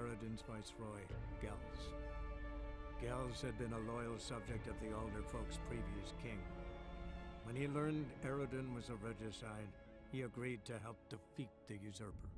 Eredin's viceroy, Gels. Gels had been a loyal subject of the Alder folk's previous king. When he learned Eredin was a regicide, he agreed to help defeat the usurper.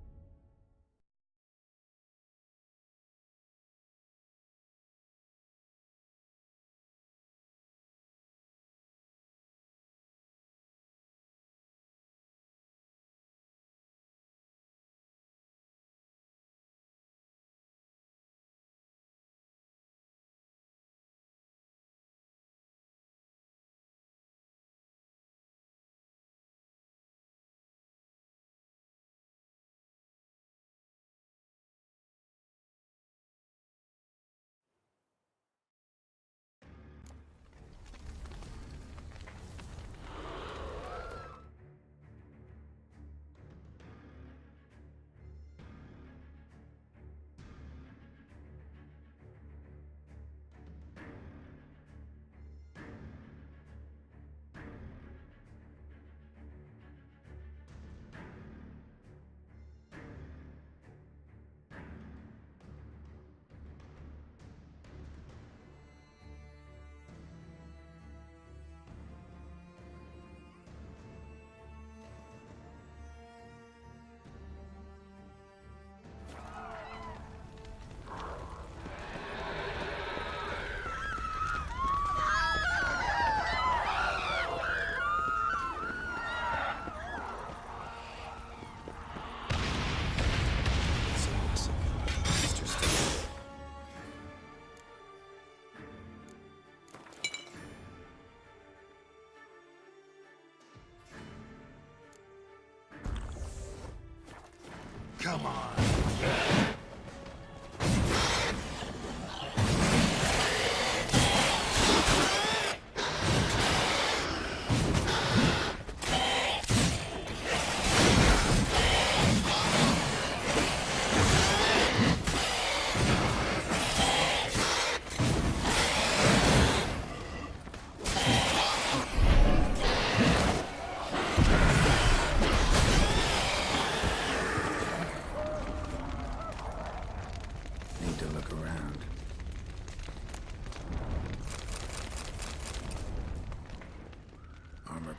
Come on.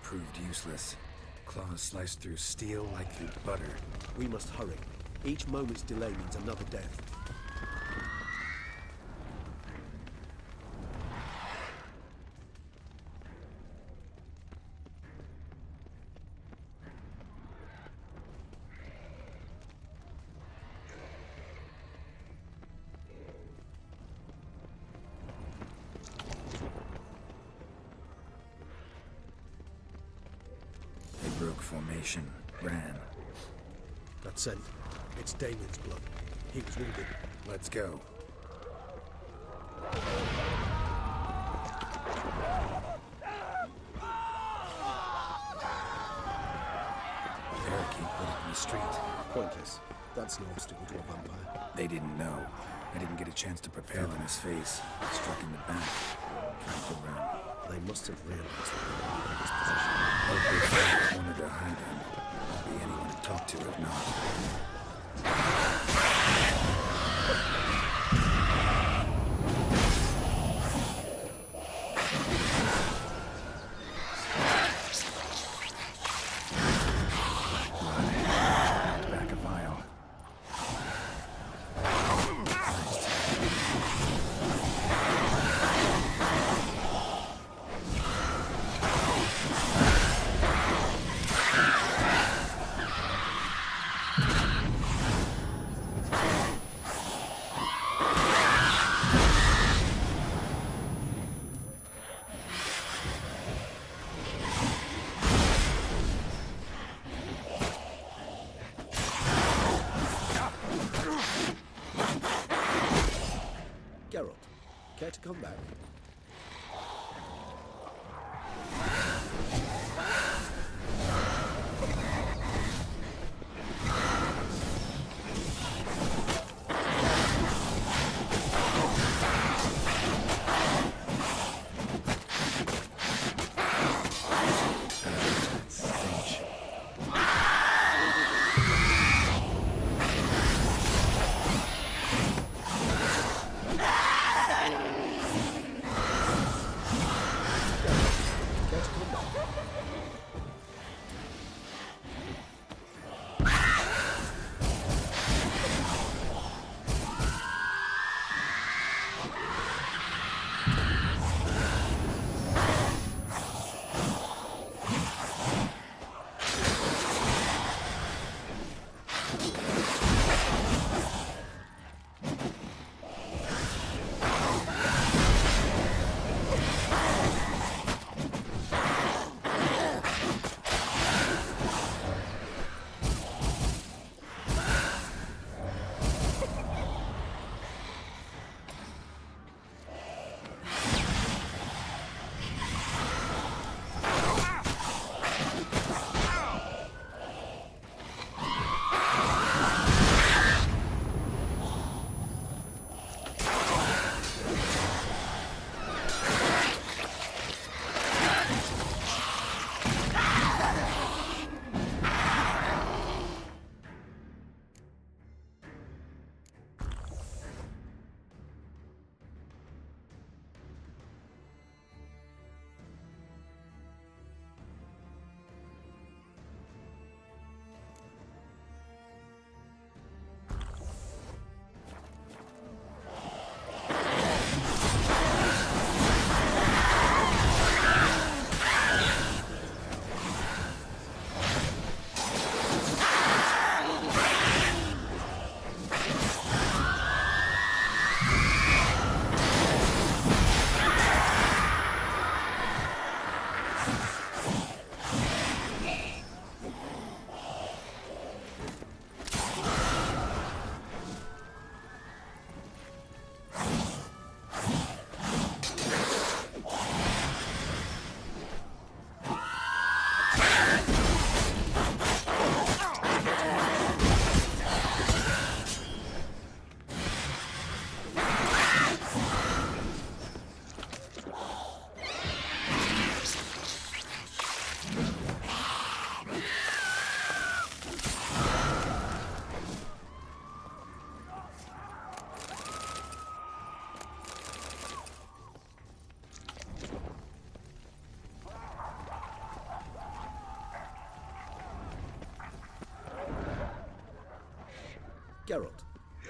Proved useless. Claws sliced through steel like through butter. We must hurry. Each moment's delay means another death. Formation. Ran. That scent. It's Damon's blood. He was wounded. Let's go. Barricade put it in the street. Pointless. That's no obstacle to a vampire. They didn't know. I didn't get a chance to prepare on his face. Struck in the back. Tried to run. They must have realized that they were in his position. Oakley found a corner to hide in. Won't be anyone to talk to if not. Back a vial. Care to come back?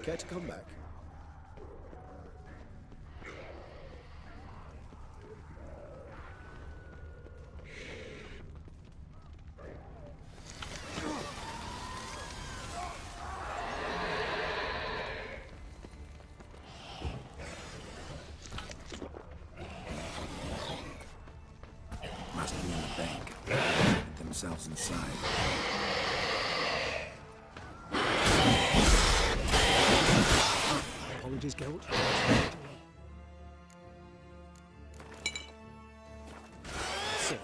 Care to come back? Must be in the bank. Get themselves inside. Apologies, Geralt. So,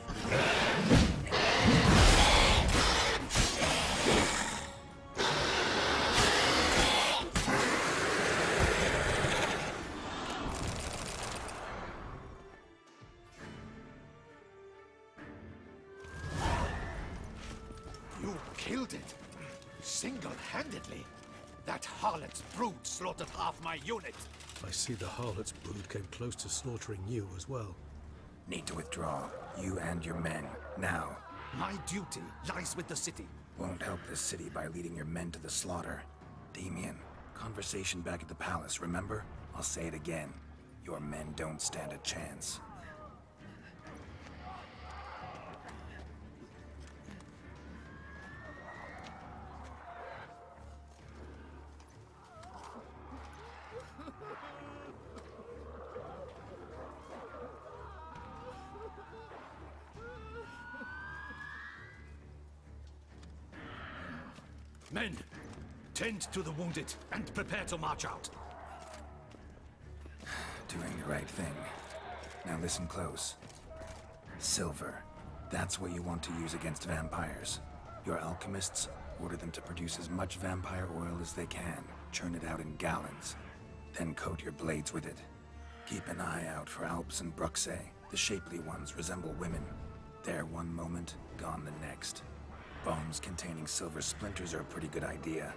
You killed it! Single-handedly! That harlot's brood slaughtered half my unit! I see the harlot's brood came close to slaughtering you as well. Need to withdraw. You and your men. Now. My duty lies with the city. Won't help this city by leading your men to the slaughter. Damien, conversation back at the palace, remember? I'll say it again. Your men don't stand a chance. Men, tend to the wounded and prepare to march out. Doing the right thing. Now listen close. Silver. That's what you want to use against vampires. Your alchemists order them to produce as much vampire oil as they can. Churn it out in gallons. Then coat your blades with it. Keep an eye out for Alps and Bruxae. The shapely ones resemble women. There one moment, gone the next. Bombs containing silver splinters are a pretty good idea.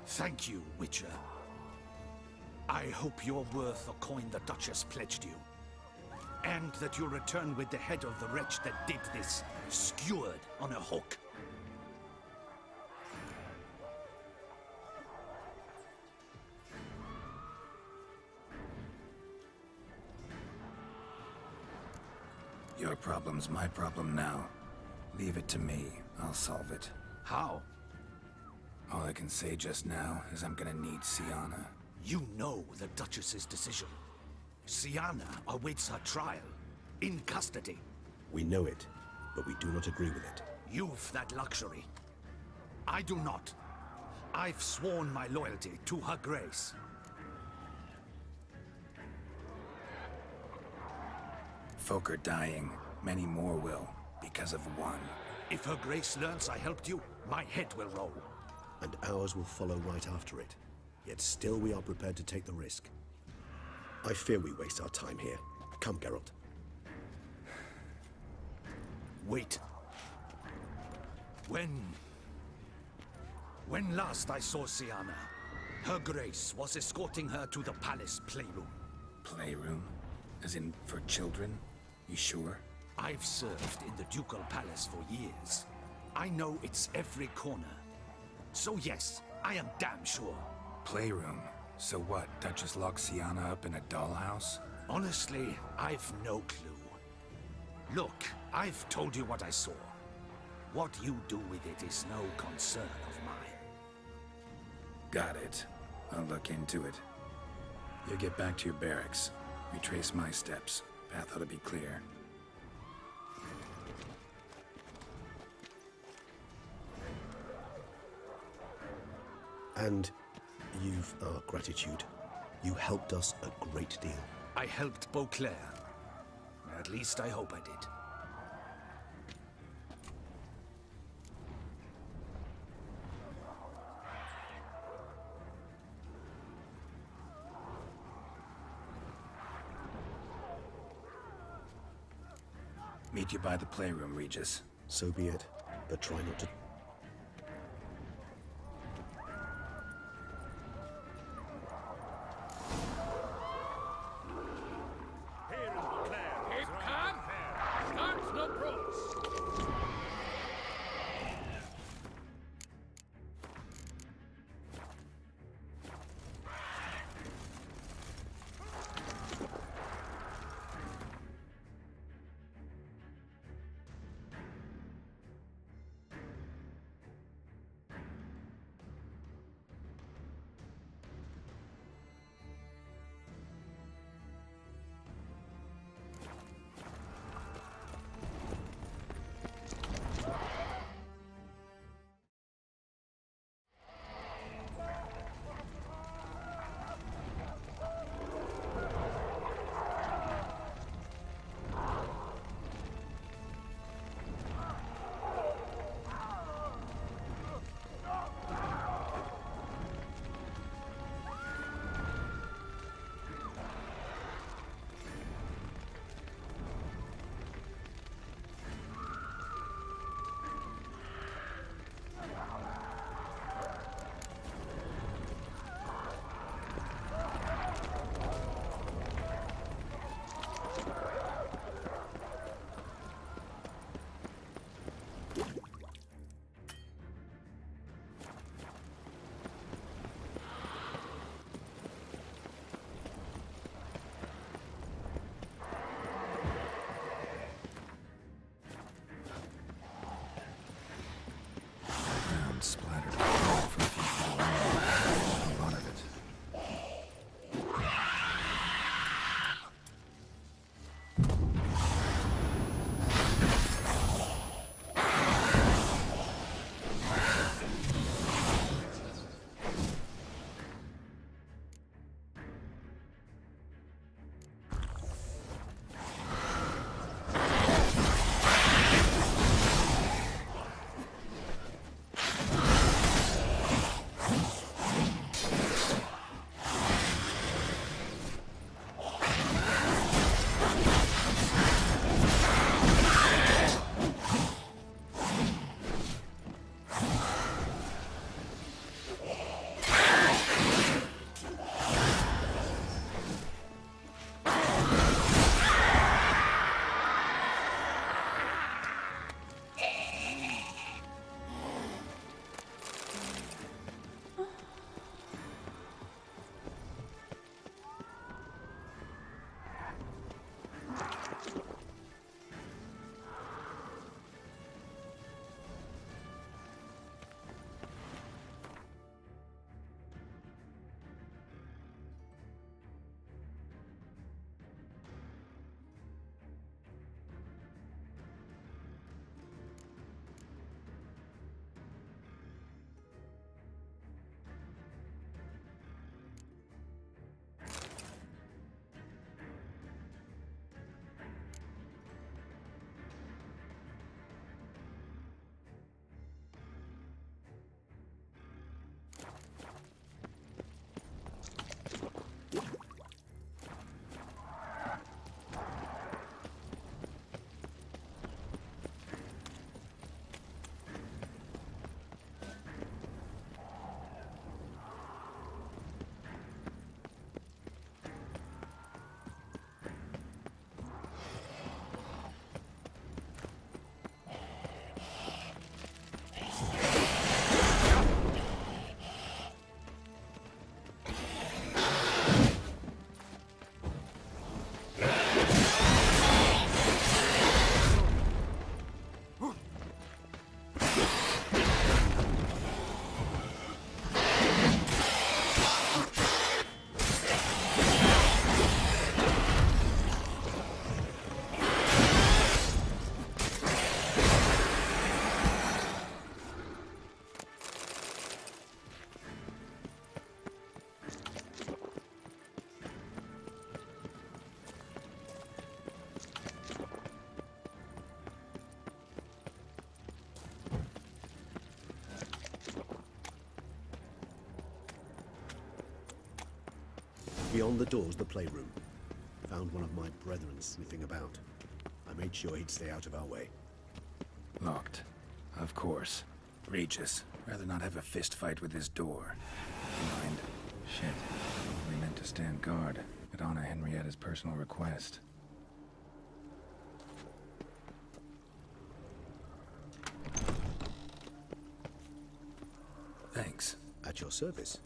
Thank you, Witcher. I hope you're worth the coin the Duchess pledged you. And that you'll return with the head of the wretch that did this, skewered on a hook. Your problem's my problem now. Leave it to me. I'll solve it. How? All I can say just now is I'm gonna need Sienna. You know the Duchess's decision. Sienna awaits her trial, in custody. We know it, but we do not agree with it. You've that luxury. I do not. I've sworn my loyalty to her grace. Folk are dying. Many more will, because of one. If her grace learns I helped you, my head will roll. And ours will follow right after it. Yet still we are prepared to take the risk. I fear we waste our time here. Come, Geralt. Wait. When last I saw Sienna, her grace was escorting her to the palace playroom. Playroom? As in, for children? You sure? I've served in the ducal palace for years. I know its every corner. So yes, I am damn sure. Playroom? So what, Duchess locked Sienna up in a dollhouse? Honestly, I've no clue. Look, I've told you what I saw. What you do with it is no concern of mine. Got it. I'll look into it. You get back to your barracks. Retrace my steps. Path ought to be clear. And you've our gratitude. You helped us a great deal. I helped Beauclair. At least I hope I did. Meet you by the playroom, Regis. So be it, but try not to... Beyond the door's the playroom. Found one of my brethren sniffing about. I made sure he'd stay out of our way. Locked. Of course. Regis, rather not have a fist fight with this door. Mind? Shit. We meant to stand guard at Anna Henrietta's personal request. Thanks. At your service.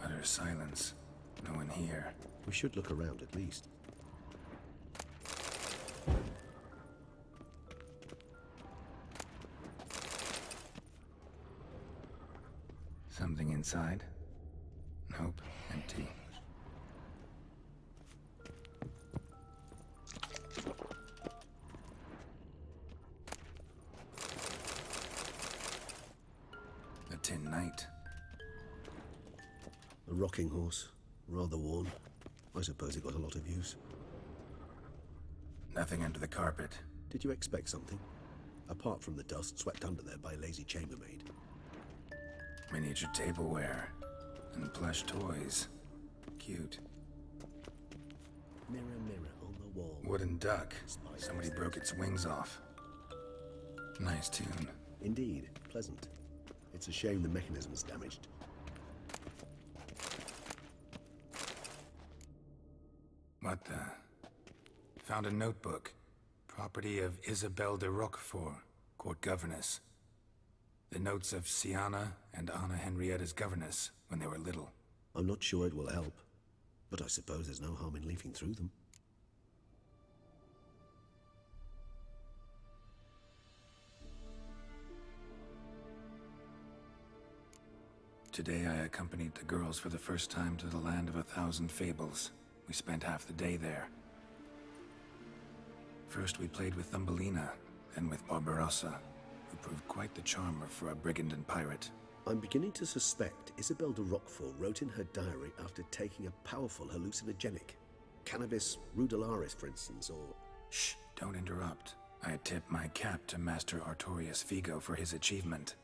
Utter silence. No one here. We should look around at least. Something inside? Nope, empty. A tin knight. A rocking horse. Rather worn. I suppose it got a lot of use. Nothing under the carpet. Did you expect something? Apart from the dust swept under there by a lazy chambermaid. Miniature tableware. And plush toys. Cute. Mirror, mirror on the wall. Wooden duck. Somebody broke its wings off. Nice tune. Indeed, pleasant. It's a shame the mechanism's damaged. What the? Found a notebook. Property of Isabelle de Roquefort, court governess. The notes of Sienna and Anna Henrietta's governess when they were little. I'm not sure it will help, but I suppose there's no harm in leafing through them. Today I accompanied the girls for the first time to the land of 1,000 fables. We spent half the day there. First we played with Thumbelina, then with Barbarossa, who proved quite the charmer for a brigand and pirate. I'm beginning to suspect Isabelle de Roquefort wrote in her diary after taking a powerful hallucinogenic. Cannabis rudelaris, for instance, or... Shh, don't interrupt. I tip my cap to Master Artorius Vigo for his achievement.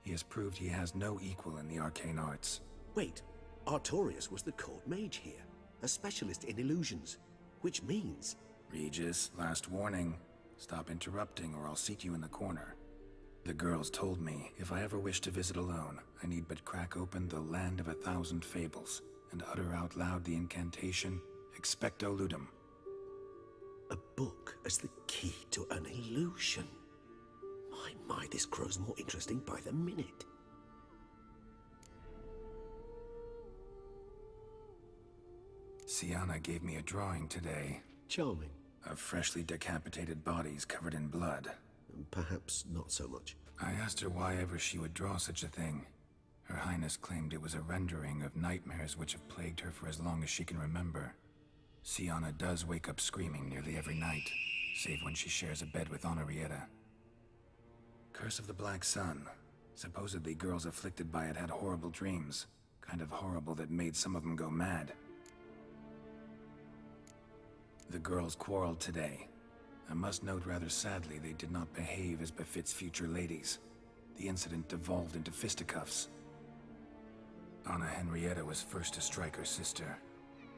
He has proved he has no equal in the arcane arts. Wait, Artorius was the court mage here, a specialist in illusions, which means... Regis, last warning. Stop interrupting or I'll seat you in the corner. The girls told me if I ever wish to visit alone, I need but crack open the Land of 1,000 Fables and utter out loud the incantation, Expecto Ludum. A book as the key to an illusion. My, this grows more interesting by the minute. Sienna gave me a drawing today. Charming. Of freshly decapitated bodies covered in blood. Perhaps not so much. I asked her why ever she would draw such a thing. Her Highness claimed it was a rendering of nightmares which have plagued her for as long as she can remember. Sienna does wake up screaming nearly every night, save when she shares a bed with Henrietta. Curse of the Black Sun. Supposedly girls afflicted by it had horrible dreams. Kind of horrible that made some of them go mad. The girls quarreled today. I must note rather sadly they did not behave as befits future ladies. The incident devolved into fisticuffs. Anna Henrietta was first to strike her sister.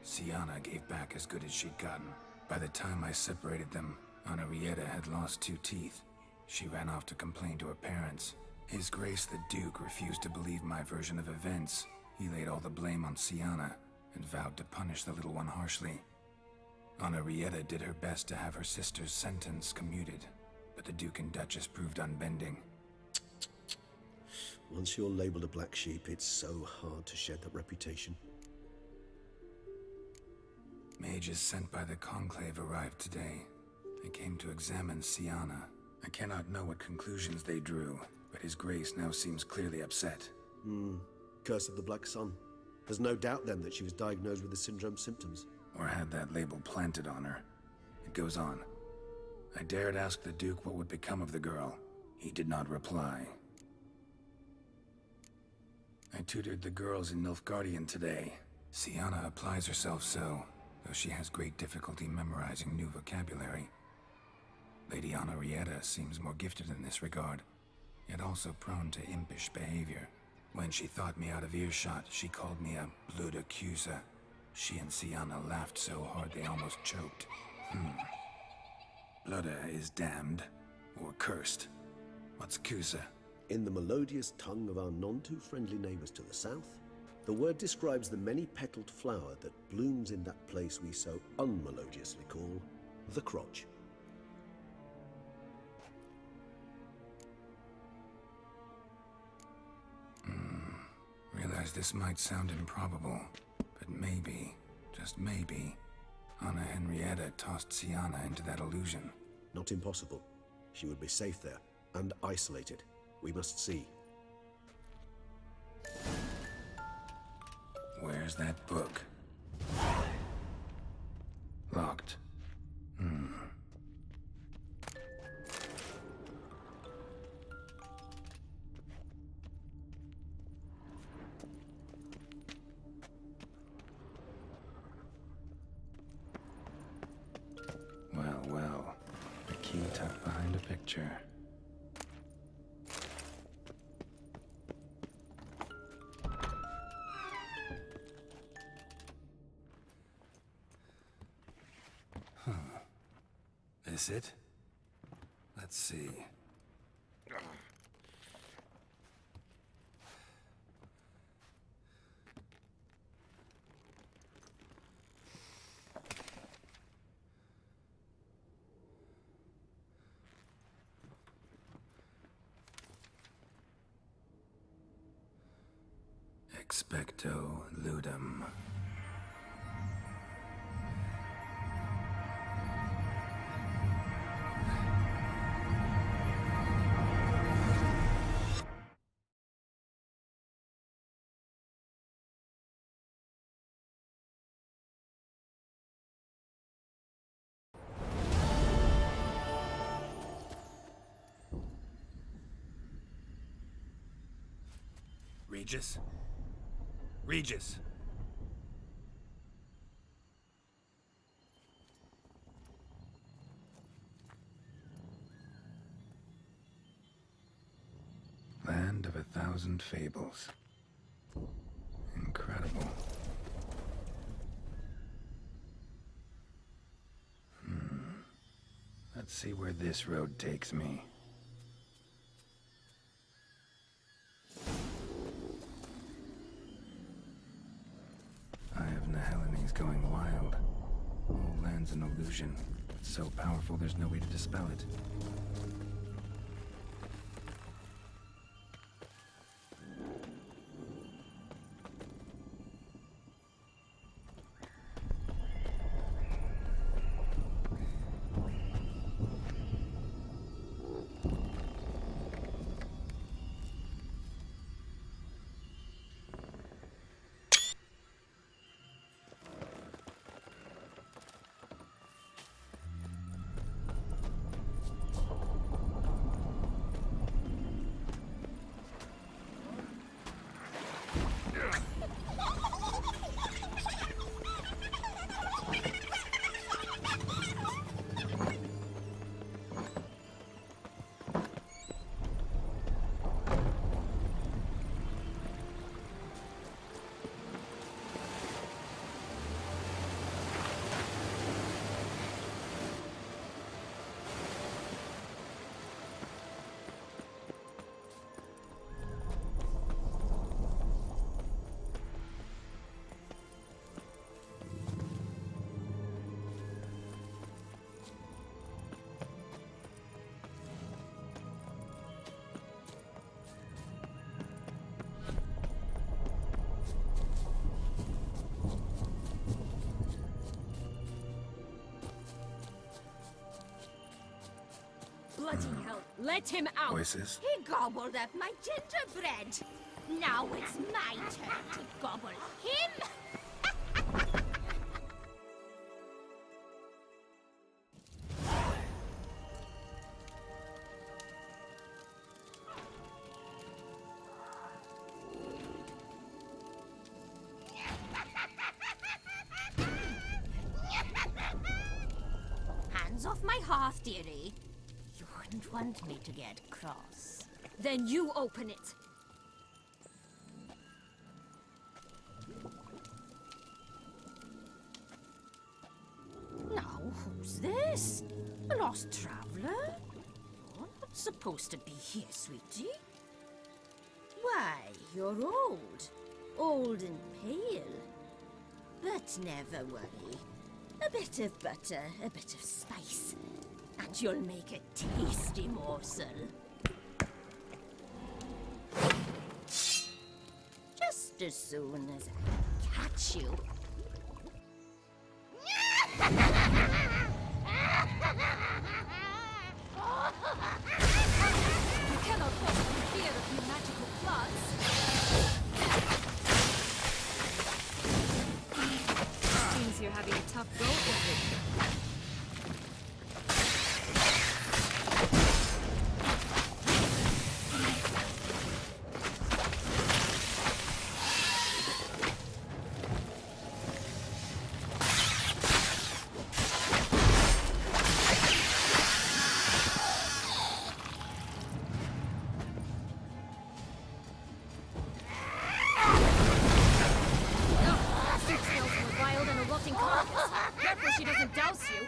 Sienna gave back as good as she'd gotten. By the time I separated them, Henrietta had lost 2 teeth. She ran off to complain to her parents. His Grace the Duke refused to believe my version of events. He laid all the blame on Sienna and vowed to punish the little one harshly. Henrietta did her best to have her sister's sentence commuted, but the Duke and Duchess proved unbending. Once you're labeled a black sheep, it's so hard to shed that reputation. Mages sent by the Conclave arrived today. They came to examine Sienna. I cannot know what conclusions they drew, but His Grace now seems clearly upset. Curse of the Black Sun. There's no doubt then that she was diagnosed with the syndrome symptoms. Or had that label planted on her. It goes on. I dared ask the Duke what would become of the girl. He did not reply. I tutored the girls in Nilfgaardian today. Sienna applies herself so, though she has great difficulty memorizing new vocabulary. Lady Henrietta seems more gifted in this regard. yet also prone to impish behavior. When she thought me out of earshot, she called me a blood accuser. She and Sienna laughed so hard they almost choked. Blooda is damned, or cursed. What's Kusa? In the melodious tongue of our none-too-friendly neighbors to the south, the word describes the many-petaled flower that blooms in that place we so unmelodiously call the crotch. Realize this might sound improbable, but maybe, just maybe, Anna Henrietta tossed Sienna into that illusion. Not impossible. She would be safe there, and isolated. We must see. Where's that book? Locked. Well. A key tucked behind a picture. This it? Let's see. Expecto ludum. Regis? Regis! Land of 1,000 fables. Incredible. Let's see where this road takes me. Going wild. Whole land's an illusion. It's so powerful there's no way to dispel it. Bloody hell, let him out! Voices? He gobbled up my gingerbread. Now it's my turn to gobble him! Hands off my hearth, dearie. You wouldn't want me to get cross. Then you open it. Now, who's this? A lost traveler? You're not supposed to be here, sweetie. Why, you're old. Old and pale. But never worry. A bit of butter, a bit of spice, and you'll make a tasty morsel. Just as soon as I catch you. You cannot hope to fear a few magical plots. Seems you're having a tough go of it. Careful she doesn't douse you.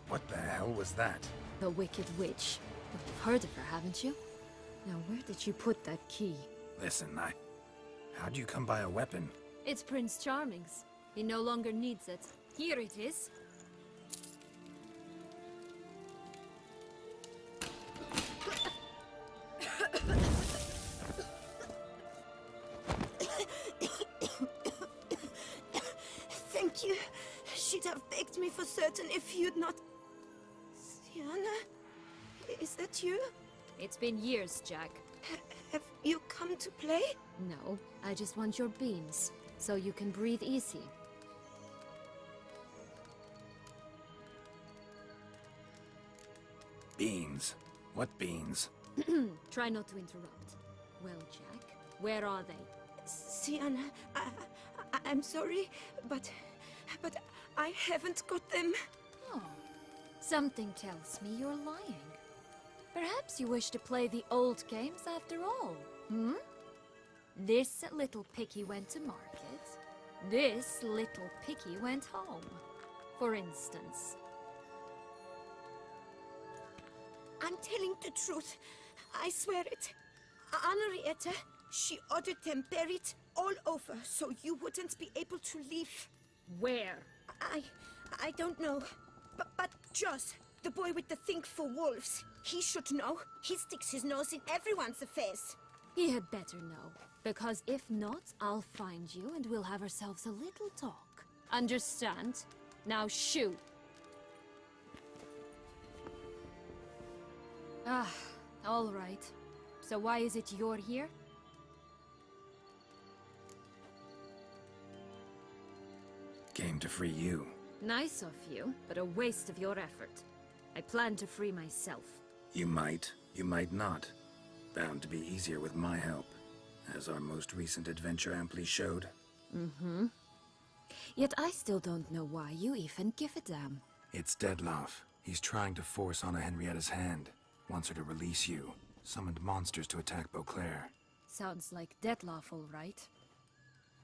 What the hell was that? The Wicked Witch. You've heard of her, haven't you? Now, where did you put that key? Listen, how'd you come by a weapon? It's Prince Charming's. He no longer needs it. Here it is. Thank you. She'd have begged me for certain if you'd not... Sienna? Is that you? It's been years, Jack. Have you come to play? No, I just want your beans, so you can breathe easy. Beans? What beans? Try not to interrupt. Well, Jack, where are they? Sienna, I'm sorry, but I haven't got them. Oh, something tells me you're lying. Perhaps you wish to play the old games after all, hmm? This little piggy went to market. This little piggy went home, for instance. I'm telling the truth. I swear it. Henrietta, she ordered them buried all over so you wouldn't be able to leave. Where? I don't know. But Joss, the boy with the thing for wolves, he should know. He sticks his nose in everyone's affairs. He had better know, because if not, I'll find you and we'll have ourselves a little talk. Understand? Now shoo! Ah, all right. So why is it you're here? Came to free you. Nice of you, but a waste of your effort. I plan to free myself. You might not. Bound to be easier with my help, as our most recent adventure amply showed. Mm-hmm. Yet I still don't know why you even give a damn. It's Dettlaff. He's trying to force Anna Henrietta's hand. Wants her to release you. Summoned monsters to attack Beauclair. Sounds like Dettlaff, all right.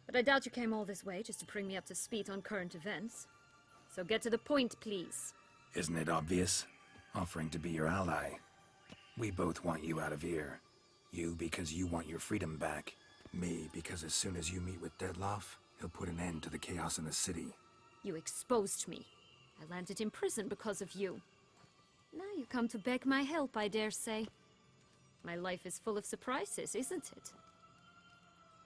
But I doubt you came all this way just to bring me up to speed on current events. So get to the point, please. Isn't it obvious? Offering to be your ally. We both want you out of here. You because you want your freedom back. Me because as soon as you meet with Dettlaff, he'll put an end to the chaos in the city. You exposed me. I landed in prison because of you. Now you come to beg my help, I dare say. My life is full of surprises, isn't it?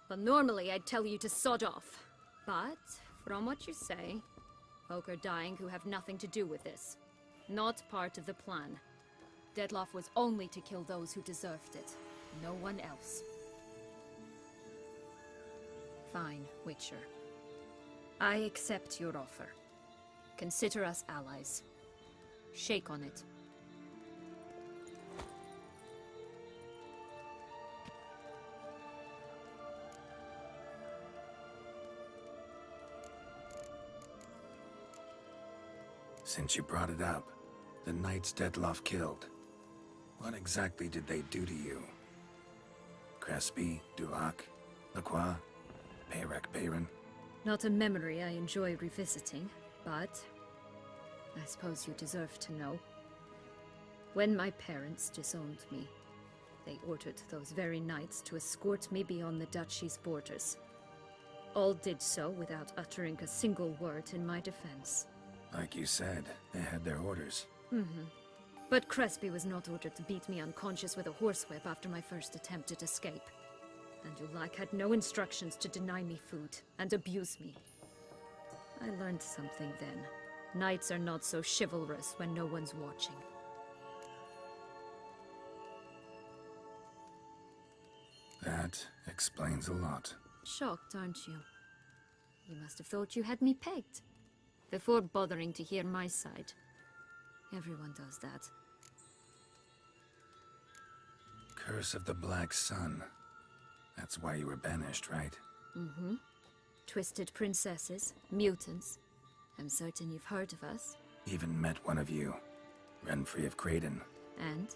But normally I'd tell you to sod off. But, from what you say, folk are dying who have nothing to do with this. Not part of the plan. Dettlaff was only to kill those who deserved it. No one else. Fine, Witcher. I accept your offer. Consider us allies. Shake on it. Since you brought it up, the knights Dettlaff killed. What exactly did they do to you? Crespi, Duhac, Lacroix, Peyrac Peyran? Not a memory I enjoy revisiting, but I suppose you deserve to know. When my parents disowned me, they ordered those very knights to escort me beyond the duchy's borders. All did so without uttering a single word in my defense. Like you said, they had their orders. Mm-hmm. But Crespi was not ordered to beat me unconscious with a horsewhip after my first attempt at escape. And Dulac had no instructions to deny me food and abuse me. I learned something then. Knights are not so chivalrous when no one's watching. That explains a lot. Shocked, aren't you? You must have thought you had me pegged. Before bothering to hear my side. Everyone does that. Curse of the Black Sun. That's why you were banished, right? Mm-hmm. Twisted princesses, mutants. I'm certain you've heard of us. Even met one of you. Renfrey of Craden. And?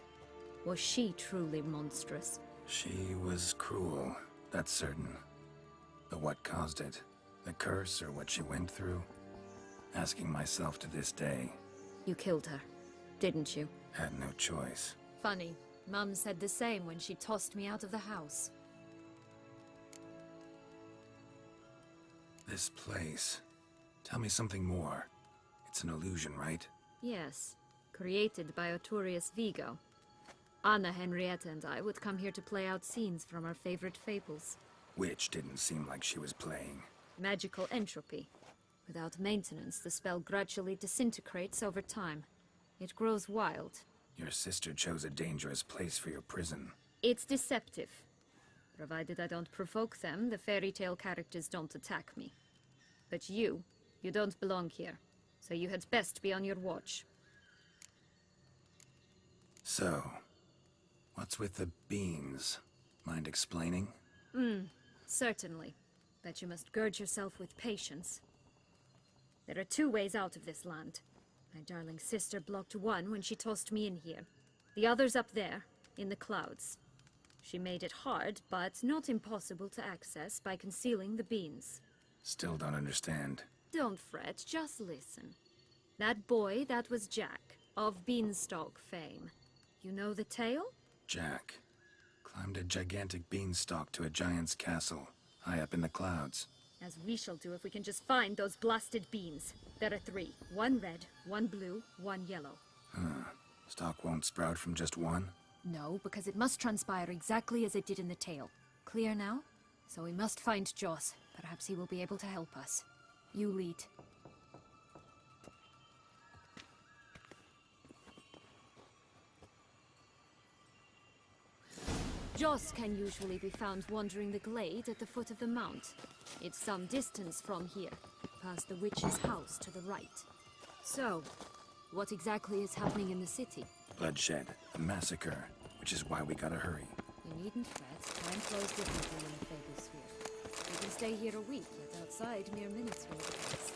Was she truly monstrous? She was cruel, that's certain. But what caused it? The curse or what she went through? Asking myself to this day. You killed her, didn't you? Had no choice. Funny. Mum said the same when she tossed me out of the house. This place. Tell me something more. It's an illusion, right? Yes. Created by Arturius Vigo. Anna Henrietta and I would come here to play out scenes from our favorite fables. Which didn't seem like she was playing. Magical entropy. Without maintenance, the spell gradually disintegrates over time. It grows wild. Your sister chose a dangerous place for your prison. It's deceptive. Provided I don't provoke them, the fairy tale characters don't attack me. But you don't belong here. So you had best be on your watch. So, what's with the beans? Mind explaining? Certainly. But you must gird yourself with patience. There are 2 ways out of this land. My darling sister blocked one when she tossed me in here. The other's up there, in the clouds. She made it hard, but not impossible to access by concealing the beans. Still don't understand. Don't fret, just listen. That boy, that was Jack, of Beanstalk fame. You know the tale? Jack climbed a gigantic beanstalk to a giant's castle, high up in the clouds. As we shall do if we can just find those blasted beans. There are 3. 1 red, 1 blue, 1 yellow. Stalk won't sprout from just one? No, because it must transpire exactly as it did in the tale. Clear now? So we must find Joss. Perhaps he will be able to help us. You lead. Joss can usually be found wandering the glade at the foot of the mount. It's some distance from here, past the witch's house to the right. So, what exactly is happening in the city? Bloodshed, a massacre, which is why we gotta hurry. You needn't fret. Time flows differently in the Fable Sphere. We can stay here a week, but outside mere minutes will have passed.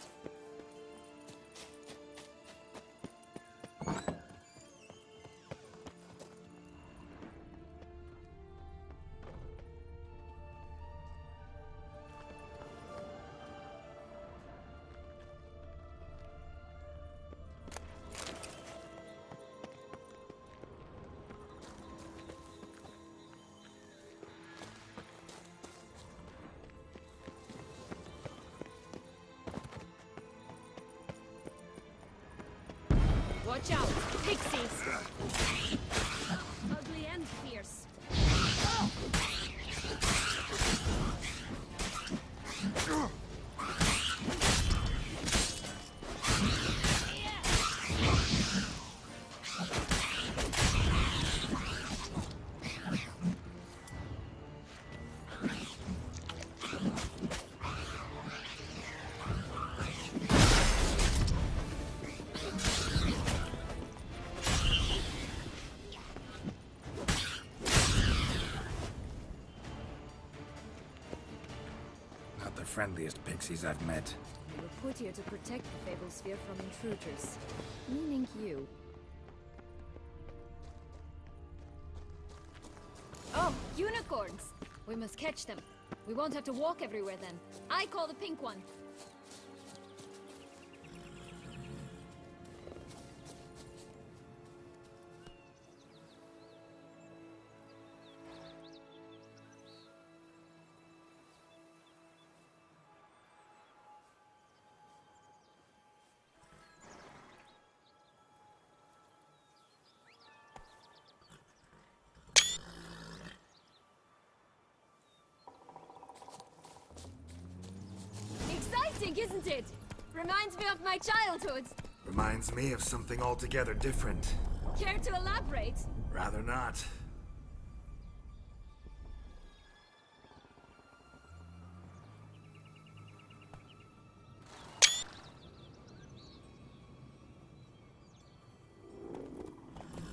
Watch out! Pixies! Ugly and fierce. Not the friendliest pixies I've met. We were put here to protect the Fable Sphere from intruders. Meaning you. Oh, unicorns! We must catch them. We won't have to walk everywhere then. I call the pink one. Exciting, isn't it? Reminds me of my childhood. Reminds me of something altogether different. Care to elaborate? Rather not.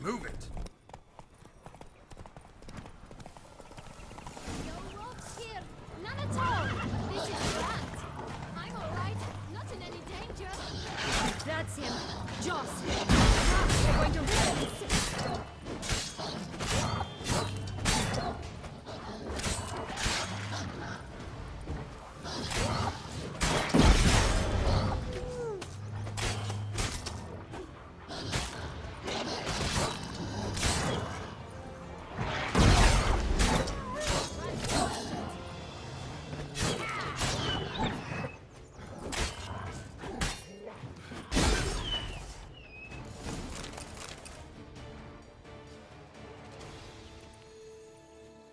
Move it! No ropes here. None at all. This is grand. I'm all right. Not in any danger. That's him. Joss. Now we're going to really sit.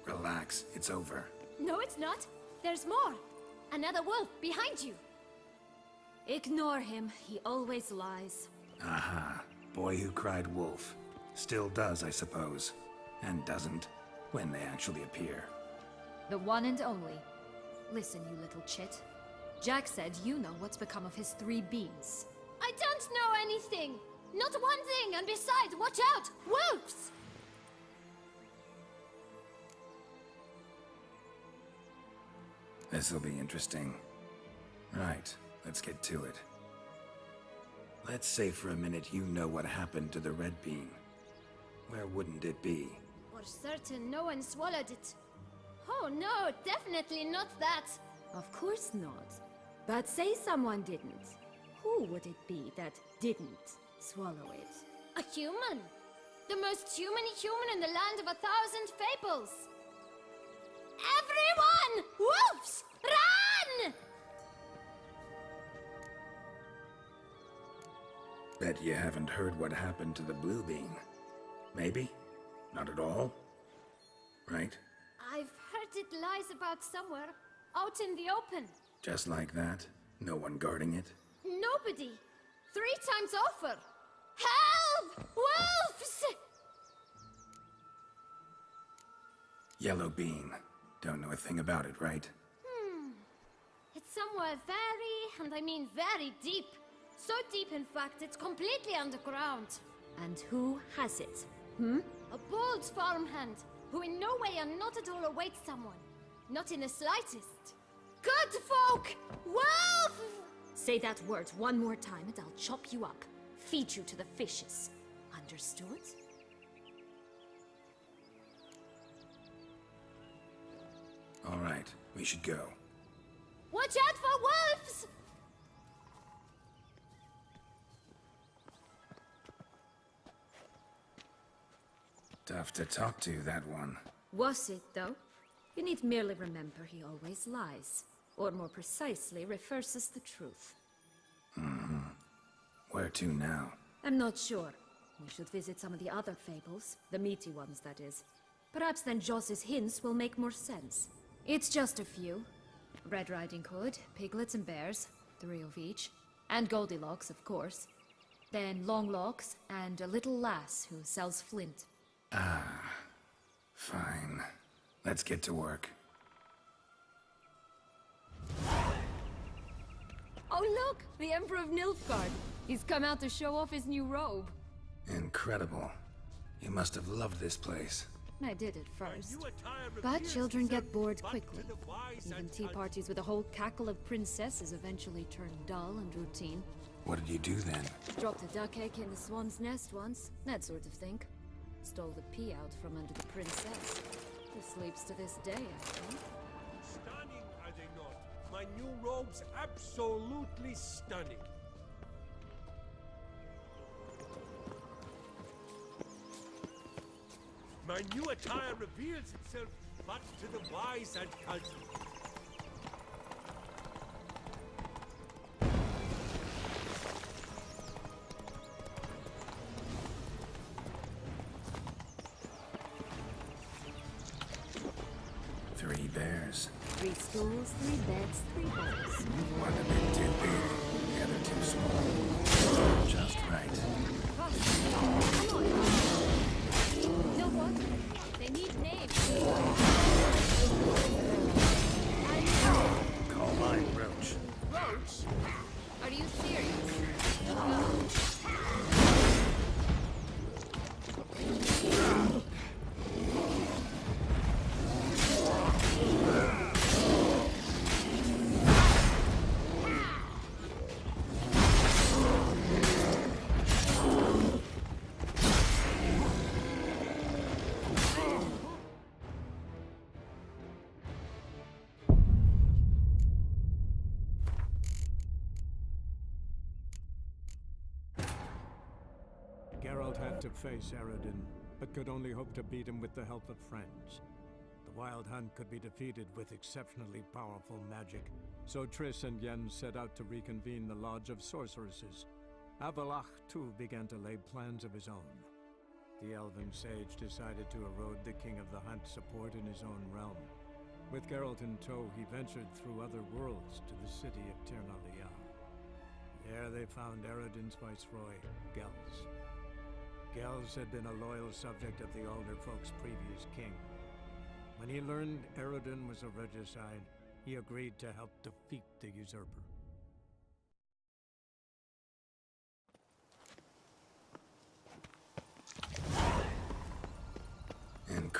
Relax, it's over. No, it's not. There's more. Another wolf behind you. Ignore him. He always lies. Aha. Boy who cried wolf. Still does, I suppose. And doesn't, when they actually appear. The one and only. Listen, you little chit. Jack said you know what's become of his 3 beans. I don't know anything. Not one thing, and besides, watch out! Wolves! This'll be interesting. Right, let's get to it. Let's say for a minute you know what happened to the Red Bean. Where wouldn't it be? For certain, no one swallowed it. Oh no, definitely not that. Of course not. But say someone didn't. Who would it be that didn't swallow it? A human. The most human in the land of 1,000 fables. Everyone! Wolves! Run! Bet you haven't heard what happened to the Blue Bean. Maybe? Not at all? Right? I've heard it lies about somewhere, out in the open. Just like that? No one guarding it? Nobody. 3 times over. Help! Wolves! Yellow Bean. Don't know a thing about it, right? It's somewhere very, and I mean very deep. So deep, in fact, it's completely underground. And who has it? A bold farmhand, who in no way and not at all awaits someone. Not in the slightest. Good folk! Wolf! Say that word one more time and I'll chop you up. Feed you to the fishes. Understood? All right, we should go. Watch out for wolves! Tough to talk to, that one. Was it, though? You need merely remember he always lies. Or more precisely, reverses the truth. Where to now? I'm not sure. We should visit some of the other fables. The meaty ones, that is. Perhaps then Joss's hints will make more sense. It's just a few. Red Riding Hood, piglets and bears, 3 of each. And Goldilocks, of course. Then Longlocks, and a little lass who sells flint. Fine. Let's get to work. Oh look! The Emperor of Nilfgaard. He's come out to show off his new robe. Incredible. You must have loved this place. I did at first. But children get bored quickly. Even tea parties with a whole cackle of princesses eventually turn dull and routine. What did you do then? Dropped a duck egg in the swan's nest once, that sort of thing. Stole the pea out from under the princess. Who sleeps to this day, I think. Stunning, are they not? My new robe's absolutely stunning. My new attire reveals itself but to the wise and cultured. Three bears. 3 stools, 3 beds, 3 bowls. One a bit too big, the other too small. Just right. Come on. You know what? They need names. Call mine Roach. Roach? Are you serious? Geralt had to face Eredin, but could only hope to beat him with the help of friends. The Wild Hunt could be defeated with exceptionally powerful magic, so Triss and Yen set out to reconvene the Lodge of Sorceresses. Avalach, too, began to lay plans of his own. The elven sage decided to erode the King of the Hunt's support in his own realm. With Geralt in tow, he ventured through other worlds to the city of Tirnalia. There they found Eredin's viceroy, Gels. Gels had been a loyal subject of the Elder Folk's previous king. When he learned Eredin was a regicide, he agreed to help defeat the usurper.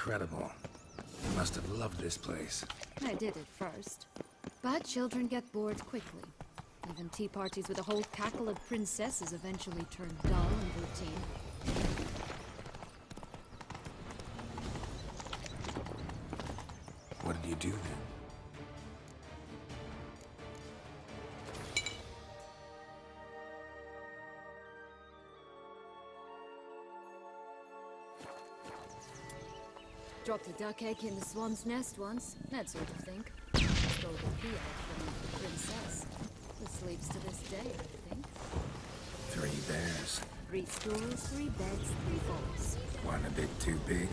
Incredible. You must have loved this place. I did at first. But children get bored quickly. Even tea parties with a whole cackle of princesses eventually turn dull and routine. What did you do then? Dropped a duck egg in the swan's nest once, that sort of thing. Stole the pea out from the princess, who sleeps to this day, I think. 3 bears. 3 stools, 3 beds, 3 balls. One a bit too big,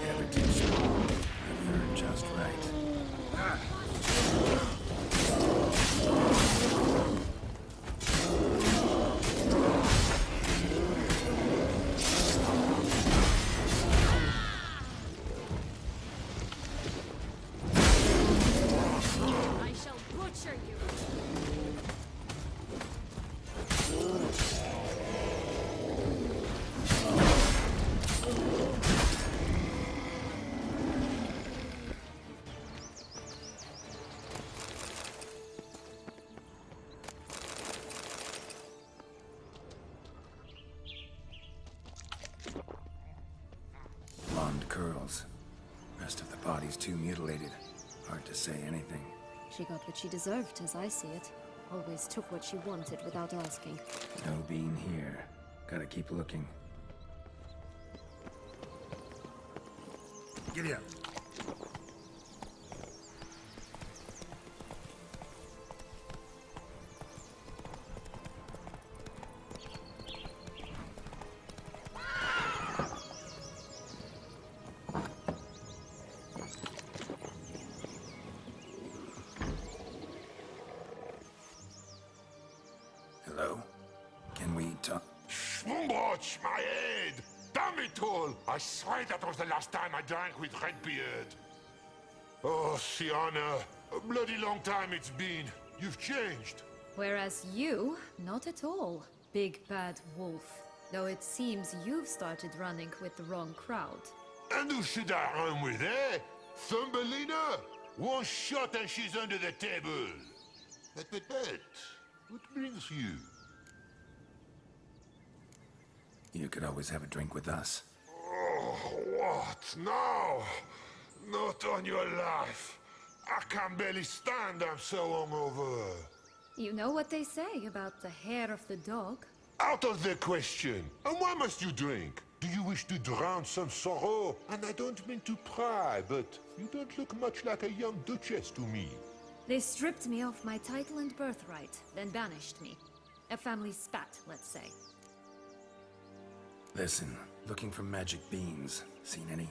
the other too small. The third just right. I shall butcher you. Blonde curls. Rest of the body's too mutilated. Hard to say anything. She got what she deserved, as I see it. Always took what she wanted without asking. No bean here. Gotta keep looking. Giddy up. Hello? Can we talk? Schwumbotsch, my head! Damn it all! I swear that was the last time I drank with Redbeard. Oh, Sienna, a bloody long time it's been. You've changed. Whereas you, not at all, big bad wolf. Though it seems you've started running with the wrong crowd. And who should I run with, eh? Thumbelina? One shot and she's under the table. But, what brings you? You could always have a drink with us. Oh, what? No! Not on your life. I can barely stand, I'm so hungover. You know what they say about the hair of the dog? Out of the question. And why must you drink? Do you wish to drown some sorrow? And I don't mean to pry, but you don't look much like a young duchess to me. They stripped me of my title and birthright, then banished me. A family spat, let's say. Listen, looking for magic beans. Seen any?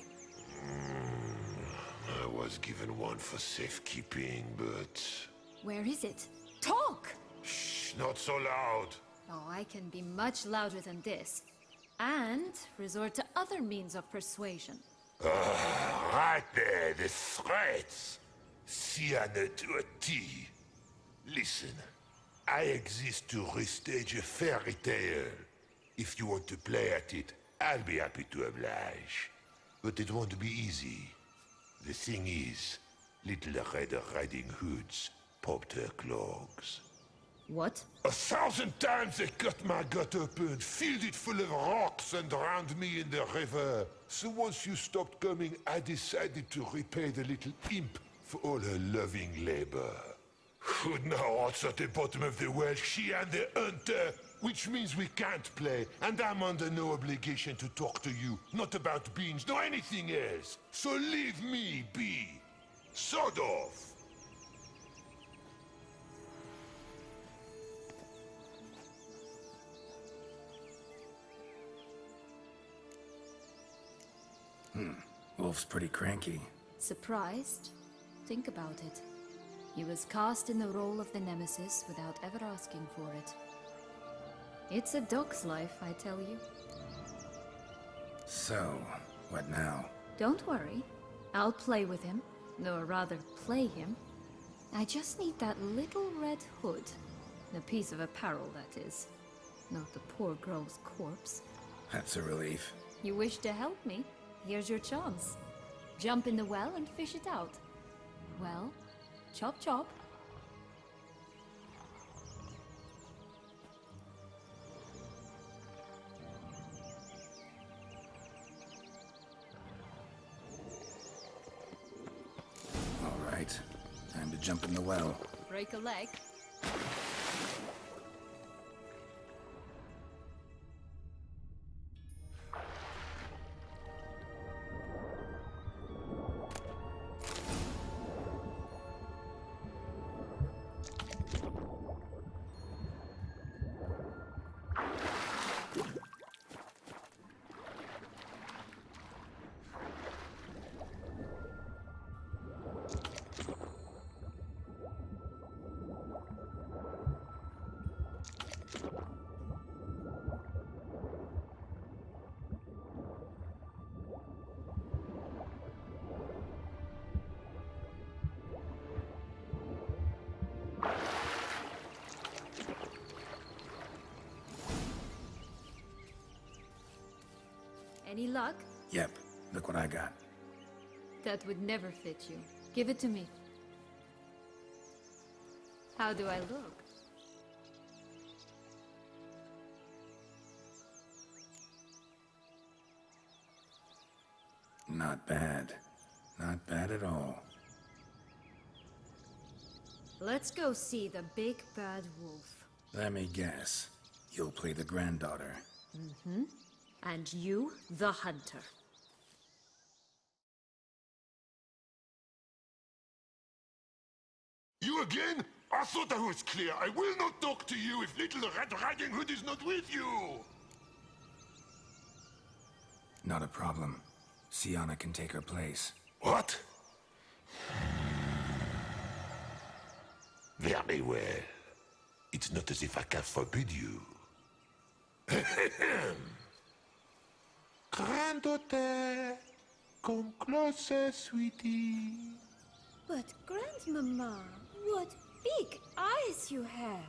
I was given one for safekeeping, but... Where is it? Talk! Shh, not so loud. Oh, I can be much louder than this. And resort to other means of persuasion. Right there, the threats. Sienna to a T. Listen, I exist to restage a fairy tale. If you want to play at it, I'll be happy to oblige. But it won't be easy. The thing is, Little Red Riding Hoods popped her clogs. What? 1,000 times they cut my gut open, filled it full of rocks and drowned me in the river. So once you stopped coming, I decided to repay the little imp for all her loving labor. Who now what's at the bottom of the well? She and the hunter, which means we can't play, and I'm under no obligation to talk to you, not about beans, nor anything else. So leave me be. Sod off. Wolf's pretty cranky. Surprised? Think about it. He was cast in the role of the Nemesis without ever asking for it. It's a dog's life, I tell you. So, what now? Don't worry. I'll play with him. Or rather, play him. I just need that little red hood. The piece of apparel, that is. Not the poor girl's corpse. That's a relief. You wish to help me? Here's your chance. Jump in the well and fish it out. Well, chop chop. All right. Time to jump in the well. Break a leg. Any luck? Yep, look what I got. That would never fit you. Give it to me. How do I look? Not bad. Not bad at all. Let's go see the big bad wolf. Let me guess. You'll play the granddaughter. Mm-hmm. And you, the hunter. You again? I thought I was clear. I will not talk to you if little Red Riding Hood is not with you! Not a problem. Sienna can take her place. What? Very well. It's not as if I can forbid you. Granddaughter, come closer, sweetie. But Grandmama, what big eyes you have.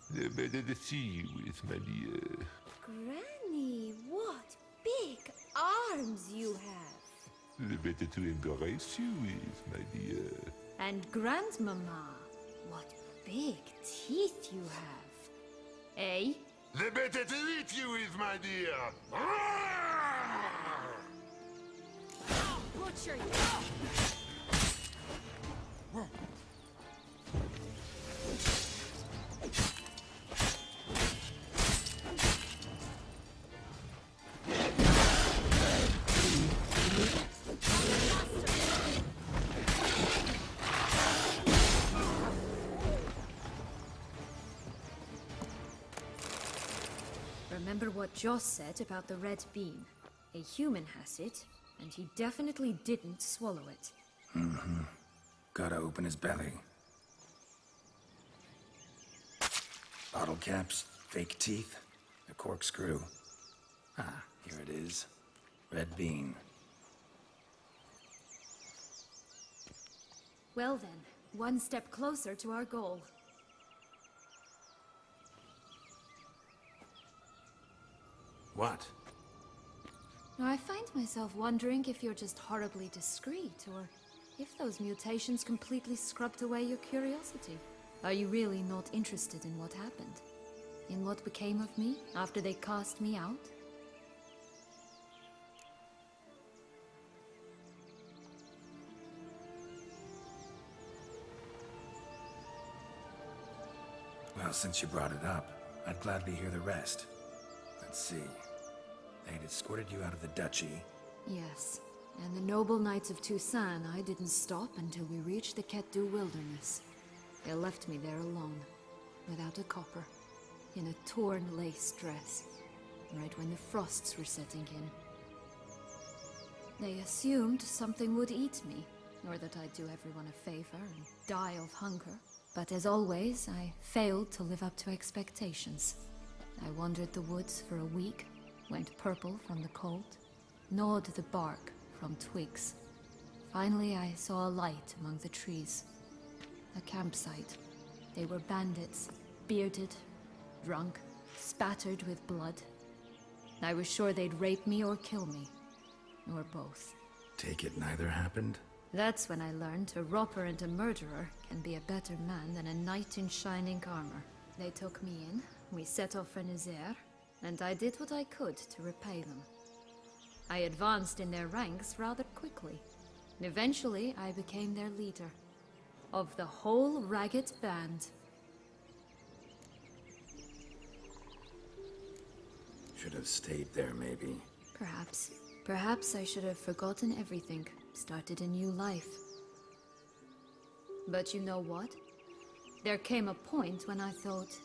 The better to see you with, my dear. Granny, what big arms you have. The better to embrace you with, my dear. And Grandmama, what big teeth you have. Eh? The better to eat you with, my dear. I'll butcher you! Remember what Joss said about the red bean. A human has it, and he definitely didn't swallow it. Mm-hmm. Gotta open his belly. Bottle caps, fake teeth, a corkscrew. Ah, here it is. Red bean. Well then, one step closer to our goal. What? Now, I find myself wondering if you're just horribly discreet, or if those mutations completely scrubbed away your curiosity. Are you really not interested in what happened? In what became of me after they cast me out? Well, since you brought it up, I'd gladly hear the rest. Let's see. They'd escorted you out of the duchy. Yes, and the noble knights of Toussaint I didn't stop until we reached the Ketdu wilderness. They left me there alone, without a copper, in a torn lace dress, right when the frosts were setting in. They assumed something would eat me, or that I'd do everyone a favor and die of hunger. But as always, I failed to live up to expectations. I wandered the woods for a week, went purple from the cold, gnawed the bark from twigs. Finally, I saw a light among the trees. A campsite. They were bandits, bearded, drunk, spattered with blood. I was sure they'd rape me or kill me, or both. Take it neither happened? That's when I learned a robber and a murderer can be a better man than a knight in shining armor. They took me in, we set off for Nazaire, and I did what I could to repay them. I advanced in their ranks rather quickly, and eventually I became their leader. Of the whole ragged band. Should have stayed there, maybe. Perhaps. Perhaps I should have forgotten everything, started a new life. But you know what? There came a point when I thought,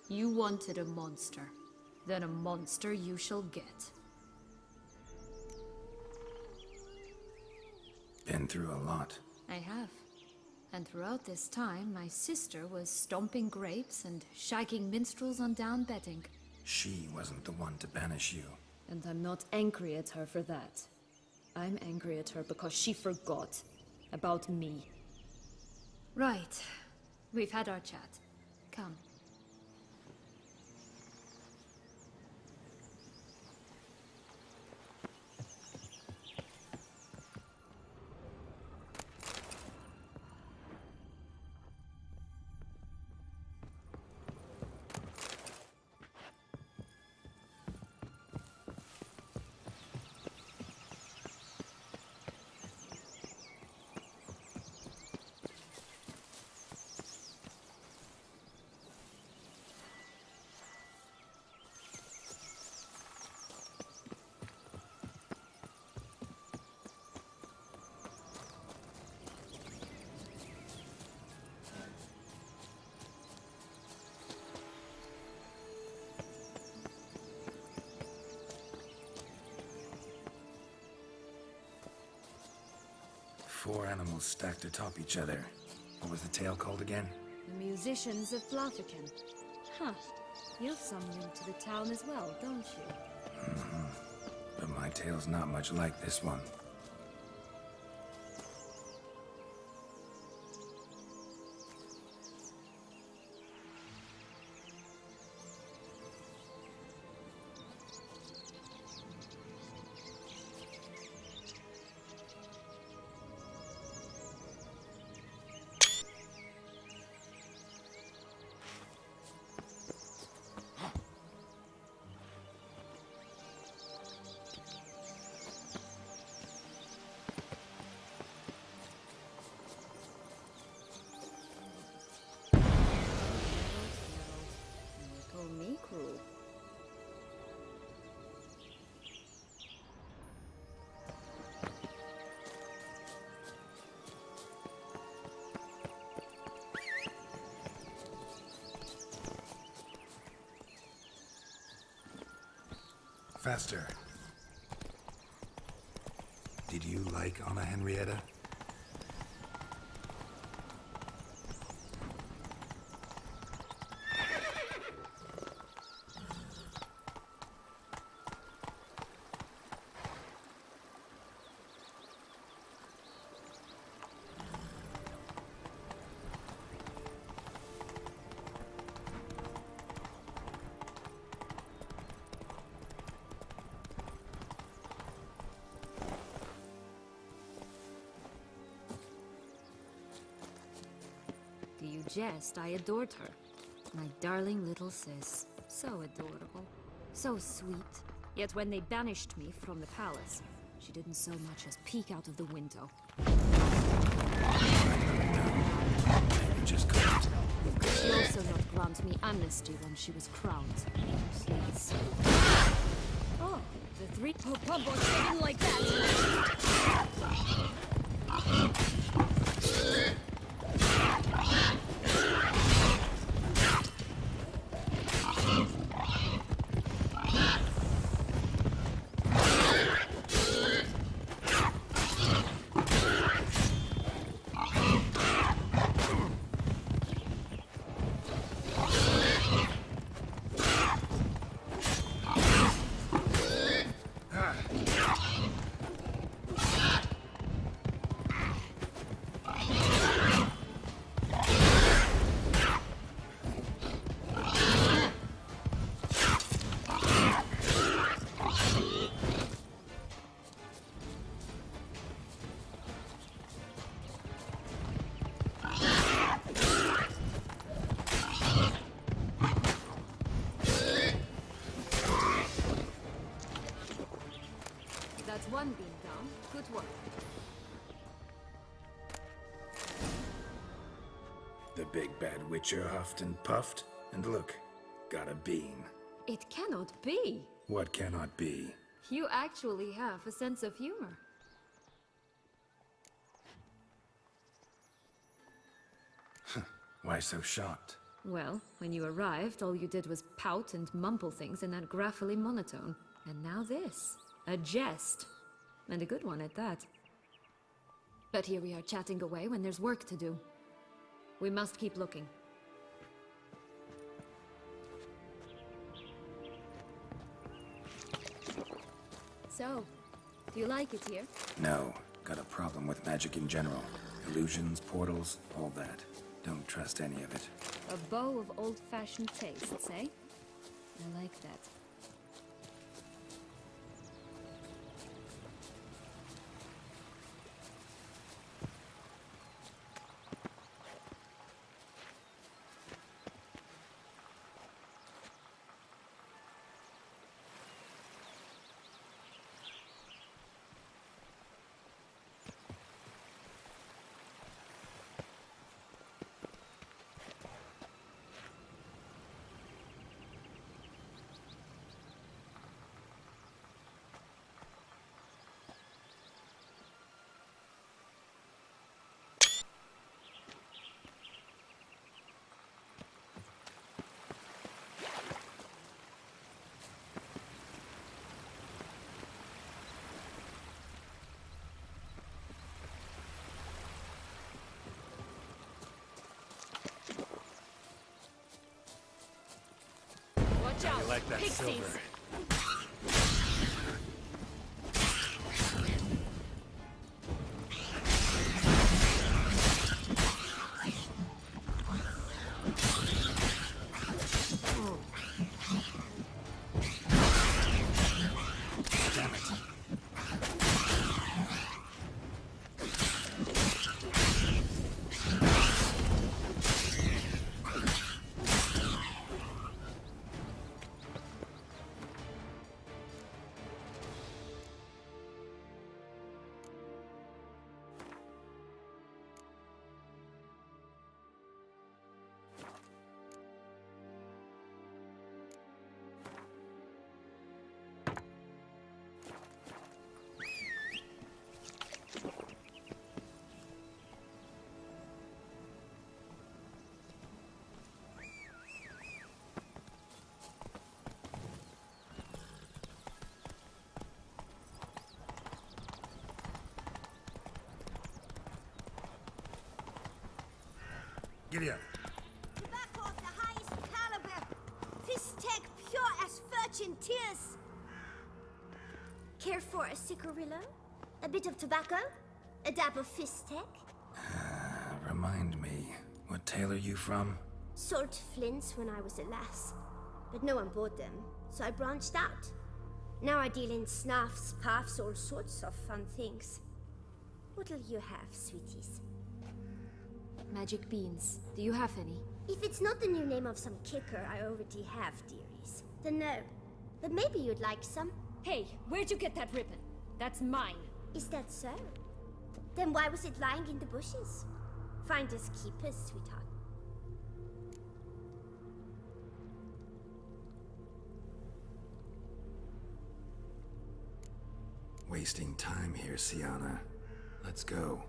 you wanted a monster. Then a monster you shall get. Been through a lot. I have. And throughout this time, my sister was stomping grapes and shagging minstrels on down bedding. She wasn't the one to banish you. And I'm not angry at her for that. I'm angry at her because she forgot about me. Right. We've had our chat. Come. Four animals stacked atop each other. What was the tale called again? The musicians of Blaviken. Huh. You've some link to the town as well, don't you? But my tale's not much like this one. Faster. Did you like Anna Henrietta? You jest, I adored her. My darling little sis. So adorable. So sweet. Yet when they banished me from the palace, she didn't so much as peek out of the window. You just couldn't. She also not grant me amnesty when she was crowned. Please. Oh, the three Popombo didn't like that. That's one beam down. Good work. The big bad Witcher huffed and puffed, and look, got a beam. It cannot be. What cannot be? You actually have a sense of humor. Why so shocked? Well, when you arrived, all you did was pout and mumble things in that graphically monotone. And now this. A jest. And a good one at that. But here we are chatting away when there's work to do. We must keep looking. So, do you like it here? No. Got a problem with magic in general. Illusions, portals, all that. Don't trust any of it. A bow of old-fashioned tastes, eh? I like that. Watch out! I like that Pixies! silver. Damn it. Giddy up. Tobacco of the highest caliber. Fistech pure as virgin tears. Care for a cigarillo? A bit of tobacco? A dab of Fistech? Remind me, what tale are you from? Sold flints when I was a lass, but no one bought them, so I branched out. Now I deal in snuffs, puffs, all sorts of fun things. What'll you have, sweeties? Magic beans. Do you have any? If it's not the new name of some kicker I already have, dearies, then no. But maybe you'd like some. Hey, where'd you get that ribbon? That's mine. Is that so? Then why was it lying in the bushes? Finders keepers, sweetheart. Wasting time here, Sienna. Let's go.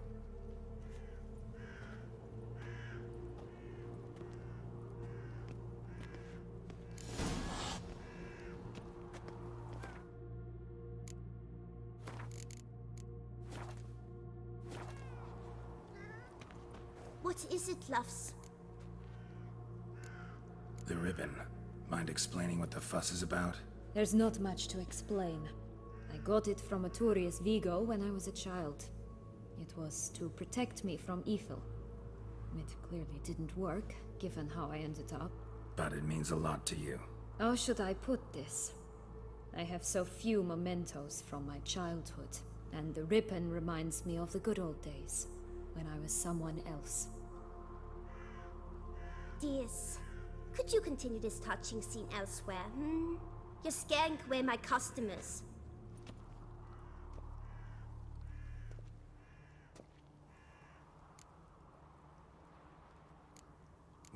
What is it, loves? The ribbon. Mind explaining what the fuss is about? There's not much to explain. I got it from Aturius Vigo when I was a child. It was to protect me from evil. It clearly didn't work, given how I ended up. But it means a lot to you. How should I put this? I have so few mementos from my childhood, and the ribbon reminds me of the good old days, when I was someone else. Dears, could you continue this touching scene elsewhere, You're scaring away my customers.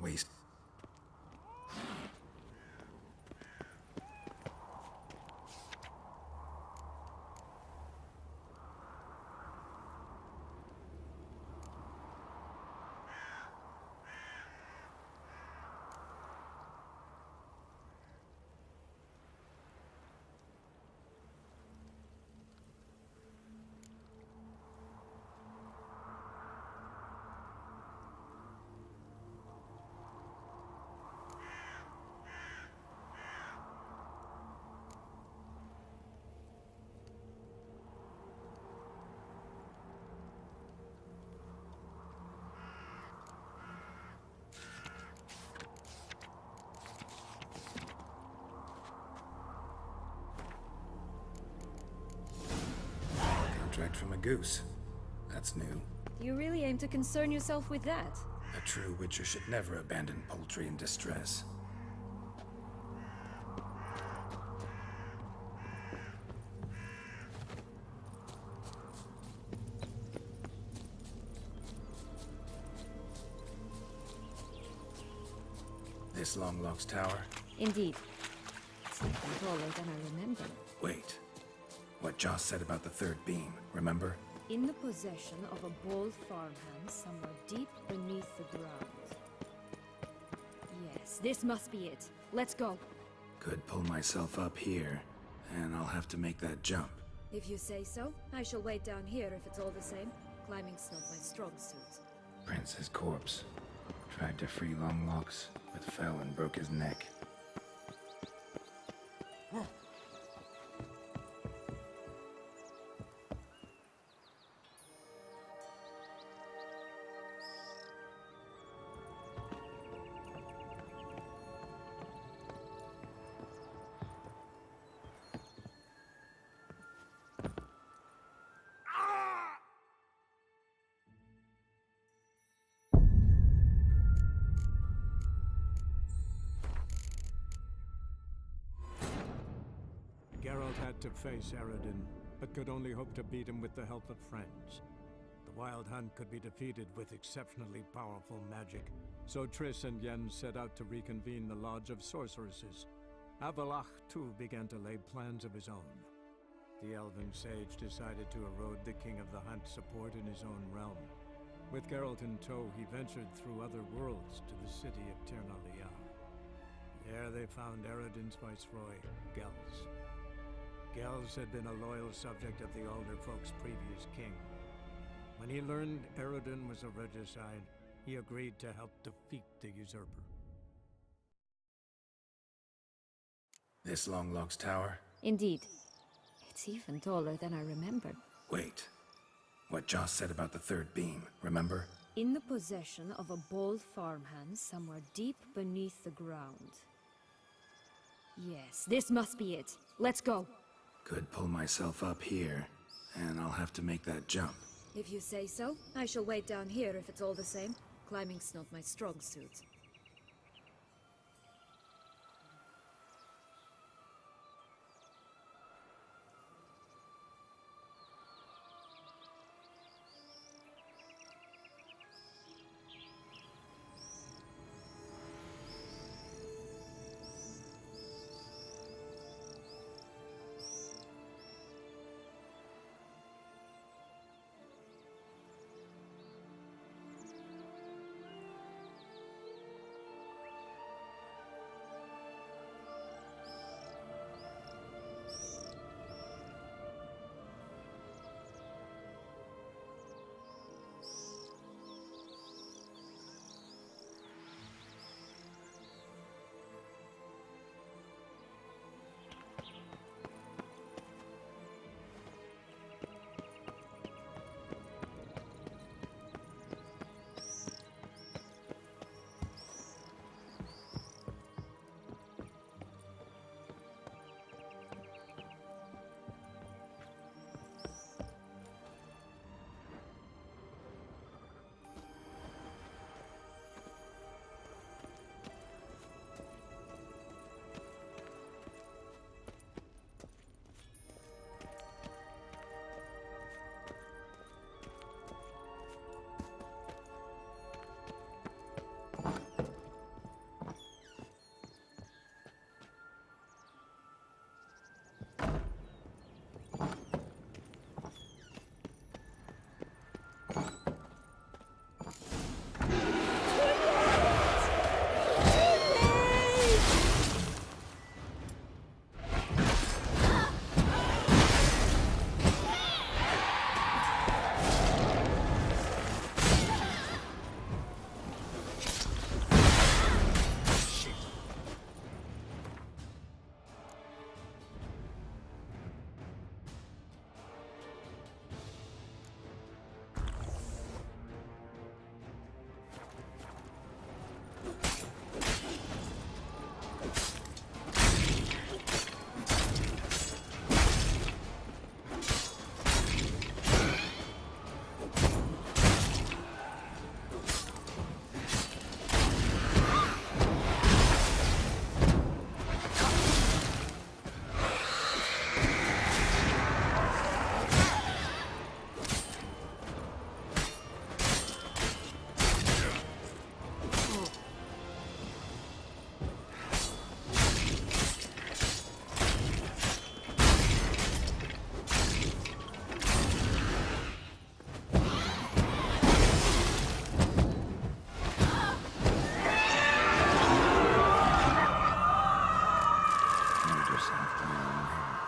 Waste. Contract from a goose. That's new. You really aim to concern yourself with that? A true Witcher should never abandon poultry in distress. This Longlock's tower? Indeed. It's even taller than I remember. Wait. What Joss said about the third beam, remember? In the possession of a bold farmhand somewhere deep beneath the ground. Yes, this must be it. Let's go. Could pull myself up here, and I'll have to make that jump. If you say so, I shall wait down here if it's all the same. Climbing's not my strong suit. Prince's corpse. Tried to free Longlocks, but fell and broke his neck. Geralt had to face Eredin, but could only hope to beat him with the help of friends. The Wild Hunt could be defeated with exceptionally powerful magic, so Triss and Yen set out to reconvene the Lodge of Sorceresses. Avalach, too, began to lay plans of his own. The elven sage decided to erode the King of the Hunt's support in his own realm. With Geralt in tow, he ventured through other worlds to the city of Tirnalia. There they found Eredin's viceroy, Gels. Gels had been a loyal subject of the Elder Folk's previous king. When he learned Eredin was a regicide, he agreed to help defeat the usurper. This Longlock's tower? Indeed. It's even taller than I remembered. Wait. What Joss said about the third beam, remember? In the possession of a bold farmhand somewhere deep beneath the ground. Yes, this must be it. Let's go. Could pull myself up here, and I'll have to make that jump. If you say so, I shall wait down here if it's all the same. Climbing's not my strong suit. yourself to your own hair.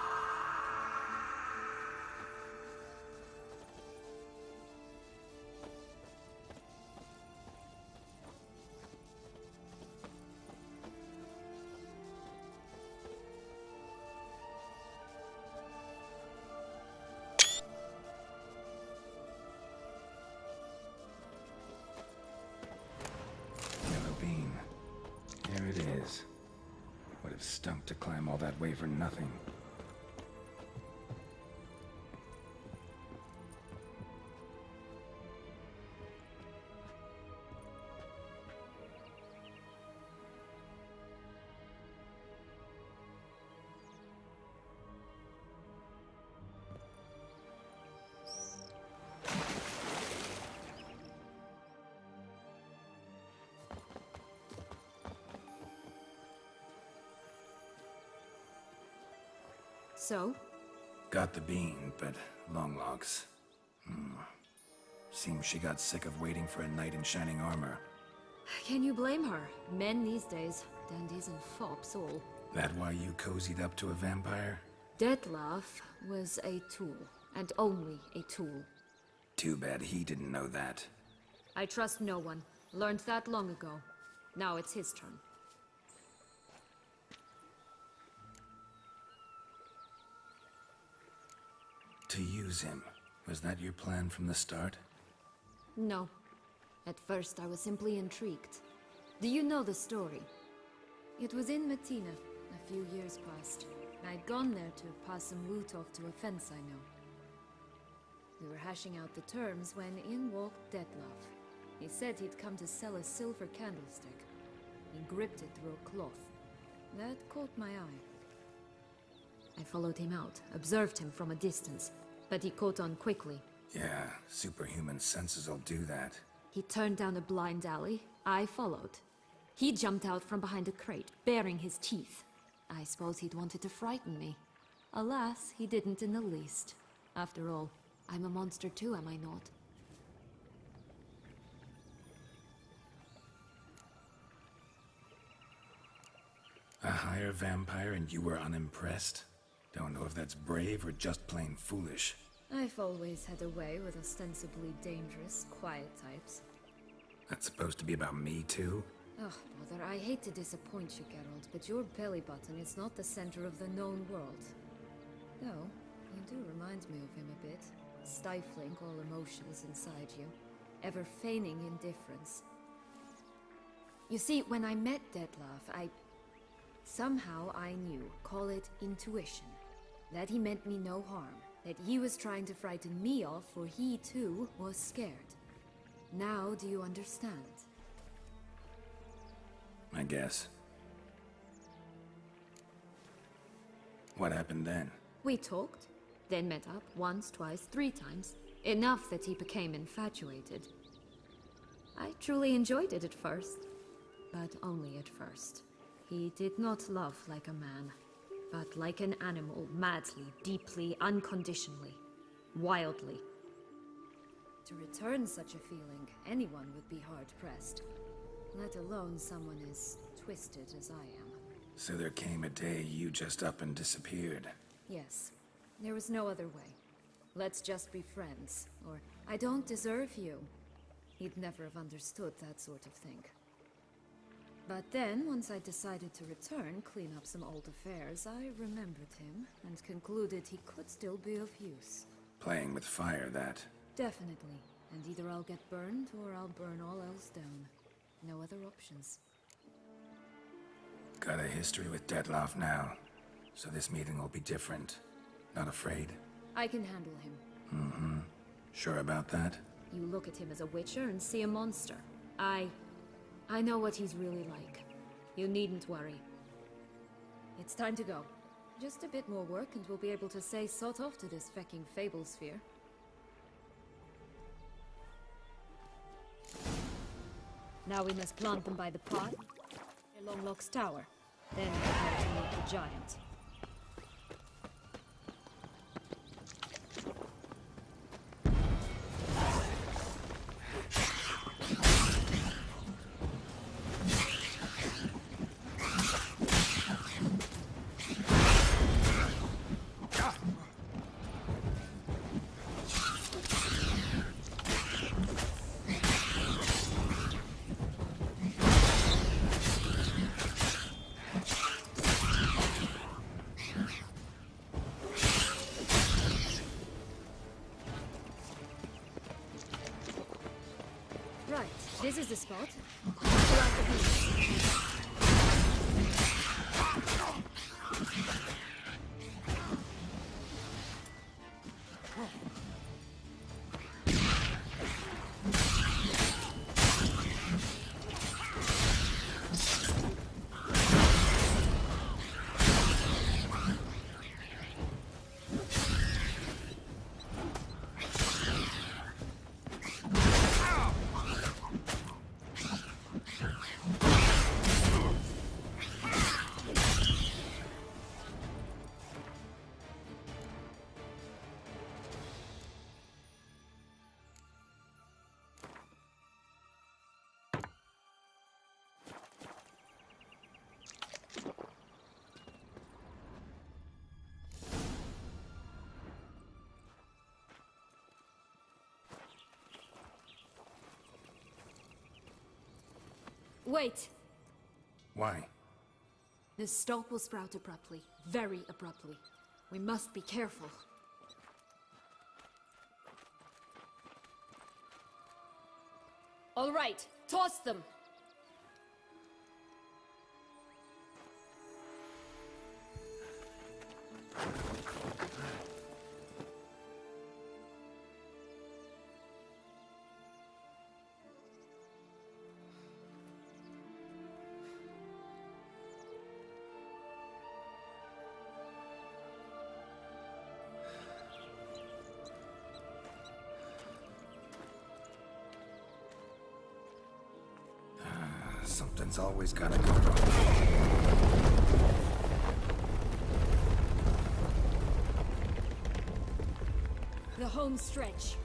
Yellow bean. There it is. Would have stunk to climb all that way for nothing. So? Got the bean, but long logs. Seems she got sick of waiting for a knight in shining armor. Can you blame her? Men these days, dandies and fops all. That why you cozied up to a vampire? Detlef was a tool, and only a tool. Too bad he didn't know that. I trust no one. Learned that long ago. Now it's his turn. To use him. Was that your plan from the start? No. At first I was simply intrigued. Do you know the story? It was in Matina, a few years past. I'd gone there to pass some loot off to a fence I know. We were hashing out the terms when in walked Detlef. He said he'd come to sell a silver candlestick. He gripped it through a cloth. That caught my eye. I followed him out, observed him from a distance, but he caught on quickly. Yeah, superhuman senses will do that. He turned down a blind alley. I followed. He jumped out from behind a crate, baring his teeth. I suppose he'd wanted to frighten me. Alas, he didn't in the least. After all, I'm a monster too, am I not? A higher vampire and you were unimpressed? Don't know if that's brave or just plain foolish. I've always had a way with ostensibly dangerous, quiet types. That's supposed to be about me too? Oh, brother, I hate to disappoint you, Geralt, but your belly button is not the center of the known world. Though, you do remind me of him a bit, stifling all emotions inside you, ever feigning indifference. You see, when I met Detlef, somehow I knew, call it intuition, that he meant me no harm, that he was trying to frighten me off, for he too was scared. Now do you understand? I guess. What happened then? We talked, then met up once, twice, 3 times. Enough that he became infatuated. I truly enjoyed it at first, but only at first. He did not love like a man, but like an animal, madly, deeply, unconditionally, wildly. To return such a feeling, anyone would be hard-pressed, let alone someone as twisted as I am. So there came a day you just up and disappeared. Yes, there was no other way. Let's just be friends, or I don't deserve you. He'd never have understood that sort of thing. But then, once I decided to return, clean up some old affairs, I remembered him and concluded he could still be of use. Playing with fire, that. Definitely. And either I'll get burned or I'll burn all else down. No other options. Got a history with Detlef now, so this meeting will be different. Not afraid? I can handle him. Mm-hmm. Sure about that? You look at him as a witcher and see a monster. I know what he's really like. You needn't worry. It's time to go. Just a bit more work and we'll be able to say sort off to this fecking fable sphere. Now we must plant them by the pot, along Locke's tower. Then prepare to meet the giant. This is the spot. Pull out the beams. Wait! Why? The stalk will sprout abruptly. Very abruptly. We must be careful. All right, toss them! Something's always gotta go wrong. The home stretch.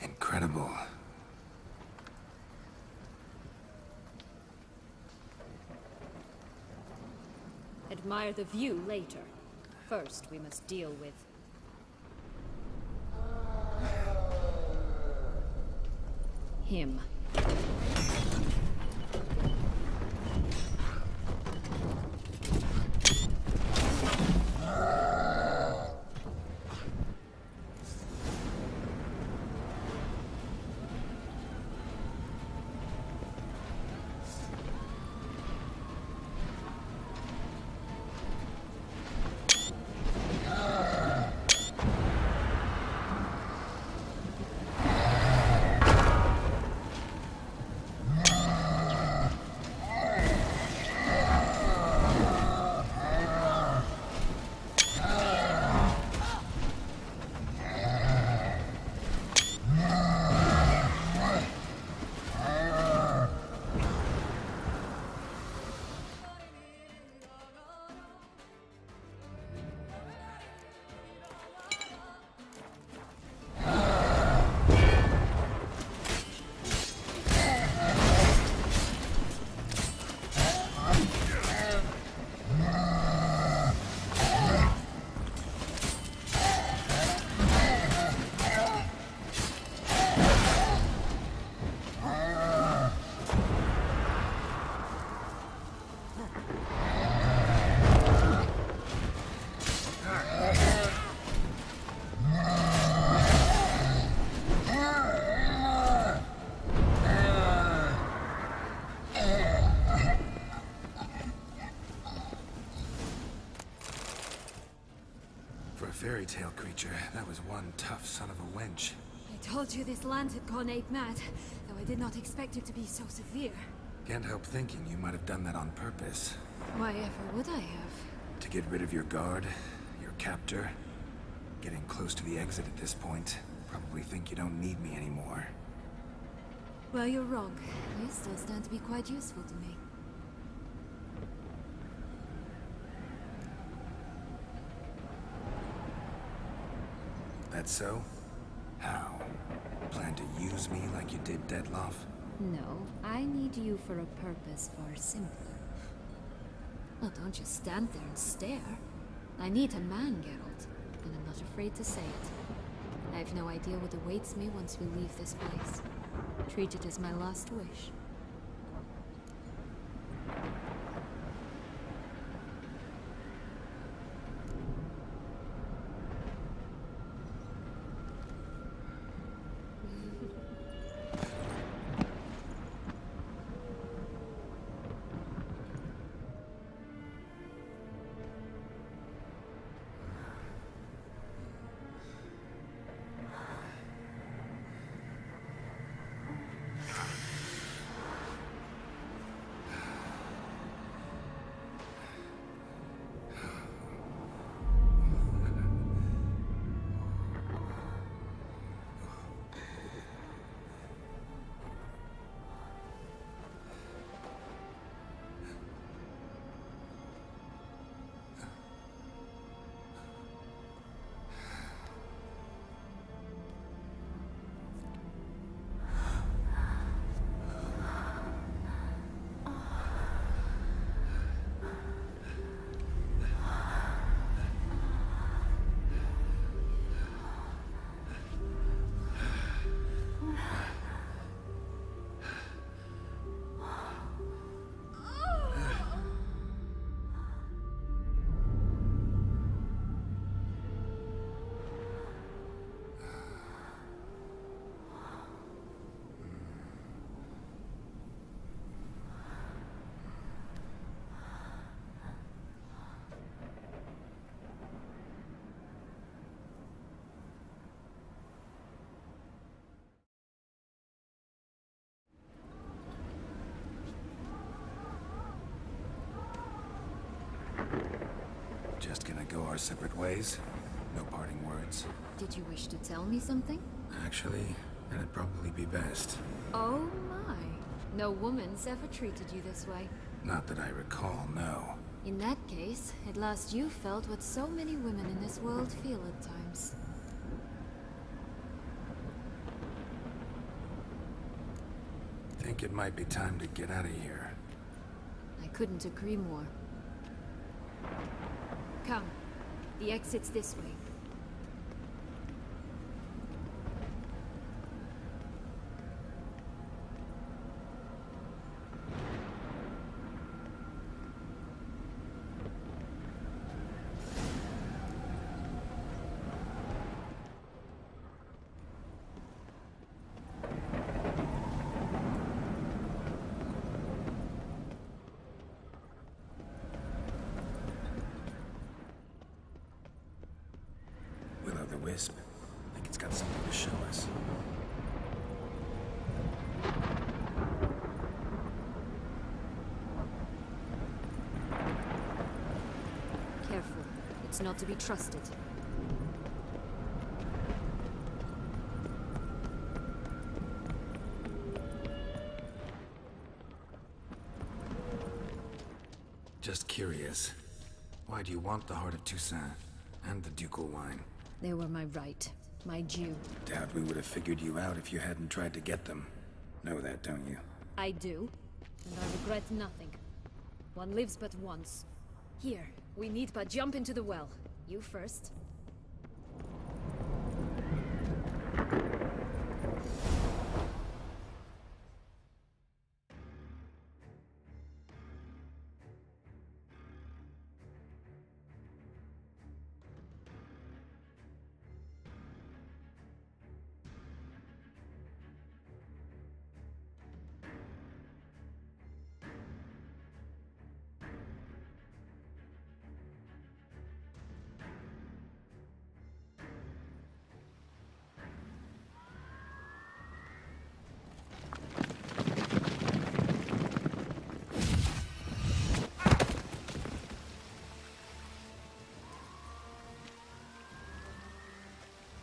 Incredible. Admire the view later. First, we must deal with... him. Fairy tale creature. That was one tough son of a wench. I told you this land had gone ape mad, though I did not expect it to be so severe. Can't help thinking you might have done that on purpose. Why ever would I have? To get rid of your guard, your captor. Getting close to the exit at this point. Probably think you don't need me anymore. Well, you're wrong. You still stand to be quite useful to me. That so? How? Plan to use me like you did Detloff? No, I need you for a purpose far simpler. Well, don't just stand there and stare. I need a man, Geralt, and I'm not afraid to say it. I have no idea what awaits me once we leave this place. Treat it as my last wish. Just gonna go our separate ways? No parting words? Did you wish to tell me something? Actually, that'd probably be best. Oh my. No woman's ever treated you this way. Not that I recall, no. In that case, at last you felt what so many women in this world feel at times. Think it might be time to get out of here. I couldn't agree more. Come. The exit's this way. Wisp. I think it's got something to show us. Careful. It's not to be trusted. Just curious. Why do you want the Heart of Toussaint and the ducal wine? They were my right. My due. Doubt we would have figured you out if you hadn't tried to get them. Know that, don't you? I do. And I regret nothing. One lives but once. Here, we need but jump into the well. You first.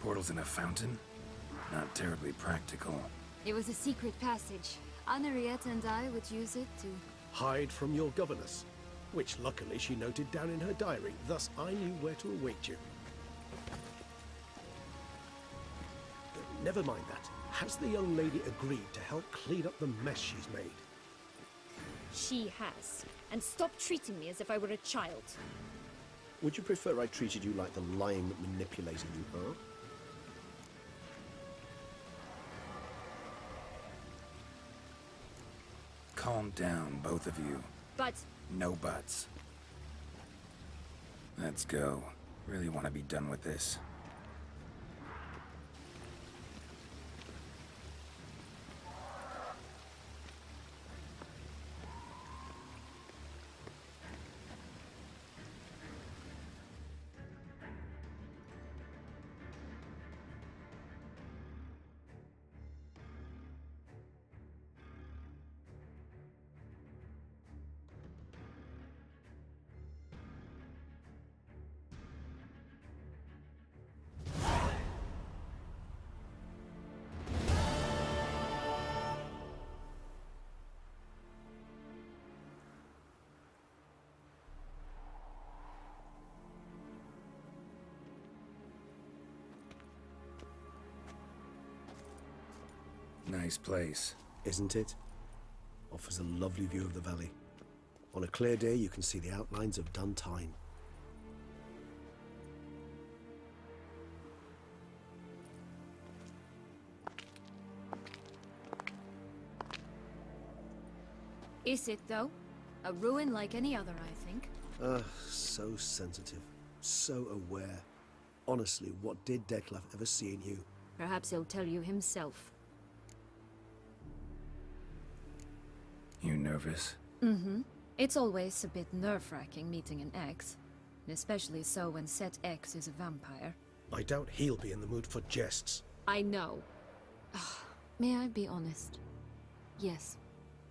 Portals in a fountain? Not terribly practical. It was a secret passage. Henriette and I would use it to... Hide from your governess, which luckily she noted down in her diary, thus I knew where to await you. Never mind that. Has the young lady agreed to help clean up the mess she's made? She has. And stop treating me as if I were a child. Would you prefer I treated you like the lion that manipulated you, huh? Calm down, both of you. But... No buts. Let's go. Really want to be done with this. Nice place. Isn't it? Offers a lovely view of the valley. On a clear day, you can see the outlines of Duntine. Is it, though? A ruin like any other, I think. So sensitive. So aware. Honestly, what did Detlef ever see in you? Perhaps he'll tell you himself. You nervous? Mm-hmm. It's always a bit nerve-wracking meeting an ex. Especially so when said ex is a vampire. I doubt he'll be in the mood for jests. I know. May I be honest? Yes,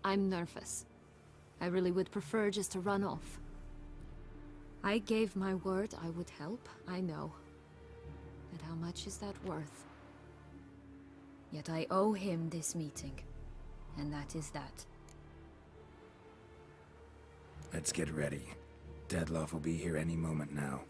I'm nervous. I really would prefer just to run off. I gave my word I would help, I know. But how much is that worth? Yet I owe him this meeting. And that is that. Let's get ready. Detlef will be here any moment now.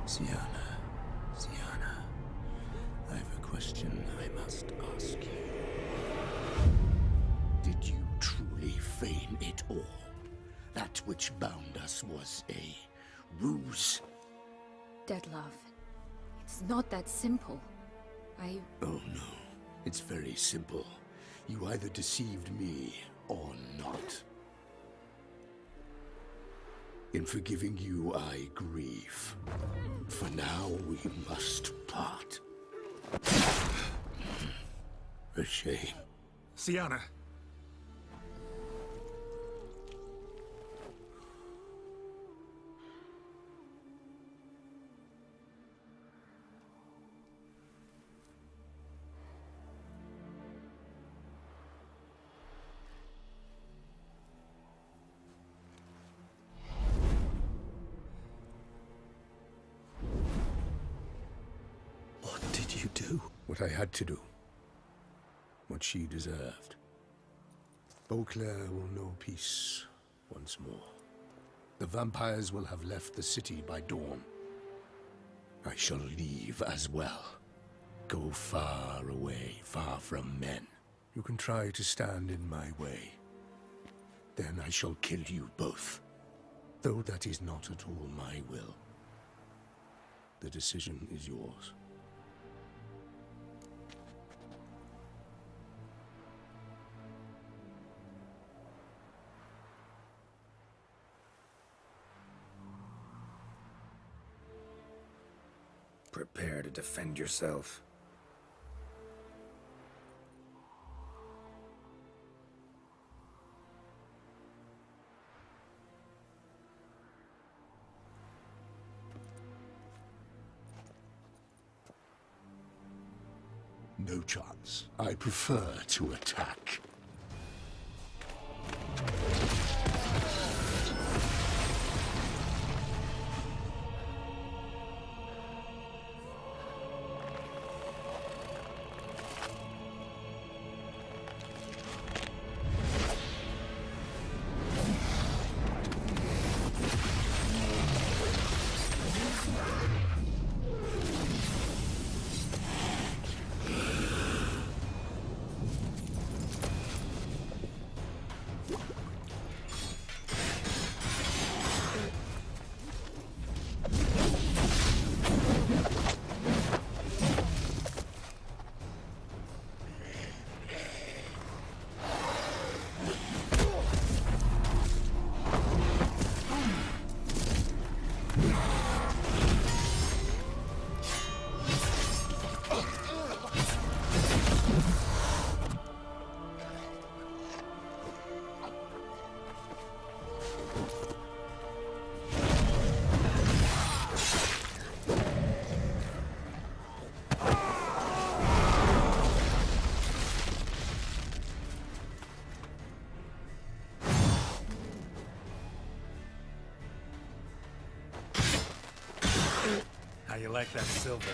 Sienna, I have a question I must ask you. Did you truly feign it all? That which bound us was a ruse? Detlef, it's not that simple. Oh no, it's very simple. You either deceived me or not. In forgiving you, I grieve. For now, we must part. A shame. Sienna! What I had to do. What she deserved. Beauclair will know peace once more. The vampires will have left the city by dawn. I shall leave as well. Go far away, far from men. You can try to stand in my way. Then I shall kill you both. Though that is not at all my will. The decision is yours. Prepare to defend yourself. No chance. I prefer to attack. How you like that silver?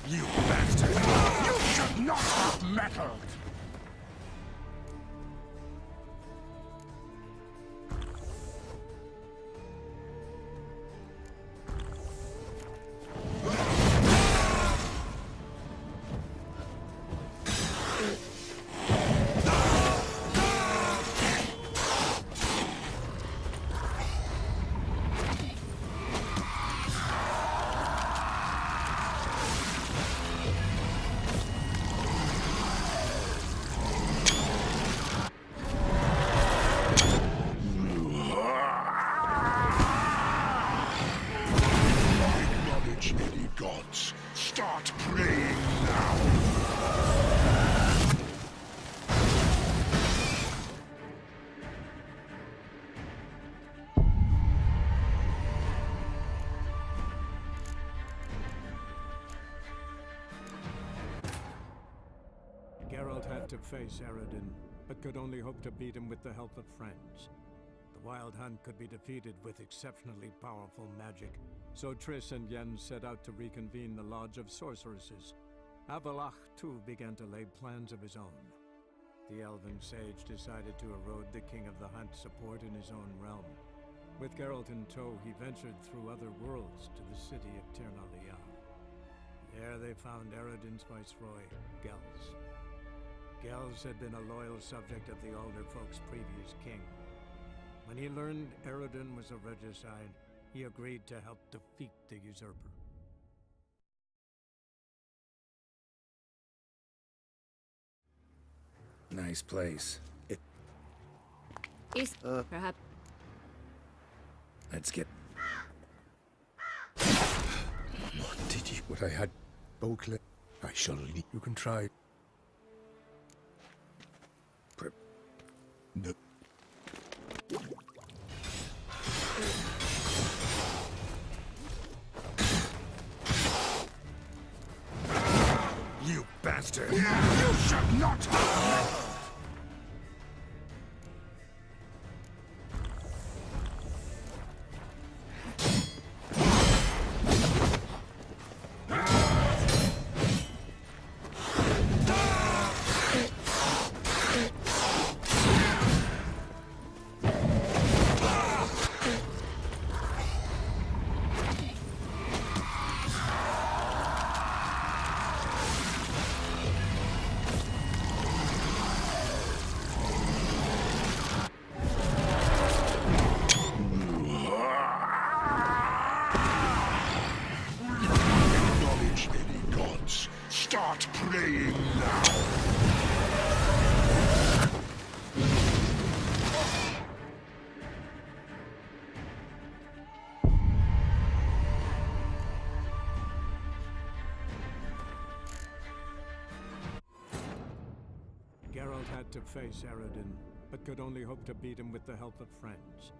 You bastard! You should not have meddled! Gods, start praying now! Geralt had to face Eredin, but could only hope to beat him with the help of friends. The Wild Hunt could be defeated with exceptionally powerful magic, so Triss and Yen set out to reconvene the Lodge of Sorceresses. Avallac'h, too, began to lay plans of his own. The elven sage decided to erode the King of the Hunt's support in his own realm. With Geralt in tow, he ventured through other worlds to the city of Tir na Lial. There they found Eredin's viceroy, Gels. Gels had been a loyal subject of the Elder Folk's previous king. When he learned Eredin was a regicide, he agreed to help defeat the usurper. Nice place. Is perhaps... Let's get... What did you... What I had... Beauclair... I shall leave. You can try... No. You bastard! You should not have... Geralt had to face Eredin, but could only hope to beat him with the help of friends.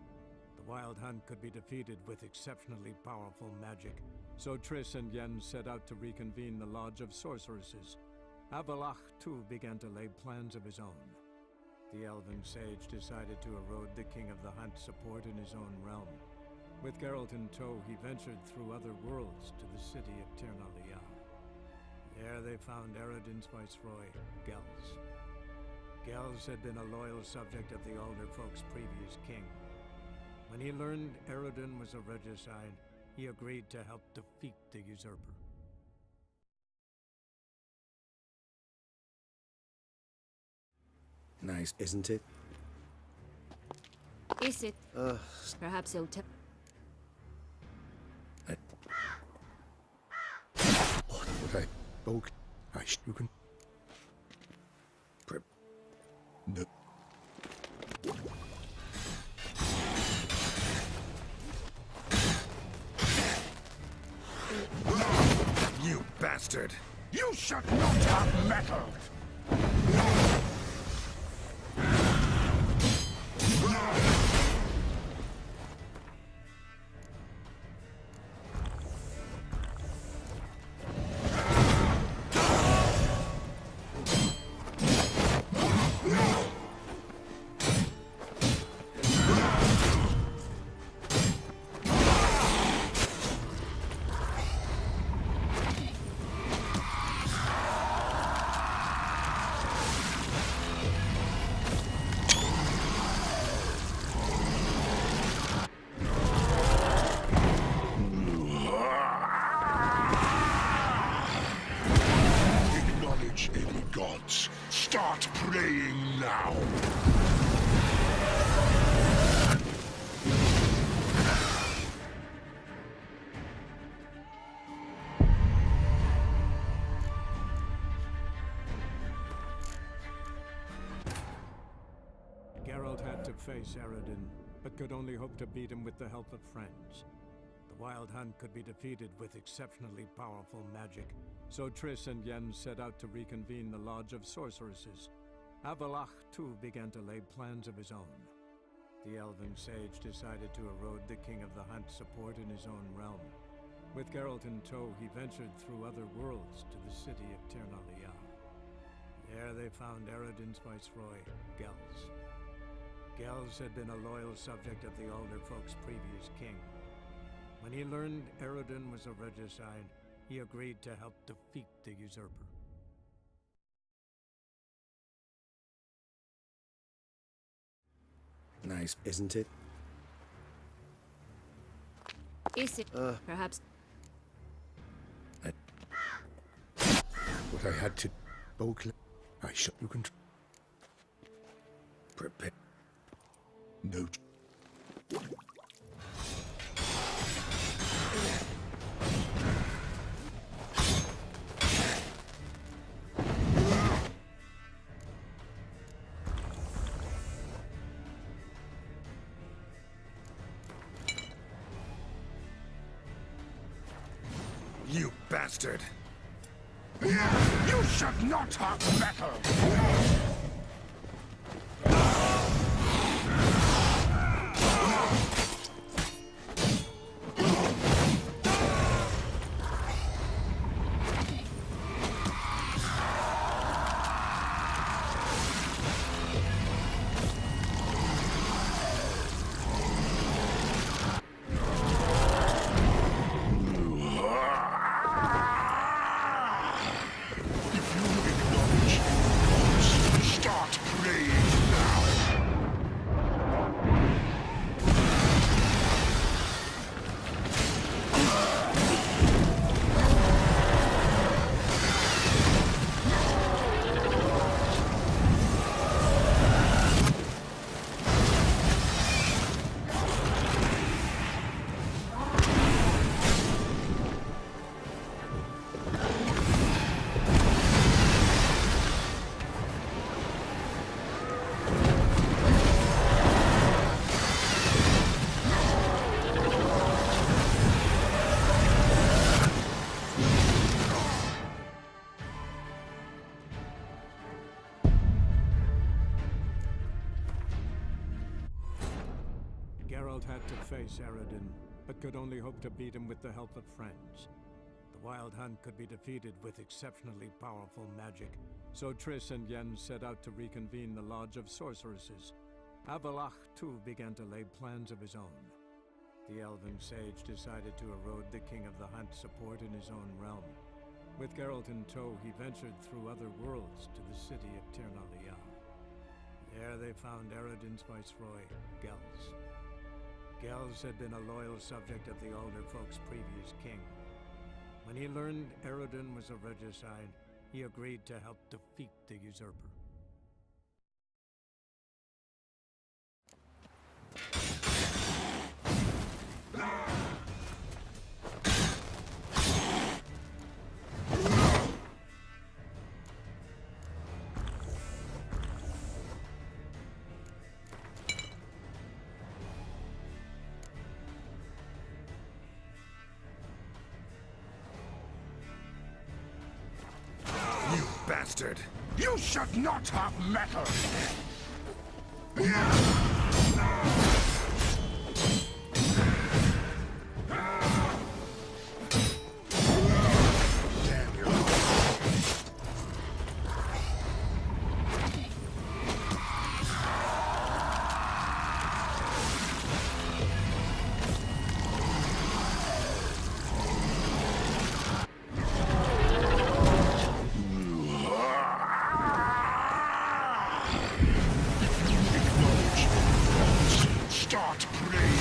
The Wild Hunt could be defeated with exceptionally powerful magic, so Triss and Yen set out to reconvene the Lodge of Sorceresses. Avalach, too, began to lay plans of his own. The elven sage decided to erode the King of the Hunt's support in his own realm. With Geralt in tow, he ventured through other worlds to the city of Tirnalia. There they found Eredin's viceroy, Gels. Gels had been a loyal subject of the Elder Folk's previous king. When he learned Eredin was a regicide, he agreed to help defeat the usurper. Nice. Isn't it? Is it? Perhaps he'll tell. What I spoke, you can. No. You bastard! You should not have meddled! Start praying now! Geralt had to face Eredin, but could only hope to beat him with the help of friends. The Wild Hunt could be defeated with exceptionally powerful magic, so Triss and Yen set out to reconvene the Lodge of Sorceresses. Avalach, too, began to lay plans of his own. The elven sage decided to erode the King of the Hunt's support in his own realm. With Geralt in tow, he ventured through other worlds to the city of Tirnalia. There they found Eredin's viceroy, Gels. Gels had been a loyal subject of the Elder Folk's previous king. When he learned Eredin was a regicide, he agreed to help defeat the usurper. Nice. Isn't it? Is it? Perhaps. What I had to spoke, you can prepare. Note. You bastard! You should not have meddled! Geralt had to face Eredin, but could only hope to beat him with the help of friends. The Wild Hunt could be defeated with exceptionally powerful magic, so Triss and Yen set out to reconvene the Lodge of Sorceresses. Avallac'h, too, began to lay plans of his own. The elven sage decided to erode the King of the Hunt's support in his own realm. With Geralt in tow, he ventured through other worlds to the city of Tirnalia. There they found Eredin's viceroy, Gels. Gels had been a loyal subject of the Elder Folk's previous king. When he learned Eredin was a regicide, he agreed to help defeat the usurper. You bastard! You should not have metal! Damn you. Start praying.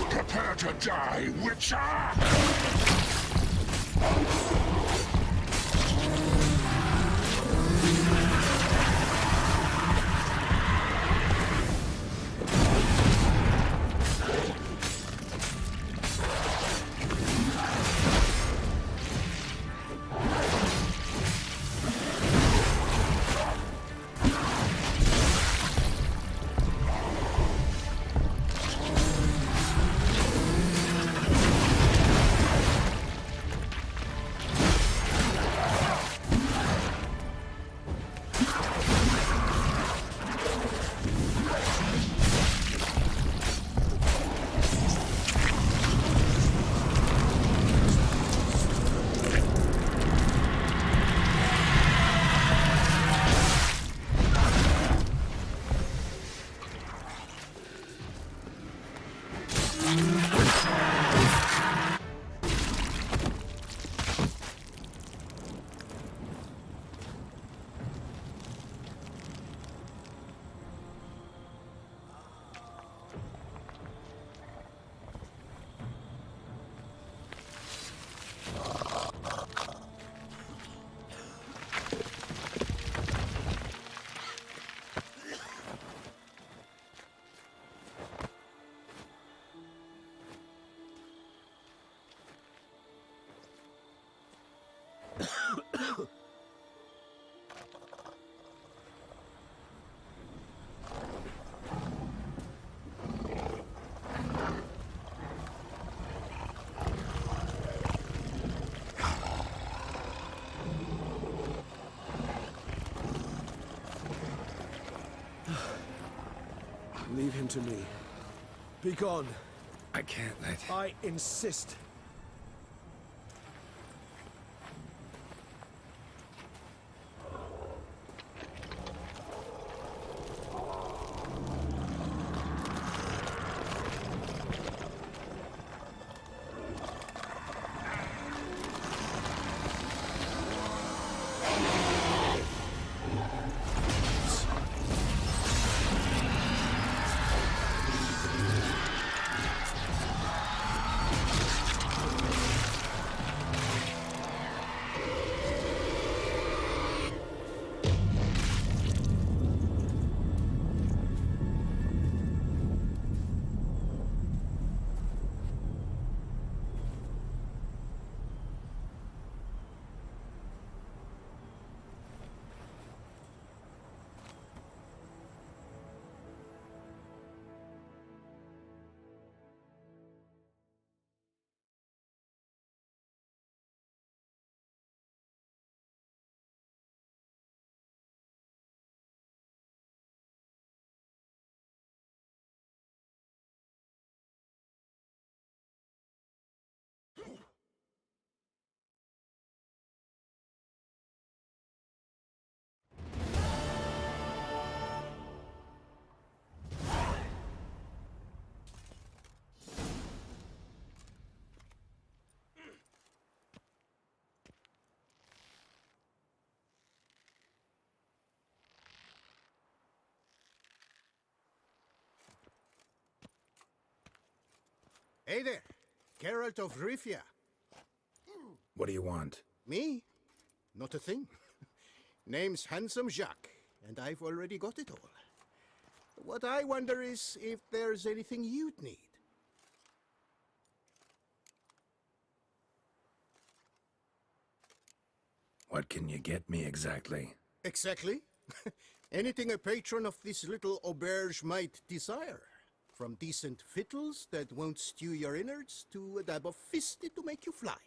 Prepare to die, Witcher! Leave him to me. Be gone. I can't let... I insist. Hey there, Geralt of Rivia. What do you want? Me? Not a thing. Name's Handsome Jacques, and I've already got it all. What I wonder is if there's anything you'd need. What can you get me exactly? Exactly. Anything a patron of this little auberge might desire. From decent victuals that won't stew your innards to a dab of fisted to make you fly.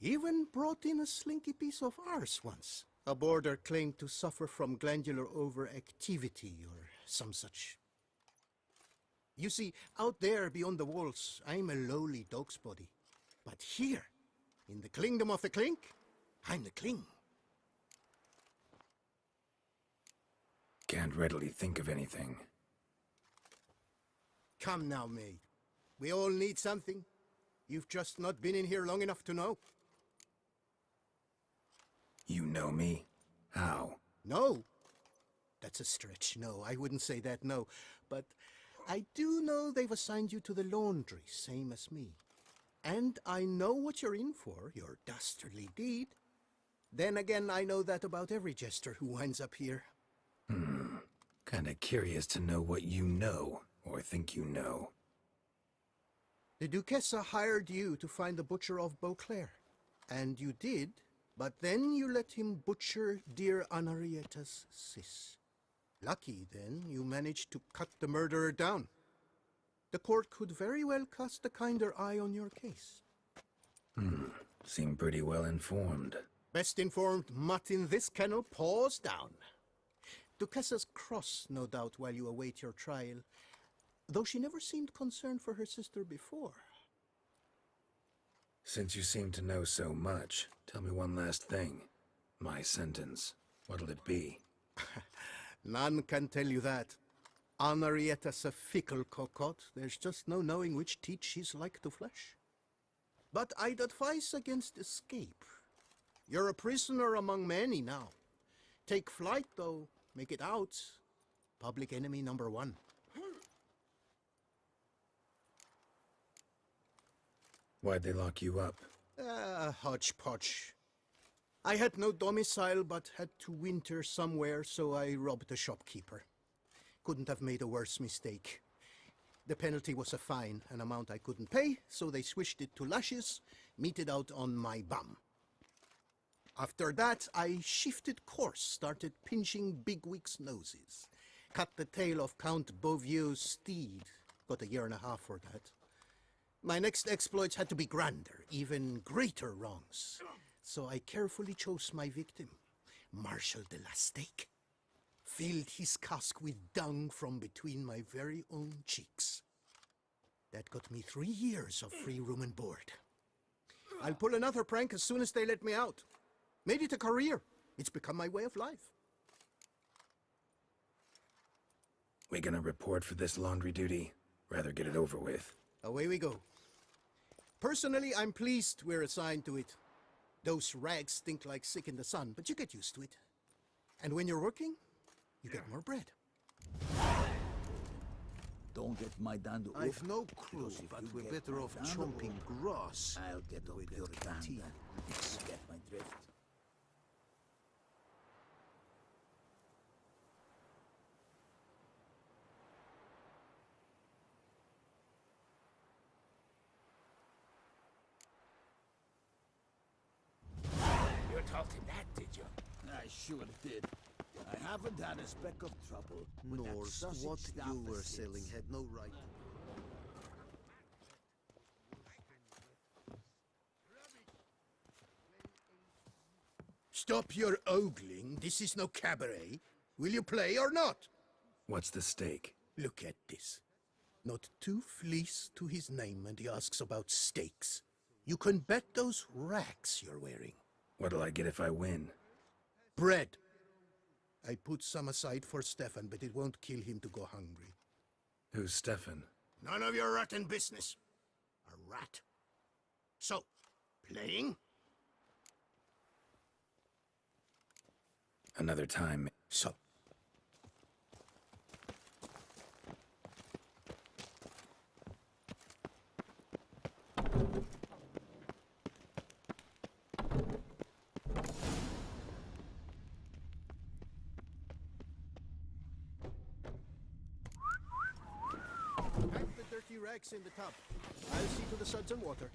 Even brought in a slinky piece of arse once. A boarder claimed to suffer from glandular overactivity or some such. You see, out there beyond the walls, I'm a lowly dog's body. But here, in the kingdom of the clink, I'm the king. Can't readily think of anything. Come now, maid. We all need something. You've just not been in here long enough to know. You know me? How? No. That's a stretch. No, I wouldn't say that, no. But I do know they've assigned you to the laundry, same as me. And I know what you're in for, your dastardly deed. Then again, I know that about every jester who winds up here. Kinda curious to know what you know, or think you know. The Duchessa hired you to find the butcher of Beauclair. And you did, but then you let him butcher dear Anarietta's sis. Lucky, then, you managed to cut the murderer down. The court could very well cast a kinder eye on your case. Seem pretty well informed. Best informed mutt in this kennel paws down. Duchessa's cross, no doubt, while you await your trial, though she never seemed concerned for her sister before. Since you seem to know so much, tell me one last thing. My sentence, what'll it be? None can tell you that. Anarietta's a fickle cocotte. There's just no knowing which teat she's like to flesh. But I'd advise against escape. You're a prisoner among many now. Take flight, though. Make it out. Public enemy number one. Why'd they lock you up? Hodgepodge. I had no domicile, but had to winter somewhere, so I robbed a shopkeeper. Couldn't have made a worse mistake. The penalty was a fine, an amount I couldn't pay, so they switched it to lashes, meted out on my bum. After that, I shifted course, started pinching bigwigs' noses. Cut the tail of Count Beauvieux's steed. Got a year and a half for that. My next exploits had to be grander, even greater wrongs. So I carefully chose my victim, Marshal de la Stake. Filled his cask with dung from between my very own cheeks. That got me 3 years of free room and board. I'll pull another prank as soon as they let me out. Made it a career. It's become my way of life. We gonna report for this laundry duty? Rather get it over with. Away we go. Personally, I'm pleased we're assigned to it. Those rags stink like sick in the sun, but you get used to it. And when you're working, you get more bread. Don't get my dand up. I've no clue, but we're better off chomping grass. I'll get up your dand. Get my drift. You told him that, did you? I sure did. I haven't had a speck of trouble. Norse, what you were selling had no right. Stop your ogling. This is no cabaret. Will you play or not? What's the stake? Look at this. Not 2 fleece to his name, and he asks about stakes. You can bet those racks you're wearing. What'll I get if I win? Bread. I put some aside for Stefan, but it won't kill him to go hungry. Who's Stefan? None of your rotten business. A rat. So, playing? Another time. So. Pack the dirty rags in the tub. I'll see to the suds and water.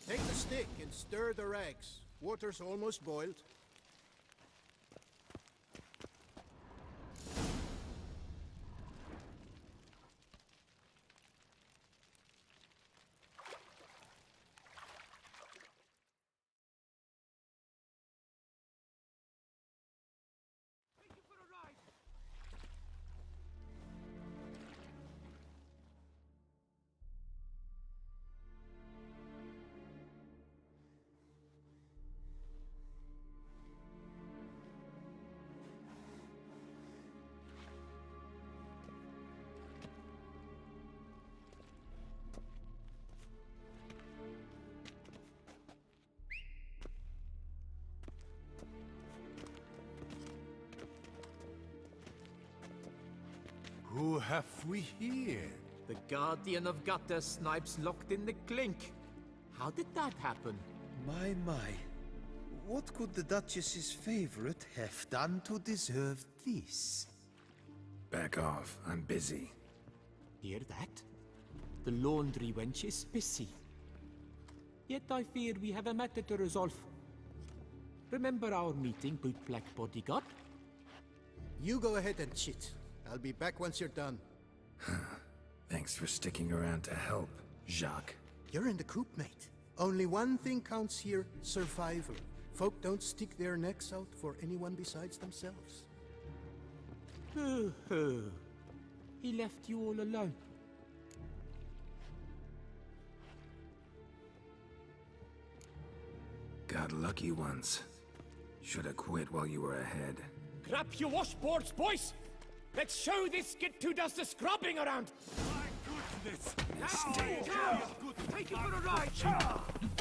Take the stick and stir the rags. Water's almost boiled. Who have we here? The Guardian of Gutter Snipes locked in the clink. How did that happen? My. What could the Duchess's favorite have done to deserve this? Back off. I'm busy. Hear that? The laundry wench is busy. Yet I fear we have a matter to resolve. Remember our meeting, bootblack bodyguard? You go ahead and chit. I'll be back once you're done. Thanks for sticking around to help, Jacques. You're in the coop, mate. Only one thing counts here, survival. Folk don't stick their necks out for anyone besides themselves. He left you all alone. Got lucky once. Should have quit while you were ahead. Grab your washboards, boys! Let's show this git who does the scrubbing around! My goodness! Take it for a ride!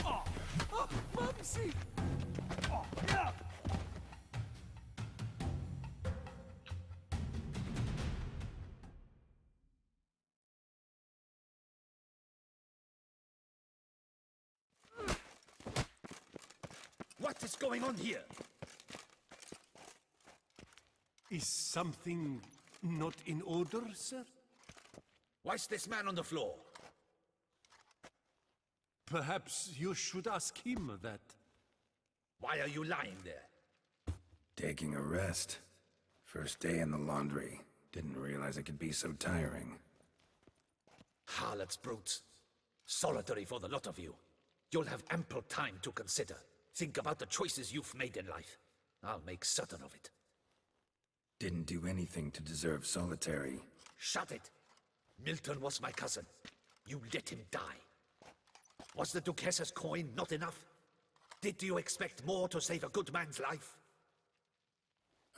Oh, Bubsy! What is going on here? Is something not in order, sir? Why's this man on the floor? Perhaps you should ask him that. Why are you lying there? Taking a rest. First day in the laundry. Didn't realize it could be so tiring. Harlots, brutes. Solitary for the lot of you. You'll have ample time to consider. Think about the choices you've made in life. I'll make certain of it. Didn't do anything to deserve solitary. Shut it! Milton was my cousin. You let him die. Was the Duchess's coin not enough? Did you expect more to save a good man's life?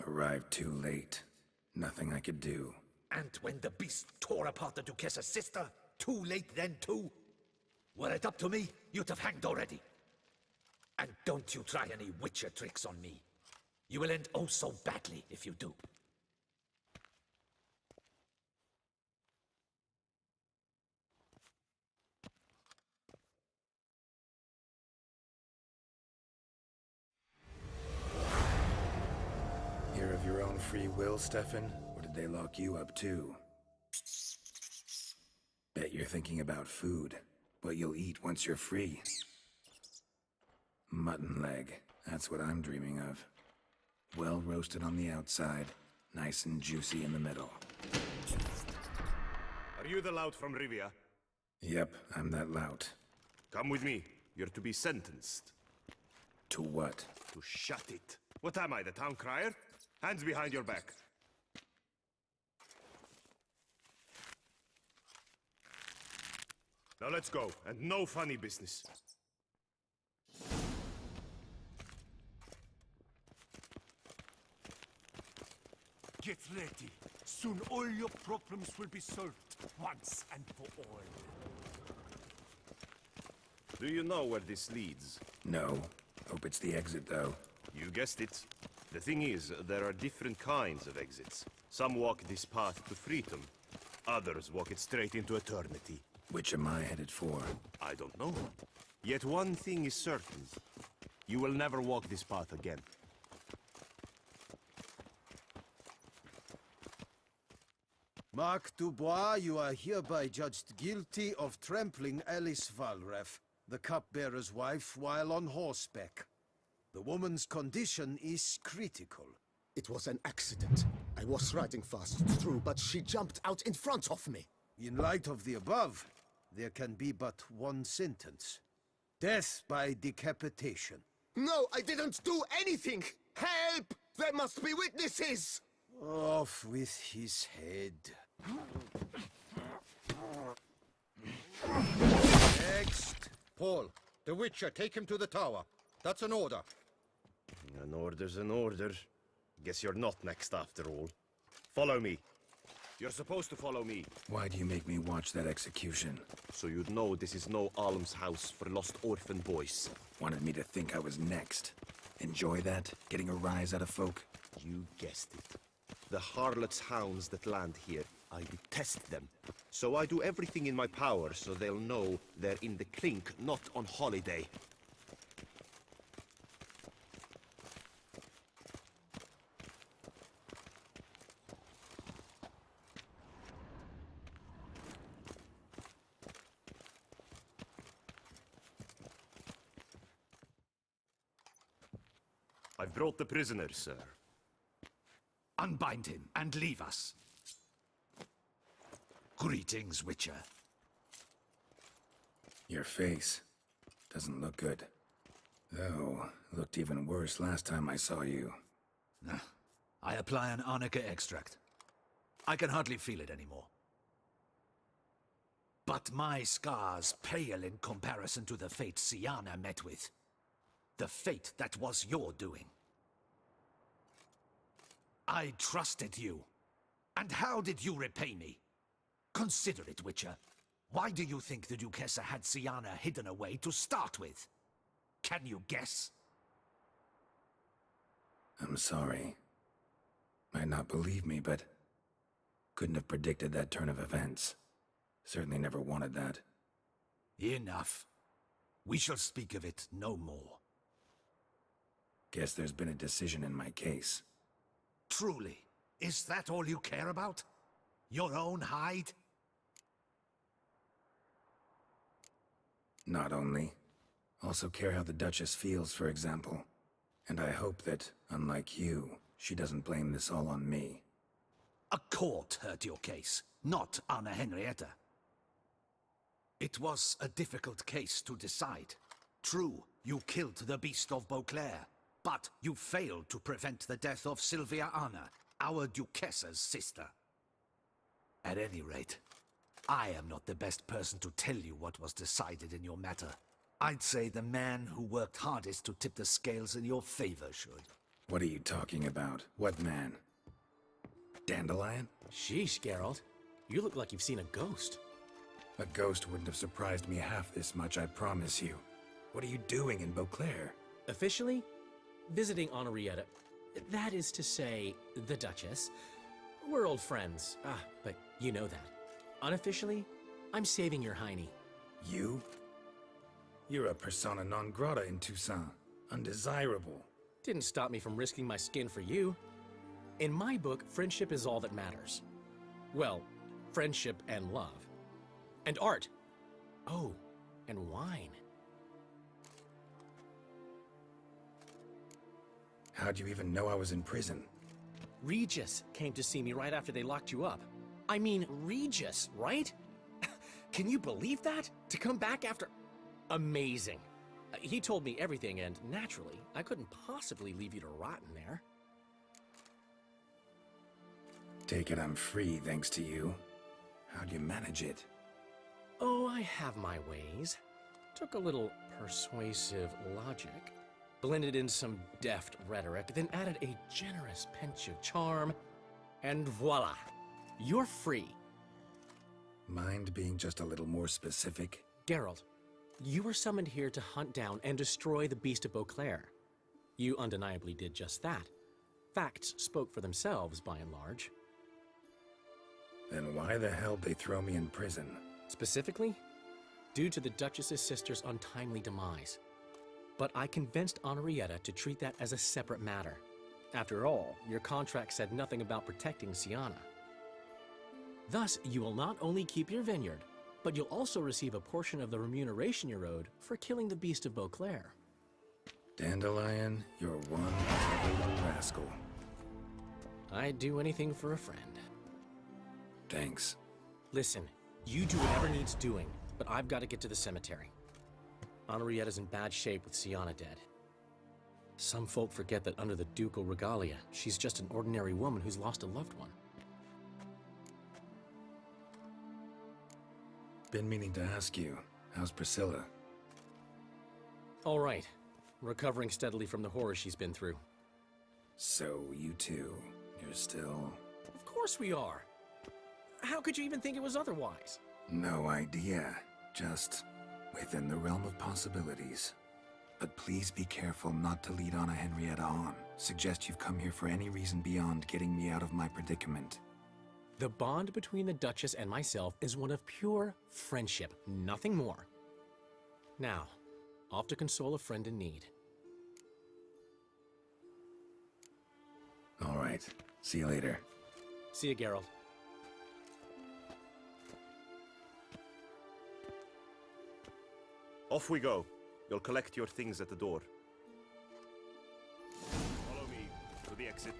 Arrived too late. Nothing I could do. And when the beast tore apart the Duchess's sister, too late then too? Were it up to me, you'd have hanged already. And don't you try any Witcher tricks on me. You will end oh so badly if you do. You're of your own free will, Stefan? Or did they lock you up too? Bet you're thinking about food. What you'll eat once you're free. Mutton leg. That's what I'm dreaming of. Well roasted on the outside, nice and juicy in the middle. Are you the lout from Rivia? Yep, I'm that lout. Come with me. You're to be sentenced. To what? To shut it. What am I, the town crier? Hands behind your back. Now let's go, and no funny business. Get ready. Soon all your problems will be solved, once and for all. Do you know where this leads? No. Hope it's the exit, though. You guessed it. The thing is, there are different kinds of exits. Some walk this path to freedom. Others walk it straight into eternity. Which am I headed for? I don't know. Yet one thing is certain. You will never walk this path again. Mark Dubois, you are hereby judged guilty of trampling Alice Valref, the cupbearer's wife, while on horseback. The woman's condition is critical. It was an accident. I was riding fast through, but she jumped out in front of me. In light of the above, there can be but one sentence. Death by decapitation. No, I didn't do anything! Help! There must be witnesses! Off with his head. Next! Paul, the Witcher, take him to the tower. That's an order. An order's an order. Guess you're not next after all. Follow me. You're supposed to follow me. Why do you make me watch that execution? So you'd know this is no almshouse for lost orphan boys. Wanted me to think I was next. Enjoy that? Getting a rise out of folk? You guessed it. The harlots' hounds that land here, I detest them. So I do everything in my power so they'll know they're in the clink, not on holiday. I've brought the prisoner, sir. Unbind him and leave us. Greetings, Witcher. Your face doesn't look good. Though, looked even worse last time I saw you. I apply an arnica extract. I can hardly feel it anymore. But my scars pale in comparison to the fate Siana met with. The fate that was your doing. I trusted you. And how did you repay me? Consider it, Witcher. Why do you think the Duchessa had Siana hidden away to start with? Can you guess? I'm sorry. Might not believe me, but couldn't have predicted that turn of events. Certainly never wanted that. Enough. We shall speak of it no more. Guess there's been a decision in my case. Truly, is that all you care about? Your own hide? Not only. Also care how the Duchess feels, for example. And I hope that, unlike you, she doesn't blame this all on me. A court heard your case, not Anna Henrietta. It was a difficult case to decide. True, you killed the Beast of Beauclair, but you failed to prevent the death of Sylvia Anna, our Duchessa's sister. At any rate, I am not the best person to tell you what was decided in your matter. I'd say the man who worked hardest to tip the scales in your favor should. What are you talking about? What man? Dandelion? Sheesh, Geralt. You look like you've seen a ghost. A ghost wouldn't have surprised me half this much, I promise you. What are you doing in Beauclair? Officially, visiting Henrietta. That is to say, the Duchess. We're old friends. But you know that. Unofficially, I'm saving your hiney. You? You're a persona non grata in Toussaint. Undesirable. Didn't stop me from risking my skin for you. In my book, friendship is all that matters. Well, friendship and love. And art. Oh, and wine. How'd you even know I was in prison? Regis came to see me right after they locked you up. I mean, Regis, right? Can you believe that? To come back after... Amazing. He told me everything, and naturally, I couldn't possibly leave you to rot in there. Take it I'm free thanks to you. How'd you manage it? Oh, I have my ways. Took a little persuasive logic, blended in some deft rhetoric, then added a generous pinch of charm, and voila! You're free. Mind being just a little more specific? Geralt, you were summoned here to hunt down and destroy the Beast of Beauclair. You undeniably did just that. Facts spoke for themselves, by and large. Then why the hell'd they throw me in prison? Specifically, due to the Duchess's sister's untimely demise. But I convinced Henrietta to treat that as a separate matter. After all, your contract said nothing about protecting Sienna. Thus, you will not only keep your vineyard, but you'll also receive a portion of the remuneration you're owed for killing the Beast of Beauclair. Dandelion, you're one hell of a rascal. I'd do anything for a friend. Thanks. Listen, you do whatever needs doing, but I've got to get to the cemetery. Henrietta's in bad shape with Sienna dead. Some folk forget that under the ducal regalia, she's just an ordinary woman who's lost a loved one. Been meaning to ask you, how's Priscilla? All right. Recovering steadily from the horror she's been through. So, you two, you're still... Of course we are. How could you even think it was otherwise? No idea. Just within the realm of possibilities. But please be careful not to lead Anna Henrietta on. Suggest you've come here for any reason beyond getting me out of my predicament. The bond between the Duchess and myself is one of pure friendship, nothing more. Now, off to console a friend in need. All right. See you later. See you, Geralt. Off we go. You'll collect your things at the door. Follow me to the exit.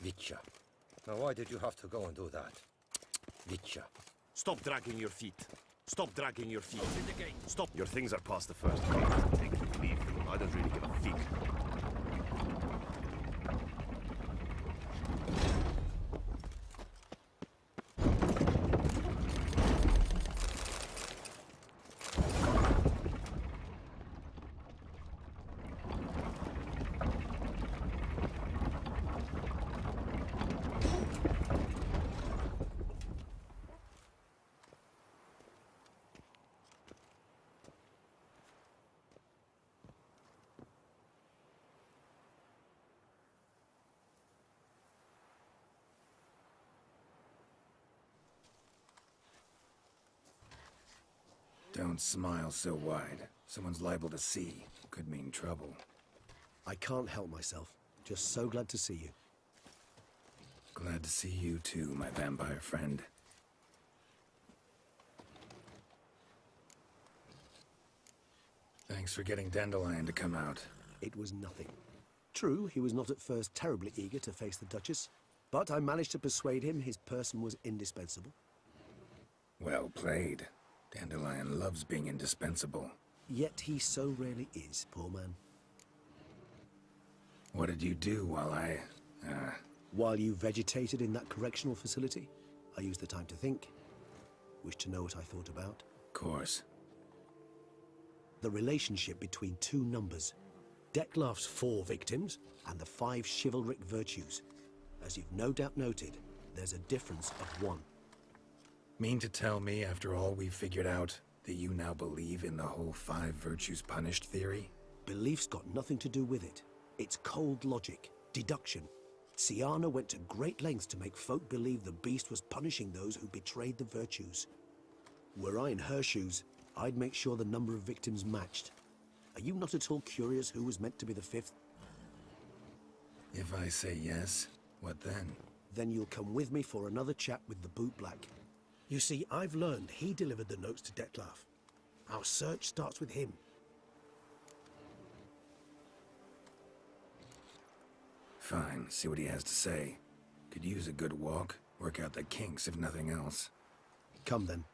Witcher. Now why did you have to go and do that? Witcher. Stop dragging your feet. Stop dragging your feet. Open the gate. Stop. Your things are past the first gate. Take them, leave them. I don't really give a fig. Don't smile so wide. Someone's liable to see. Could mean trouble. I can't help myself. Just so glad to see you. Glad to see you too, my vampire friend. Thanks for getting Dandelion to come out. It was nothing. True, he was not at first terribly eager to face the Duchess, but I managed to persuade him his person was indispensable. Well played. Dandelion loves being indispensable. Yet he so rarely is, poor man. What did you do while While you vegetated in that correctional facility, I used the time to think. Wish to know what I thought about? Of course. The relationship between two numbers. Dettlaff's 4 victims and the 5 chivalric virtues. As you've no doubt noted, there's a difference of 1. Mean to tell me, after all we've figured out, that you now believe in the whole 5 virtues punished theory? Belief's got nothing to do with it. It's cold logic, deduction. Syanna went to great lengths to make folk believe the beast was punishing those who betrayed the virtues. Were I in her shoes, I'd make sure the number of victims matched. Are you not at all curious who was meant to be the 5th? If I say yes, what then? Then you'll come with me for another chat with the bootblack. You see, I've learned he delivered the notes to Dettlaff. Our search starts with him. Fine, see what he has to say. Could use a good walk, work out the kinks if nothing else. Come then.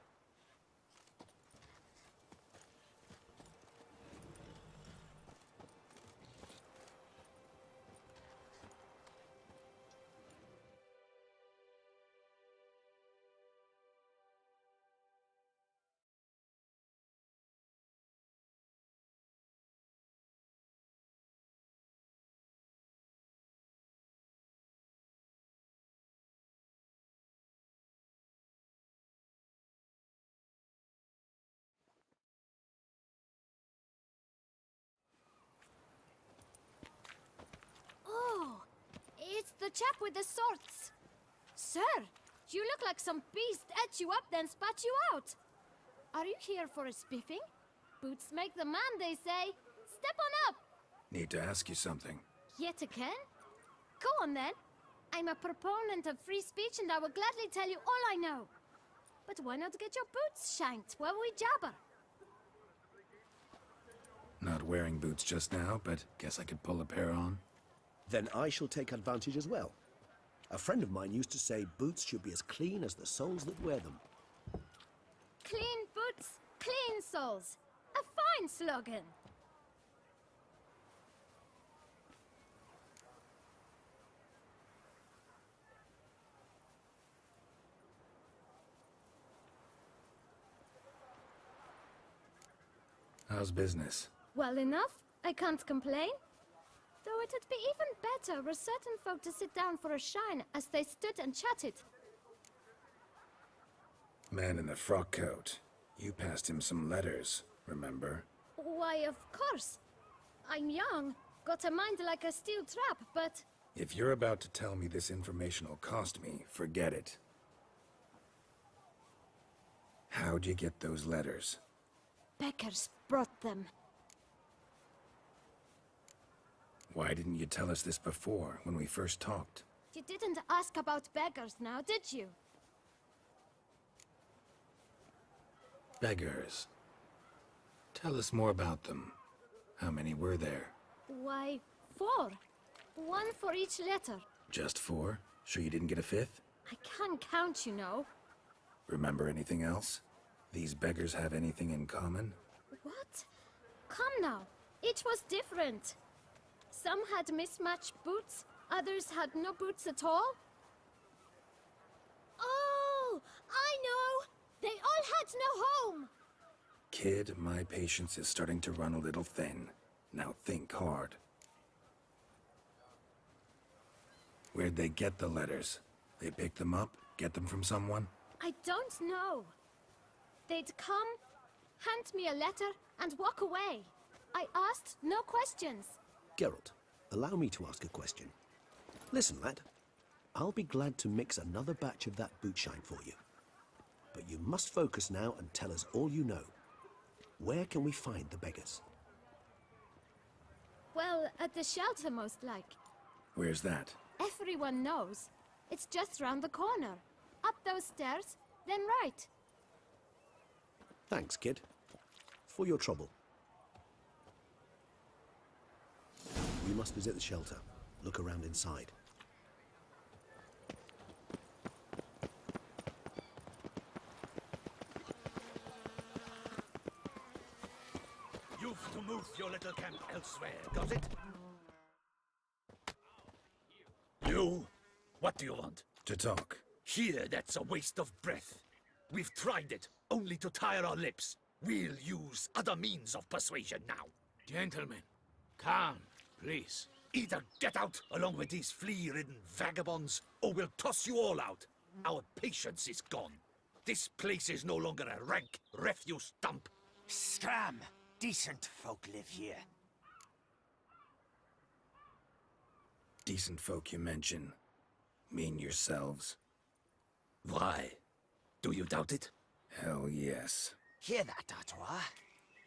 It's the chap with the swords. Sir, you look like some beast ate you up then spat you out. Are you here for a spiffing? Boots make the man, they say. Step on up. Need to ask you something. Yet again? Go on then. I'm a proponent of free speech and I will gladly tell you all I know. But why not get your boots shanked while we jabber? Not wearing boots just now, but guess I could pull a pair on. Then I shall take advantage as well. A friend of mine used to say boots should be as clean as the soles that wear them. Clean boots, clean soles. A fine slogan. How's business? Well enough. I can't complain. Though it'd be even better were certain folk to sit down for a shine as they stood and chatted. Man in the frock coat. You passed him some letters, remember? Why, of course. I'm young, got a mind like a steel trap, but... If you're about to tell me this information will cost me, forget it. How'd you get those letters? Beggars brought them. Why didn't you tell us this before, when we first talked? You didn't ask about beggars now, did you? Beggars. Tell us more about them. How many were there? Why, 4. 1 for each letter. Just 4? Sure you didn't get a 5th? I can't count, you know. Remember anything else? These beggars have anything in common? What? Come now. Each was different. Some had mismatched boots, others had no boots at all. Oh, I know! They all had no home! Kid, my patience is starting to run a little thin. Now think hard. Where'd they get the letters? They pick them up? Get them from someone? I don't know. They'd come, hand me a letter, and walk away. I asked no questions. Geralt, allow me to ask a question. Listen, lad. I'll be glad to mix another batch of that boot shine for you. But you must focus now and tell us all you know. Where can we find the beggars? Well, at the shelter, most like. Where's that? Everyone knows. It's just round the corner. Up those stairs, then right. Thanks, kid. For your trouble. We must visit the shelter. Look around inside. You've to move your little camp elsewhere, got it? You? What do you want? To talk. Here, that's a waste of breath. We've tried it, only to tire our lips. We'll use other means of persuasion now. Gentlemen, calm, please. Either get out along with these flea-ridden vagabonds, or we'll toss you all out. Our patience is gone. This place is no longer a rank refuse dump. Scram! Decent folk live here. Decent folk you mention. Mean yourselves. Why? Do you doubt it? Hell yes. Hear that, Artois?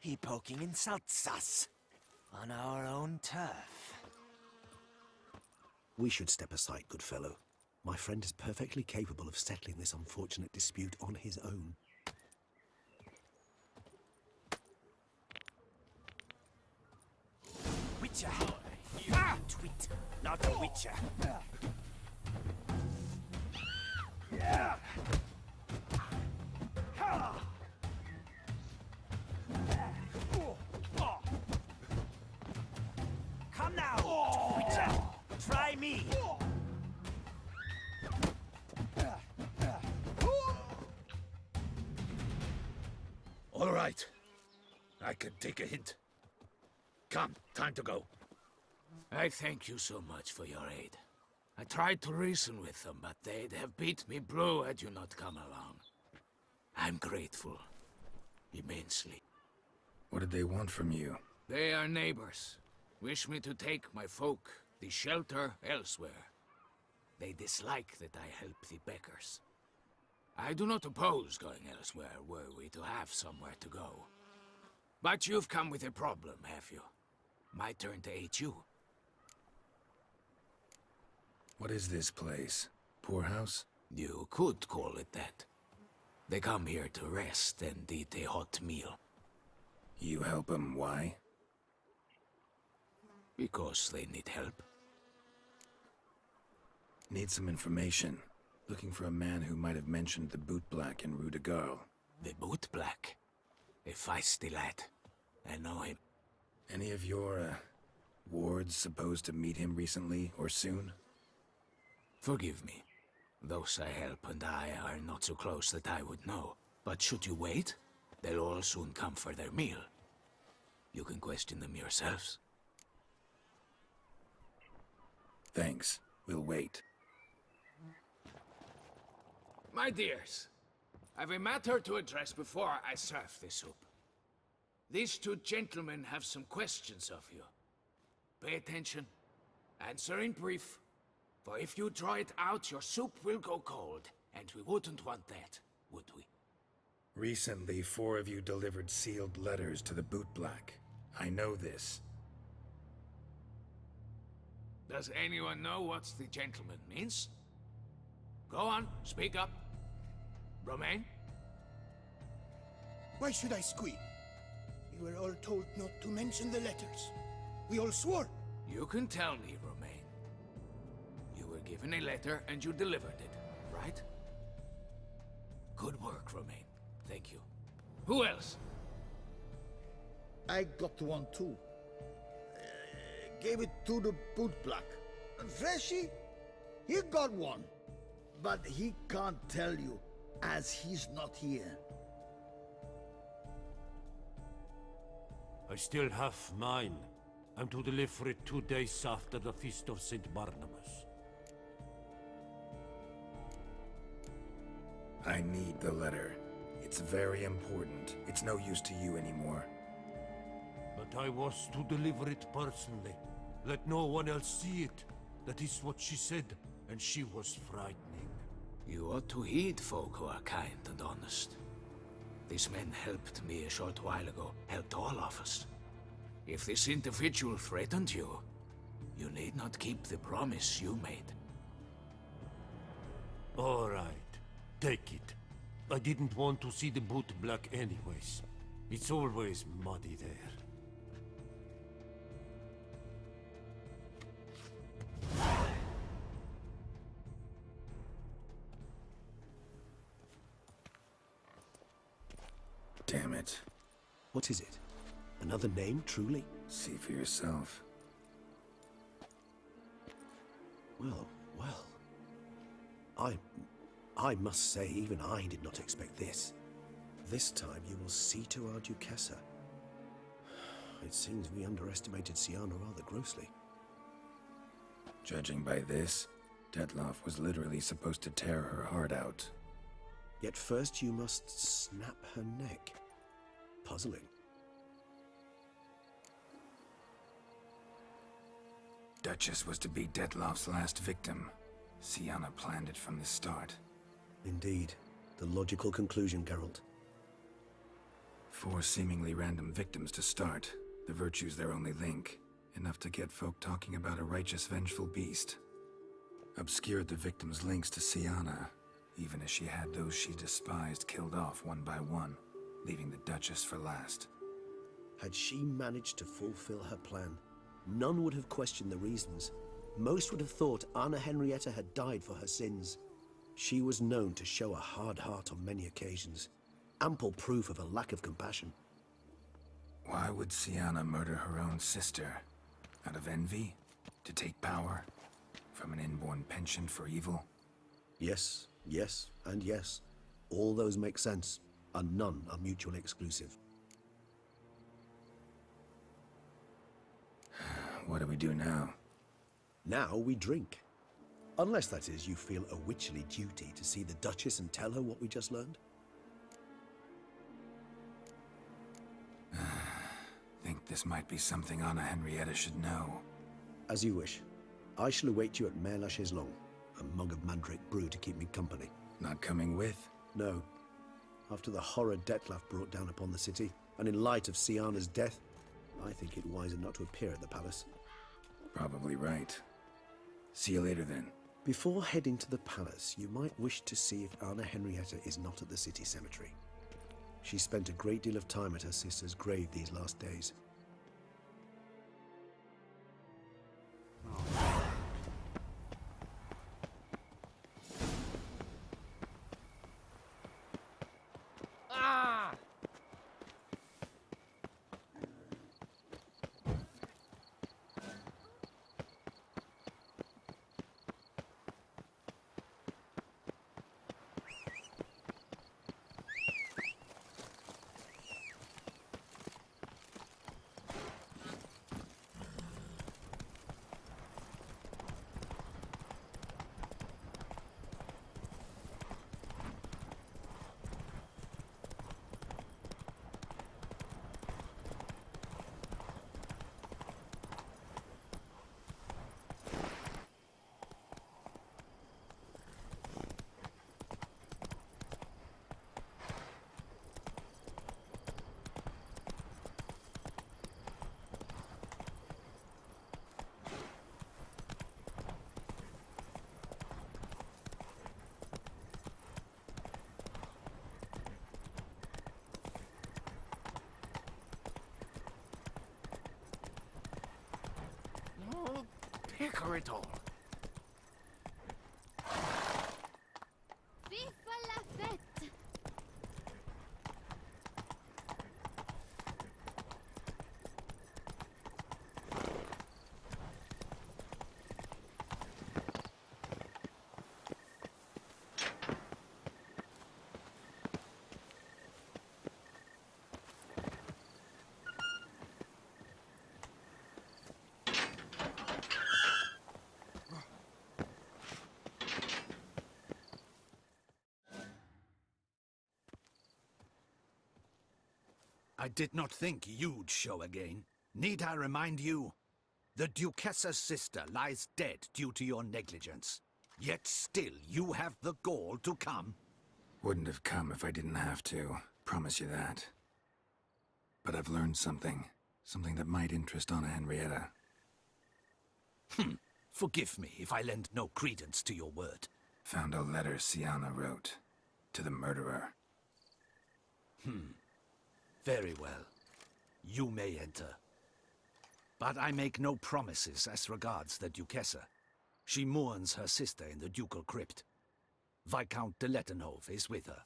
He poking insults us. On our own turf. We should step aside, good fellow. My friend is perfectly capable of settling this unfortunate dispute on his own. Witcher! Ah! Twit, not a witcher. Yeah. Come now, Witcher. Try me. All right. I can take a hint. Come, time to go. I thank you so much for your aid. I tried to reason with them, but they'd have beat me blue had you not come along. I'm grateful. Immensely. What did they want from you? They are neighbors. Wish me to take my folk, the shelter, elsewhere. They dislike that I help the beggars. I do not oppose going elsewhere, were we to have somewhere to go. But you've come with a problem, have you? My turn to aid you. What is this place? Poorhouse? You could call it that. They come here to rest and eat a hot meal. You help them, why? Because they need help. Need some information. Looking for a man who might have mentioned the bootblack in Rue de Garl. The bootblack? A feisty lad. I know him. Any of your, wards supposed to meet him recently or soon? Forgive me. Those I help and I are not so close that I would know. But should you wait, they'll all soon come for their meal. You can question them yourselves. Thanks. We'll wait. My dears, I've a matter to address before I serve the soup. These two gentlemen have some questions of you. Pay attention. Answer in brief. For if you draw it out, your soup will go cold. And we wouldn't want that, would we? Recently, 4 of you delivered sealed letters to the bootblack. I know this. Does anyone know what the gentleman means? Go on, speak up. Romain? Why should I squeal? We were all told not to mention the letters. We all swore. You can tell me, Romain. You were given a letter and you delivered it, right? Good work, Romain. Thank you. Who else? I got one too. Gave it to the bootblack. Freshy, he got one. But he can't tell you, as he's not here. I still have mine. I'm to deliver it 2 days after the Feast of St. Barnabas. I need the letter. It's very important. It's no use to you anymore. But I was to deliver it personally. Let no one else see it. That is what she said, and she was frightening. You ought to heed folk who are kind and honest. This man helped me a short while ago, helped all of us. If this individual threatened you, you need not keep the promise you made. All right, take it. I didn't want to see the boot black anyways. It's always muddy there. Damn it. What is it? Another name, truly? See for yourself. Well, well. I must say, even I did not expect this. This time you will see to our Duchessa. It seems we underestimated Siana rather grossly. Judging by this, Detloff was literally supposed to tear her heart out. Yet first you must snap her neck. Puzzling. Duchess was to be Detloff's last victim. Siana planned it from the start. Indeed. The logical conclusion, Geralt. 4 seemingly random victims to start. The virtue's their only link. Enough to get folk talking about a righteous, vengeful beast. Obscured the victims' links to Siana, even as she had those she despised killed off one by one, leaving the Duchess for last. Had she managed to fulfill her plan, none would have questioned the reasons. Most would have thought Anna Henrietta had died for her sins. She was known to show a hard heart on many occasions. Ample proof of a lack of compassion. Why would Siana murder her own sister? Out of envy? To take power? From an inborn penchant for evil? Yes, yes, and yes. All those make sense, and none are mutually exclusive. What do we do now? Now we drink. Unless, that is, you feel a witcherly duty to see the Duchess and tell her what we just learned. Think this might be something Anna Henrietta should know. As you wish. I shall await you at Mare la Chaiselongue. A mug of mandrake brew to keep me company. Not coming with? No. After the horror Detlaff brought down upon the city, and in light of Siana's death, I think it wiser not to appear at the palace. Probably right. See you later then. Before heading to the palace, you might wish to see if Anna Henrietta is not at the city cemetery. She spent a great deal of time at her sister's grave these last days. Picker it all. Viva la fête! I did not think you'd show again. Need I remind you? The Duchessa's sister lies dead due to your negligence. Yet still you have the gall to come. Wouldn't have come if I didn't have to. promise you that. But I've learned something. Something that might interest Anna Henrietta. Forgive me if I lend no credence to your word. Found a letter Siana wrote. To the murderer. Very well. You may enter. But I make no promises as regards the Duchessa. She mourns her sister in the ducal crypt. Viscount de Lettenhove is with her.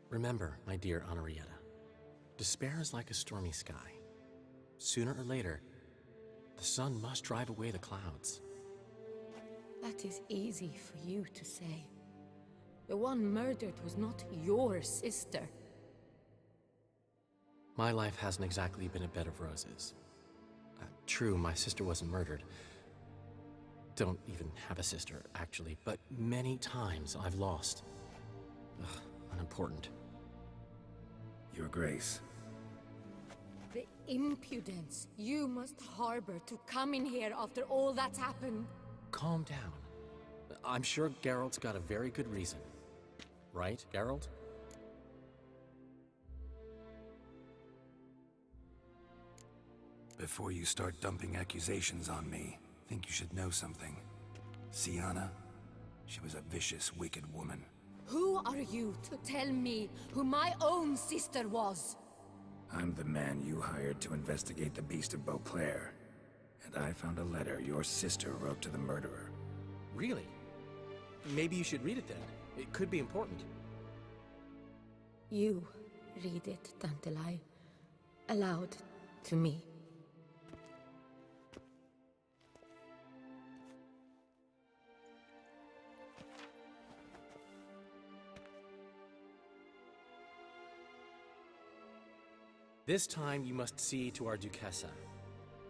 Remember, my dear Henrietta, despair is like a stormy sky. Sooner or later, the sun must drive away the clouds. That is easy for you to say. The one murdered was not your sister. My life hasn't exactly been a bed of roses. True, my sister wasn't murdered. Don't even have a sister, actually, but many times I've lost. Ugh, unimportant. Your Grace. The impudence you must harbor to come in here after all that's happened. Calm down. I'm sure Geralt's got a very good reason. Right, Geralt? Before you start dumping accusations on me, I think you should know something. Siana, she was a vicious, wicked woman. Who are you to tell me who my own sister was? I'm the man you hired to investigate the Beast of Beauclair. And I found a letter your sister wrote to the murderer. Really? Maybe you should read it then. It could be important. You read it, Tantalai, aloud to me. This time you must see to our Duchessa.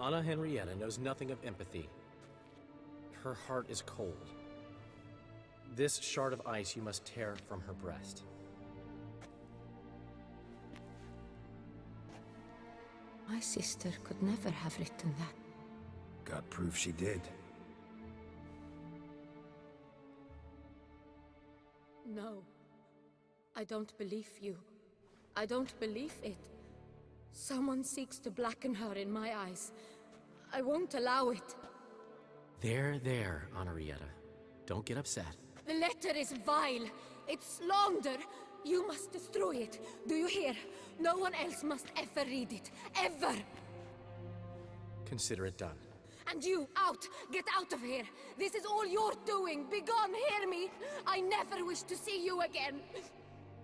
Anna Henrietta knows nothing of empathy. Her heart is cold. This shard of ice you must tear from her breast. My sister could never have written that. Got proof she did. No. I don't believe you. I don't believe it. Someone seeks to blacken her in my eyes. I won't allow it. There, Henrietta. Don't get upset. The letter is vile. It's slander. You must destroy it. Do you hear? No one else must ever read it. Ever! Consider it done. And you, out! Get out of here! This is all you're doing! Begone, hear me! I never wish to see you again!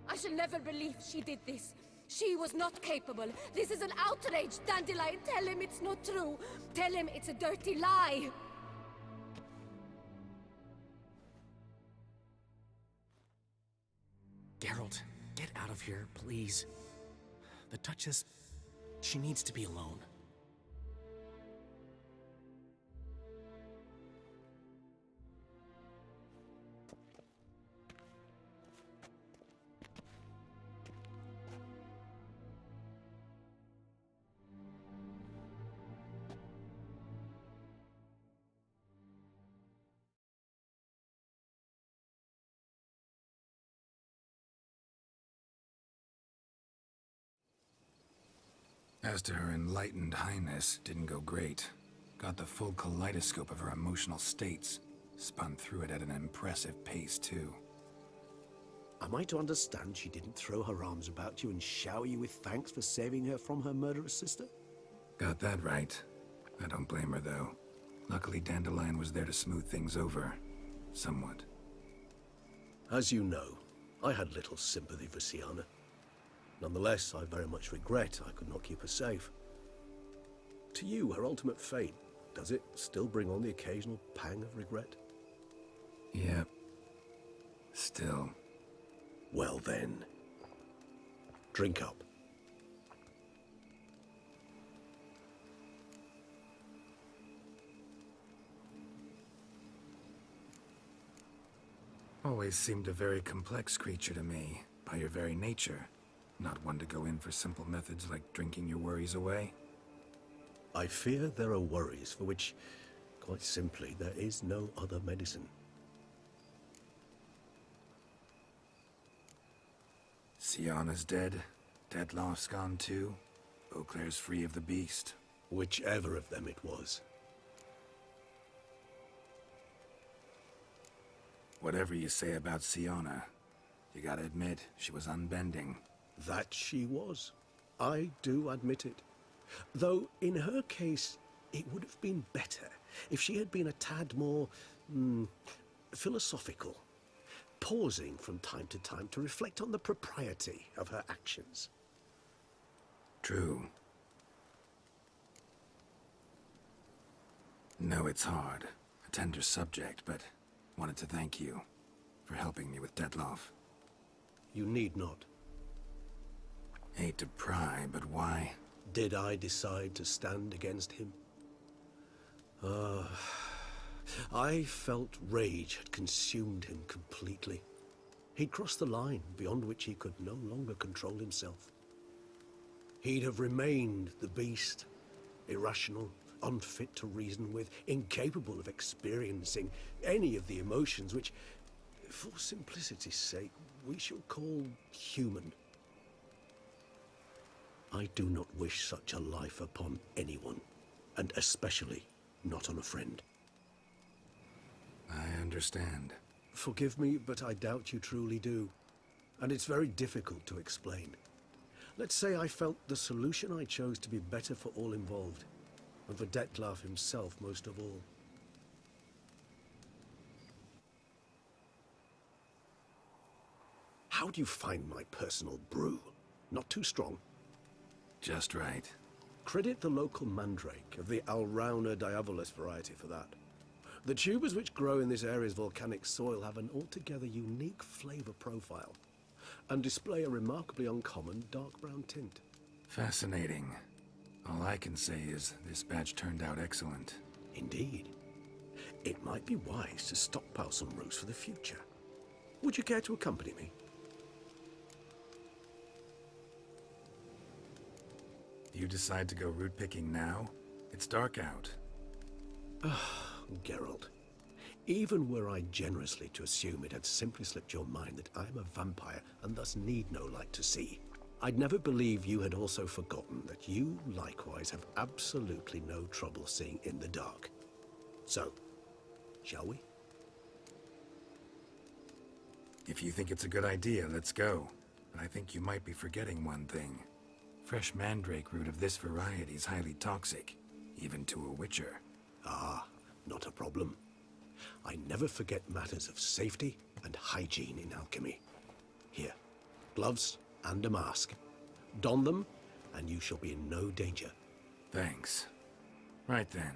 I shall never believe she did this. She was not capable. This is an outrage, Dandelion. Tell him it's not true. Tell him it's a dirty lie. Geralt, get out of here, please. The Duchess, she needs to be alone. As to her enlightened highness, didn't go great. Got the full kaleidoscope of her emotional states. Spun through it at an impressive pace, too. Am I to understand she didn't throw her arms about you and shower you with thanks for saving her from her murderous sister? Got that right. I don't blame her, though. Luckily, Dandelion was there to smooth things over. Somewhat. As you know, I had little sympathy for Siana. Nonetheless, I very much regret I could not keep her safe. To you, her ultimate fate, does it still bring on the occasional pang of regret? Yep. Still. Well then, drink up. Always seemed a very complex creature to me, by your very nature. Not one to go in for simple methods like drinking your worries away. I fear there are worries for which Quite simply, there is no other medicine. Sienna's dead. Dettloff's gone too. Beauclair's free of the beast. Whichever of them it was. Whatever you say about Sienna, you gotta admit, she was unbending. That she was. I do admit it. Though, in her case, it would have been better if she had been a tad more, philosophical, pausing from time to time to reflect on the propriety of her actions. True. No, it's hard. A tender subject, but wanted to thank you for helping me with Dettloff. You need not. Hate to pry, but why? Did I decide to stand against him? I felt rage had consumed him completely. He'd crossed the line beyond which he could no longer control himself. He'd have remained the beast, irrational, unfit to reason with, incapable of experiencing any of the emotions which, for simplicity's sake, we shall call human. I do not wish such a life upon anyone, and especially not on a friend. I understand. Forgive me, but I doubt you truly do. And it's very difficult to explain. Let's say I felt the solution I chose to be better for all involved, and for Dettloff himself most of all. How do you find my personal brew? Not too strong? Just right. Credit the local mandrake of the Alrauna diabolus variety for that. The tubers which grow in this area's volcanic soil have an altogether unique flavor profile, and display a remarkably uncommon dark brown tint. Fascinating. All I can say is this batch turned out excellent. Indeed. It might be wise to stockpile some roots for the future. Would you care to accompany me? You decide to go root picking now? It's dark out. Geralt, even were I generously to assume it had simply slipped your mind that I am a vampire and thus need no light to see, I'd never believe you had also forgotten that you likewise have absolutely no trouble seeing in the dark. So, shall we? If you think it's a good idea, let's go. But I think you might be forgetting one thing. Fresh mandrake root of this variety is highly toxic, even to a witcher. Ah, not a problem. I never forget matters of safety and hygiene in alchemy. Here, gloves and a mask. Don them, and you shall be in no danger. Thanks. Right then,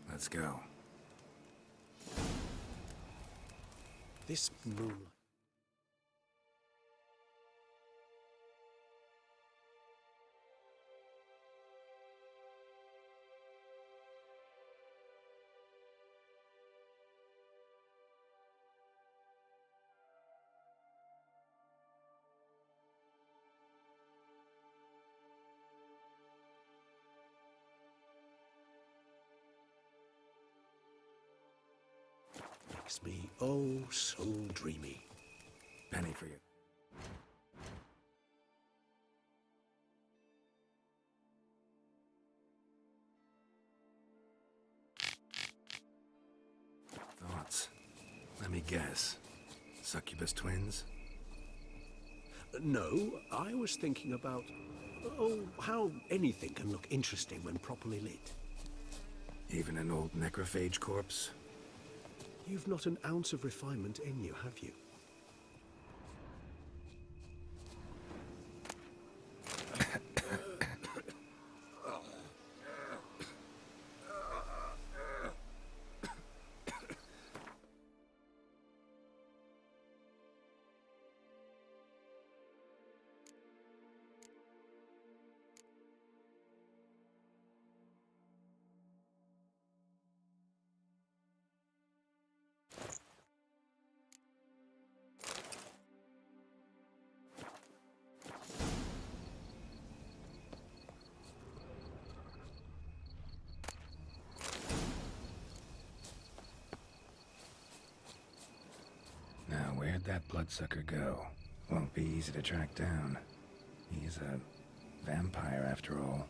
let's go. This moonlight... makes me oh so dreamy. Penny for you. Thoughts? Let me guess. Succubus twins? No, I was thinking about, how anything can look interesting when properly lit. Even an old necrophage corpse? You've not an ounce of refinement in you, have you? that bloodsucker go? Won't be easy to track down. He's a vampire after all.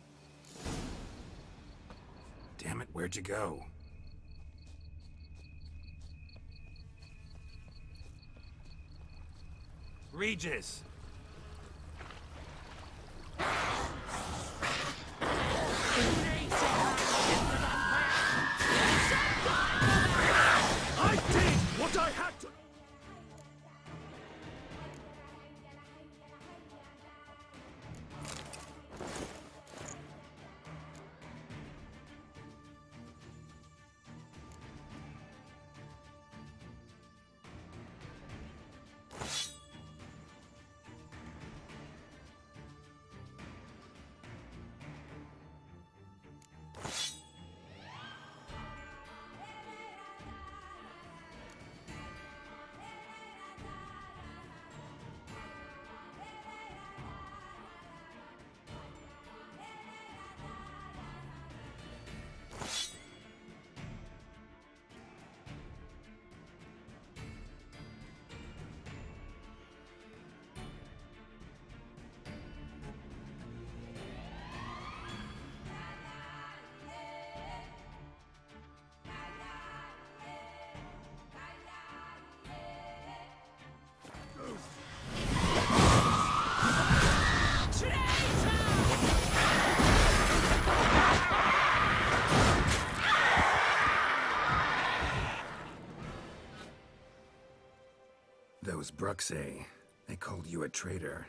Damn it, where'd you go? Regis! I did what I had to. Those Bruxay, they called you a traitor.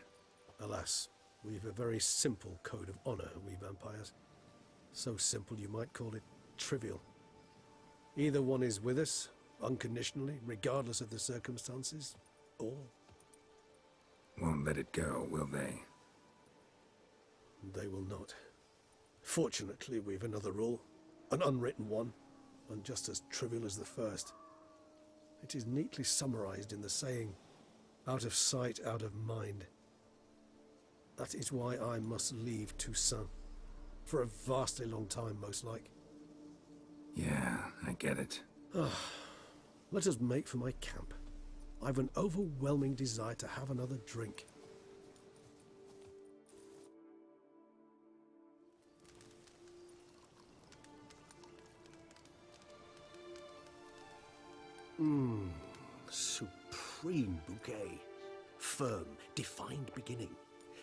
Alas, we've a very simple code of honor, we vampires. So simple you might call it trivial. Either one is with us, unconditionally, regardless of the circumstances, or... Won't let it go, will they? They will not. Fortunately, we've another rule, an unwritten one, and just as trivial as the first. It is neatly summarized in the saying, out of sight, out of mind. That is why I must leave Toussaint. For a vastly long time, most like. Yeah, I get it. Let us make for my camp. I've an overwhelming desire to have another drink. Supreme bouquet. Firm, defined beginning,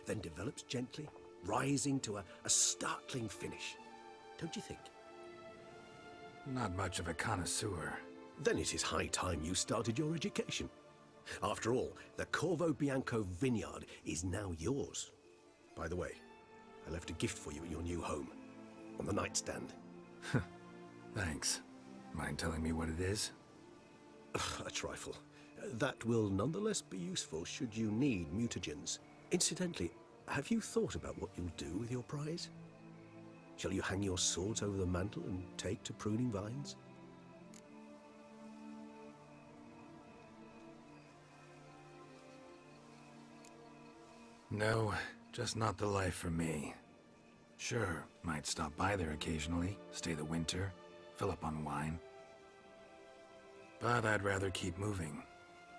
then develops gently, rising to a startling finish. Don't you think? Not much of a connoisseur. Then it is high time you started your education. After all, the Corvo Bianco vineyard is now yours. By the way, I left a gift for you at your new home, on the nightstand. Thanks. Mind telling me what it is? A trifle. That will nonetheless be useful should you need mutagens. Incidentally, have you thought about what you'll do with your prize? Shall you hang your swords over the mantle and take to pruning vines? No, just not the life for me. Sure, might stop by there occasionally, stay the winter, fill up on wine. But I'd rather keep moving.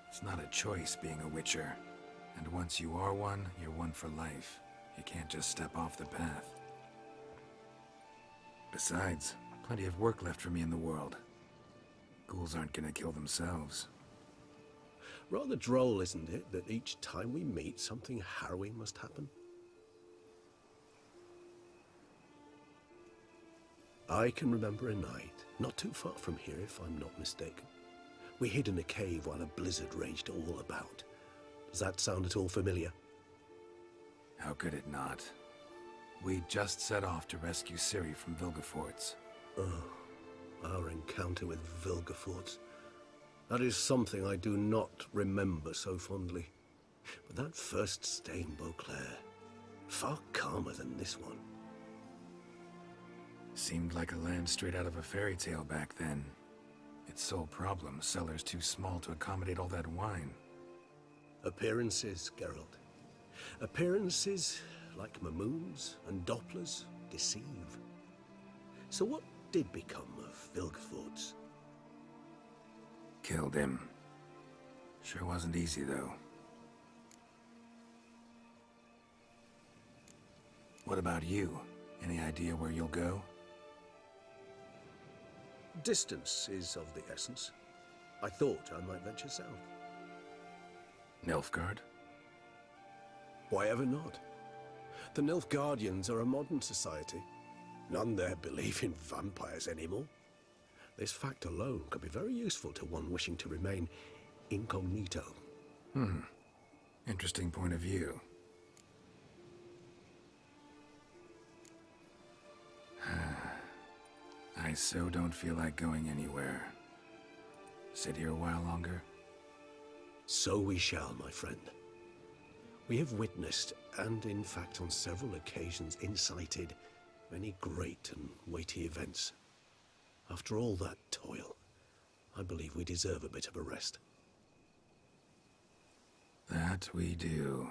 It's not a choice being a witcher. And once you are one, you're one for life. You can't just step off the path. Besides, plenty of work left for me in the world. Ghouls aren't gonna kill themselves. Rather droll, isn't it, that each time we meet, something harrowing must happen? I can remember a night, not too far from here if I'm not mistaken. We hid in a cave while a blizzard raged all about. Does that sound at all familiar? How could it not? We just set off to rescue Ciri from Vilgefortz. Oh, our encounter with Vilgefortz. That is something I do not remember so fondly. But that first stay in Beauclair, far calmer than this one. Seemed like a land straight out of a fairy tale back then. Its sole problem, cellars too small to accommodate all that wine. Appearances, Geralt. Appearances, like Mamoons and Dopplers, deceive. So what did become of Vilgefortz? Killed him. Sure wasn't easy, though. What about you? Any idea where you'll go? Distance is of the essence. I thought I might venture south. Nilfgaard? Why ever not? The Nilfgaardians are a modern society. None there believe in vampires anymore. This fact alone could be very useful to one wishing to remain incognito. Interesting point of view. I so don't feel like going anywhere. Sit here a while longer? So we shall, my friend. We have witnessed, and in fact on several occasions incited, many great and weighty events. After all that toil, I believe we deserve a bit of a rest. That we do.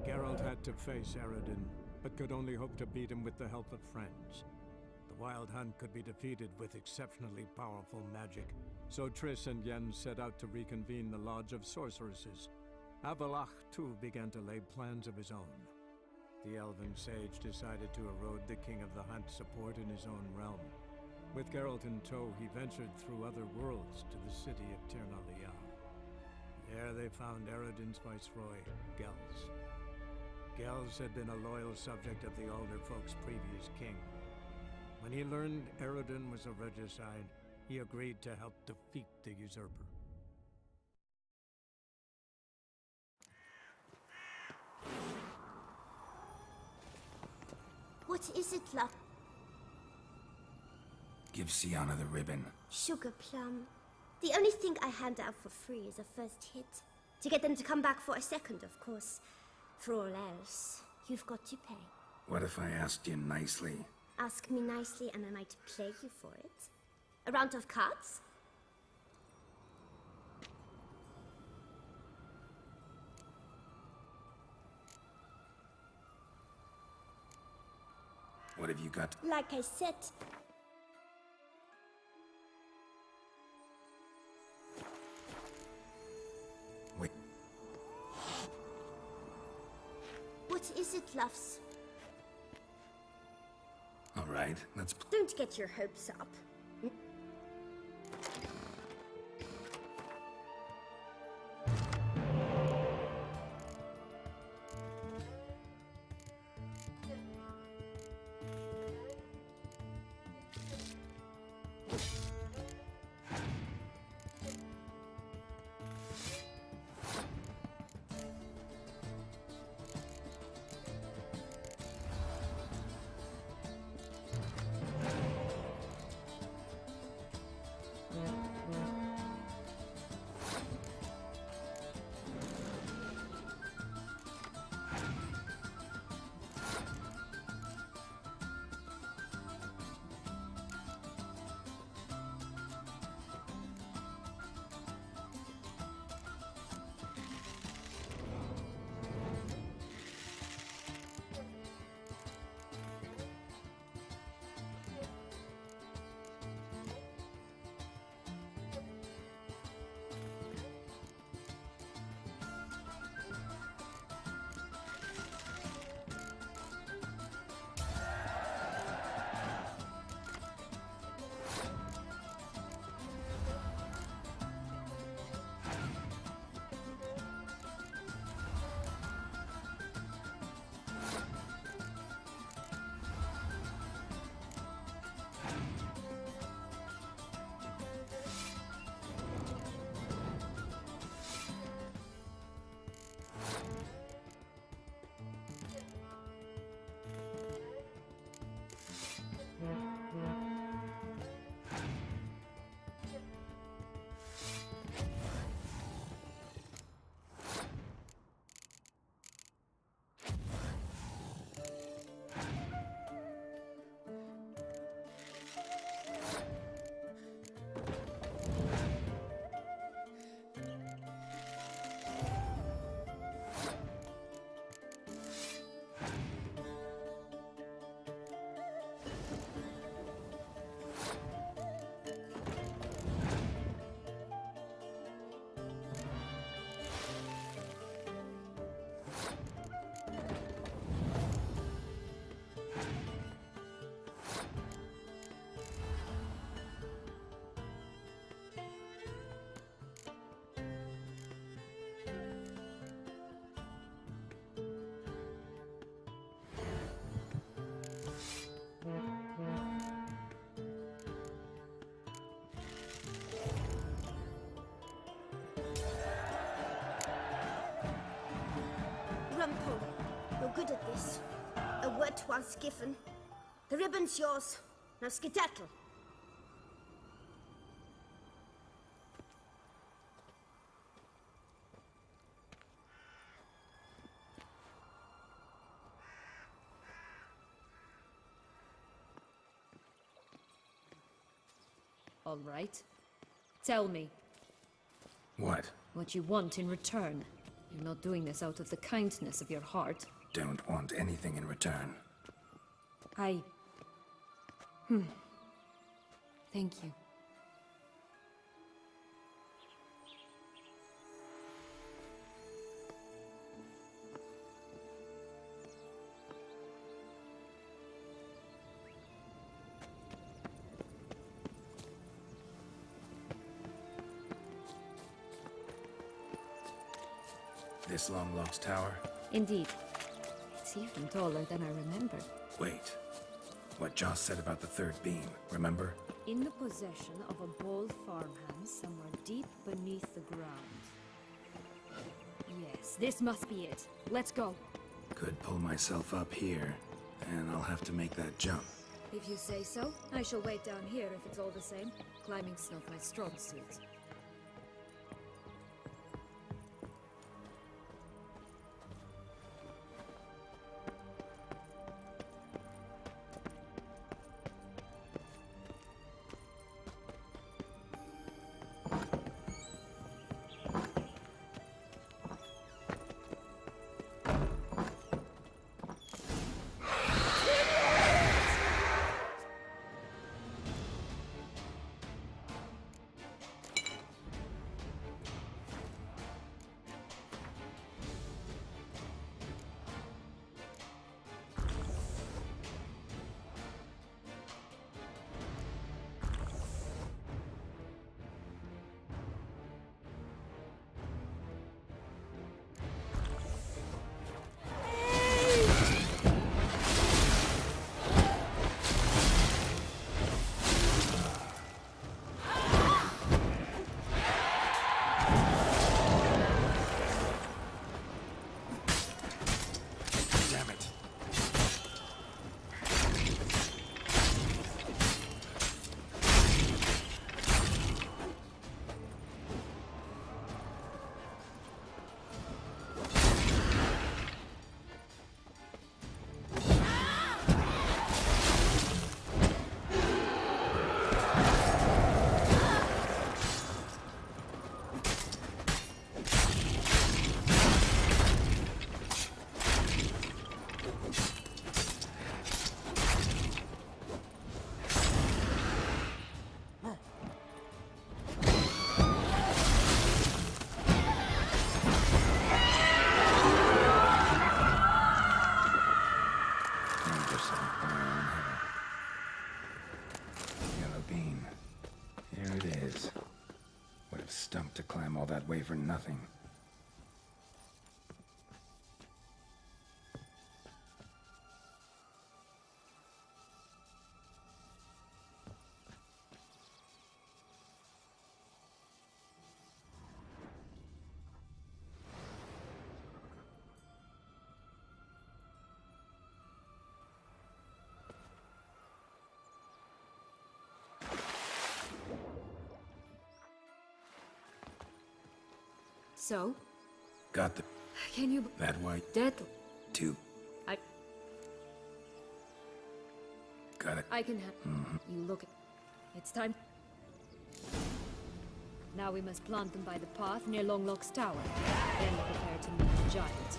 Geralt had to face Eredin, but could only hope to beat him with the help of friends. The Wild Hunt could be defeated with exceptionally powerful magic, so Triss and Yen set out to reconvene the Lodge of Sorceresses. Avalach, too, began to lay plans of his own. The elven sage decided to erode the King of the Hunt's support in his own realm. With Geralt in tow, he ventured through other worlds to the city of Tirnalia. There they found Eredin's viceroy, Gels. Gels had been a loyal subject of the Alder Folk's previous king. When he learned Eredin was a regicide, he agreed to help defeat the usurper. What is it, love? Give Sienna the ribbon. Sugar plum. The only thing I hand out for free is a first hit. To get them to come back for a second, of course. For all else, you've got to pay. What if I asked you nicely? Ask me nicely and I might play you for it. A round of cards? What have you got? Like I said, Wait. what is it, loves? All right, let's... Don't get your hopes up. good at this. A word once given. The ribbon's yours. Now skedaddle. All right. Tell me. What? What you want in return. You're not doing this out of the kindness of your heart. Don't want anything in return. Thank you. This long-lost tower? Indeed. It's even taller than I remembered. Wait. What Joss said about the third beam, remember? In the possession of a bold farmhand somewhere deep beneath the ground. Yes, this must be it. Let's go. Could pull myself up here, and I'll have to make that jump. If you say so, I shall wait down here if it's all the same. Climbing's not my strong suit. To climb all that way for nothing. So? Got the... Can you... That white... Dead... Two. Got it. I can have... You look at... It's time... Now we must plant them by the path near Longlock's tower. Then prepare to meet the giant.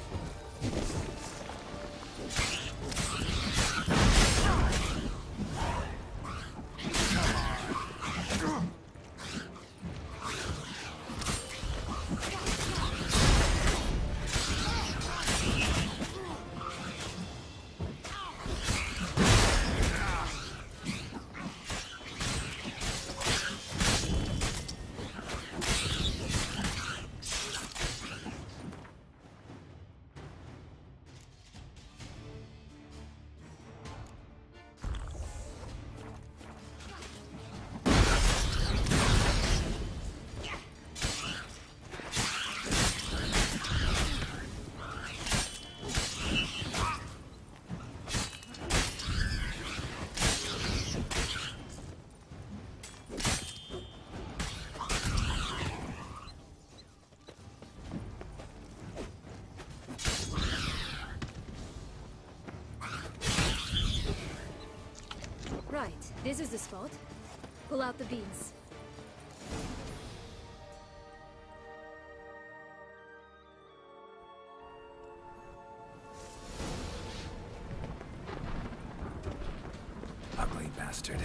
This is the spot. Pull out the beans. Ugly bastard.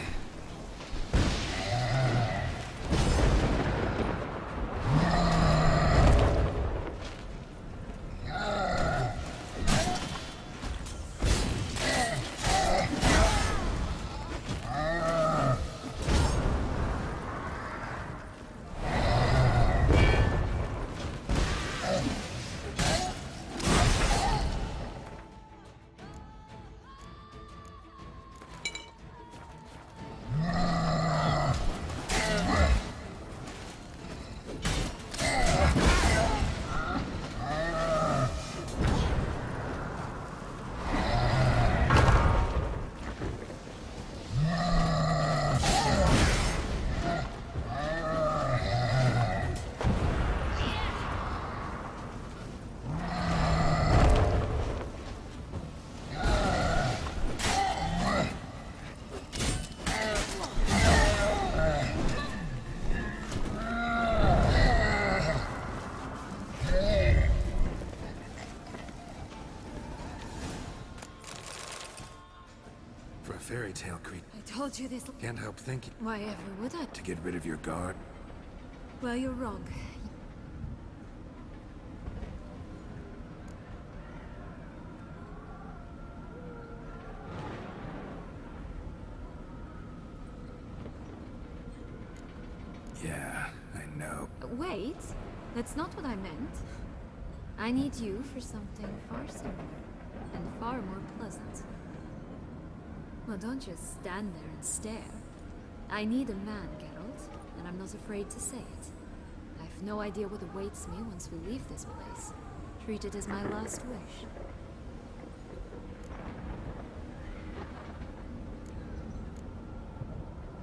Fairy tale creature. I told you this. Can't help thinking. Why ever would I? To get rid of your guard? Well, you're wrong. Yeah, I know. Wait, that's not what I meant. I need you for something far simpler and far more pleasant. Well, don't just stand there and stare. I need a man, Geralt, and I'm not afraid to say it. I've no idea what awaits me once we leave this place. Treat it as my last wish.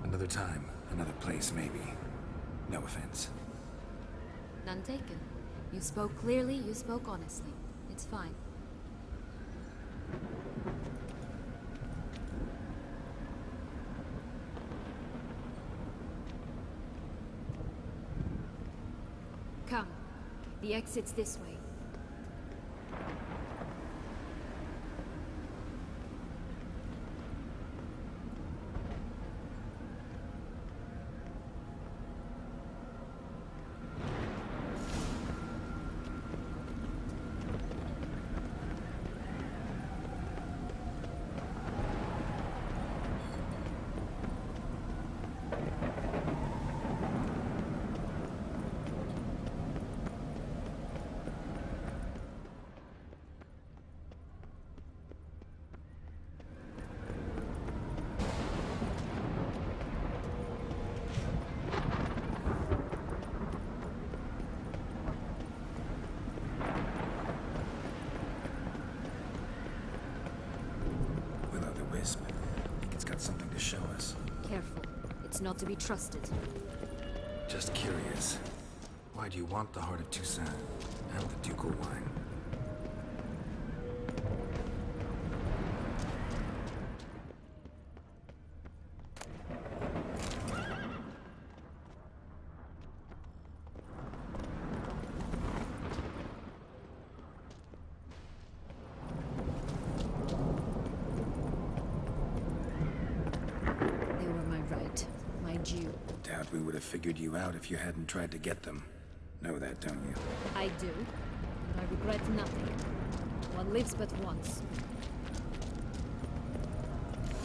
Another time, another place, maybe. No offense. None taken. You spoke clearly, you spoke honestly. It's fine. Come. The exit's this way. Something to show us. Careful. It's not to be trusted. Just curious. Why do you want the heart of Toussaint and the ducal wine? We would have figured you out if you hadn't tried to get them. Know that, don't you? I do. And I regret nothing. One lives but once.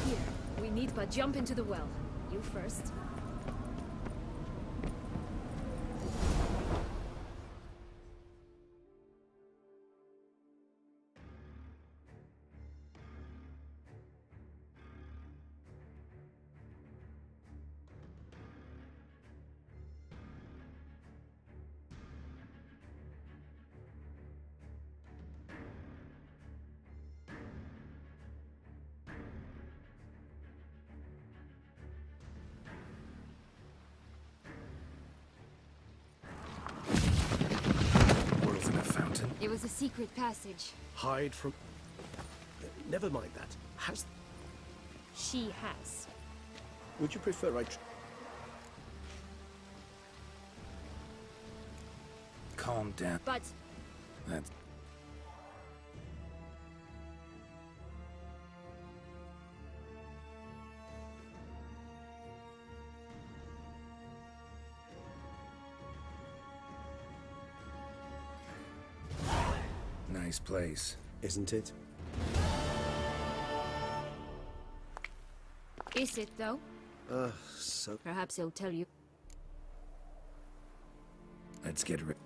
Here, we need but jump into the well. You first. It was a secret passage. Hide from... Never mind that. Has... She has. Would you prefer I... Calm down. But... That's... Nice place. Isn't it? Is it, though? So... Perhaps he'll tell you. Let's get rid...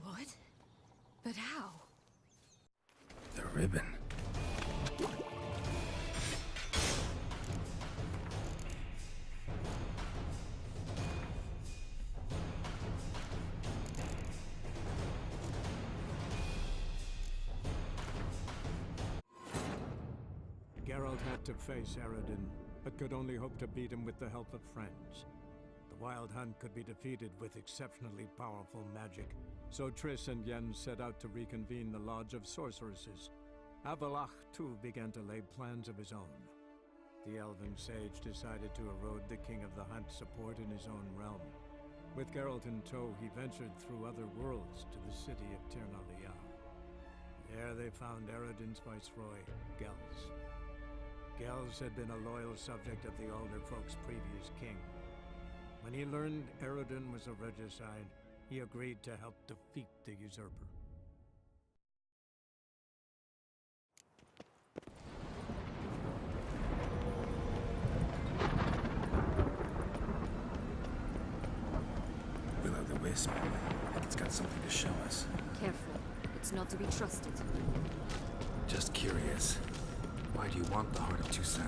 What? But how? The ribbon. Geralt had to face Eredin, but could only hope to beat him with the help of friends. The Wild Hunt could be defeated with exceptionally powerful magic, so Triss and Yen set out to reconvene the Lodge of Sorceresses. Avalach, too, began to lay plans of his own. The elven sage decided to erode the King of the Hunt's support in his own realm. With Geralt in tow, he ventured through other worlds to the city of Tirnalia. There they found Eredin's viceroy, Gels. Gels had been a loyal subject of the Alder Folk's previous king. When he learned Eredin was a regicide, he agreed to help defeat the usurper. Will-o'-the-wisp. I think it's got something to show us. Careful. It's not to be trusted. Just curious. Why do you want the Heart of Toussaint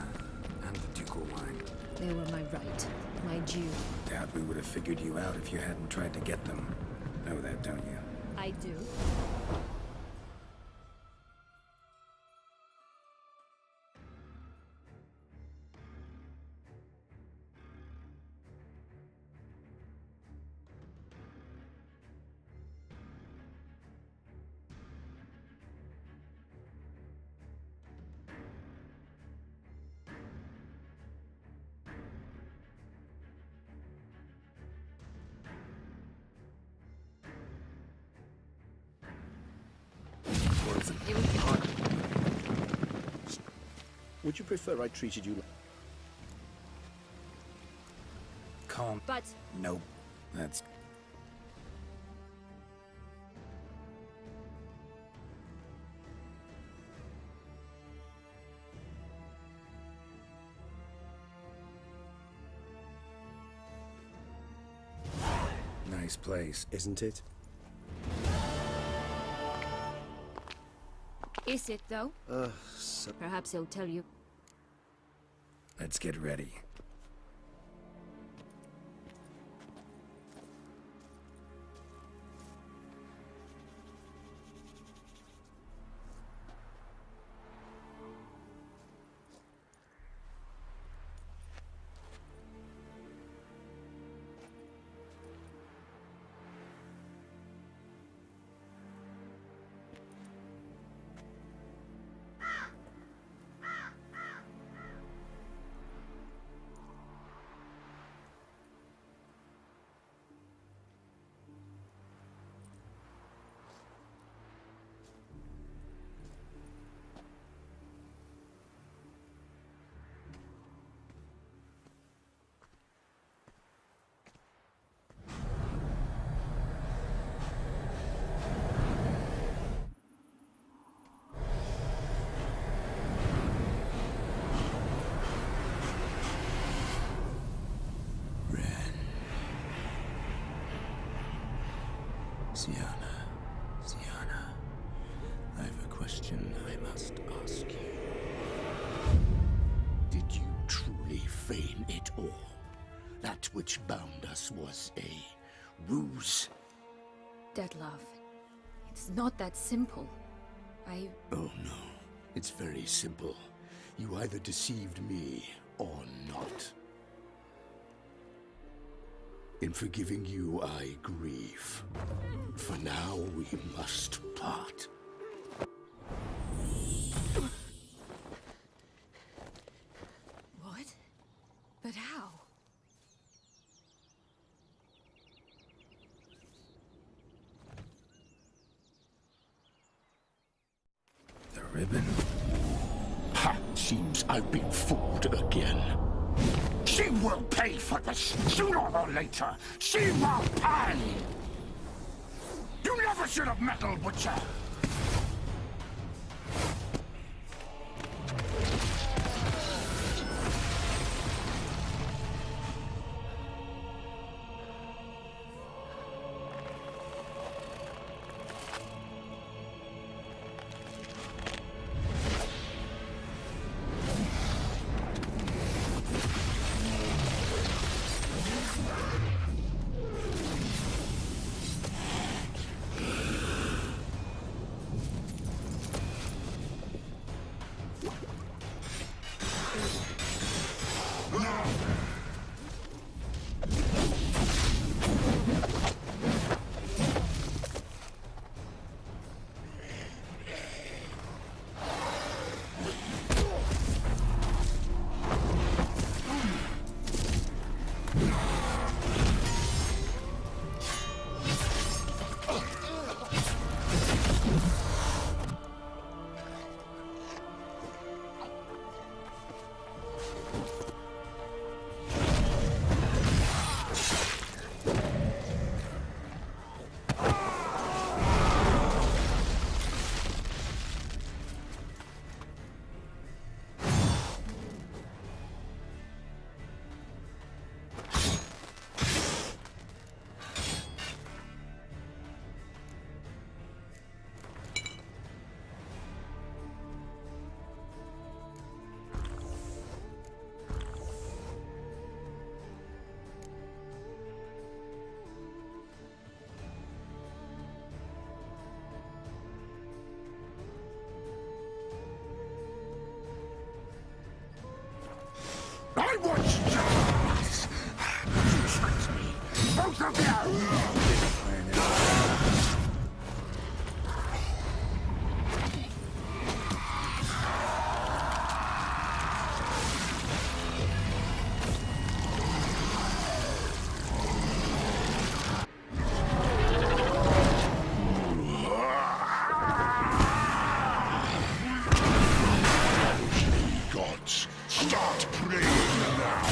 and the ducal wine? They were my right. My due. Doubt we would have figured you out if you hadn't tried to get them. Know that, don't you? I do. It would be hard. Would you prefer I treated you like... Calm. But... Nope. That's... Nice place. Isn't it? Is it, though? So... Perhaps he'll tell you. Let's get ready. Sienna, I have a question I must ask you. Did you truly feign it all? That which bound us was a ruse? Detlef, it's not that simple. Oh no, it's very simple. You either deceived me or not. In forgiving you, I grieve. For now, we must part. ribbon. Ha! Seems I've been fooled again. She will pay for this, sooner or later. She will pay! You never should have meddled, Witcher! I want justice! You tricked me! Both of you! Gods, start praying now!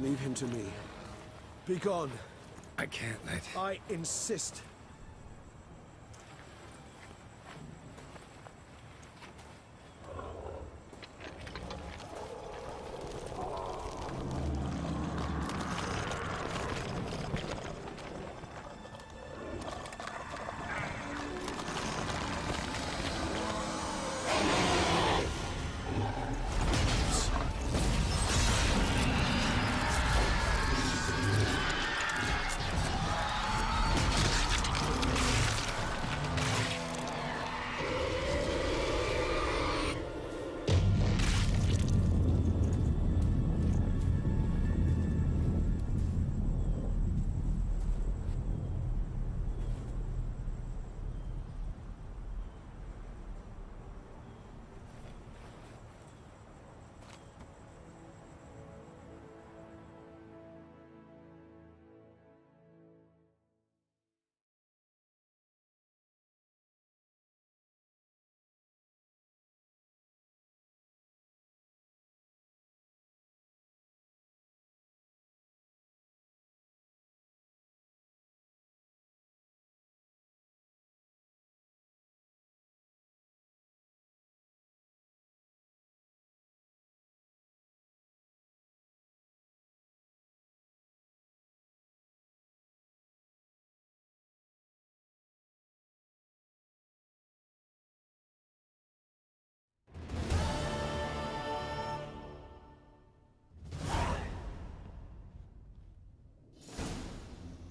Leave him to me. Be gone. I can't let... I insist.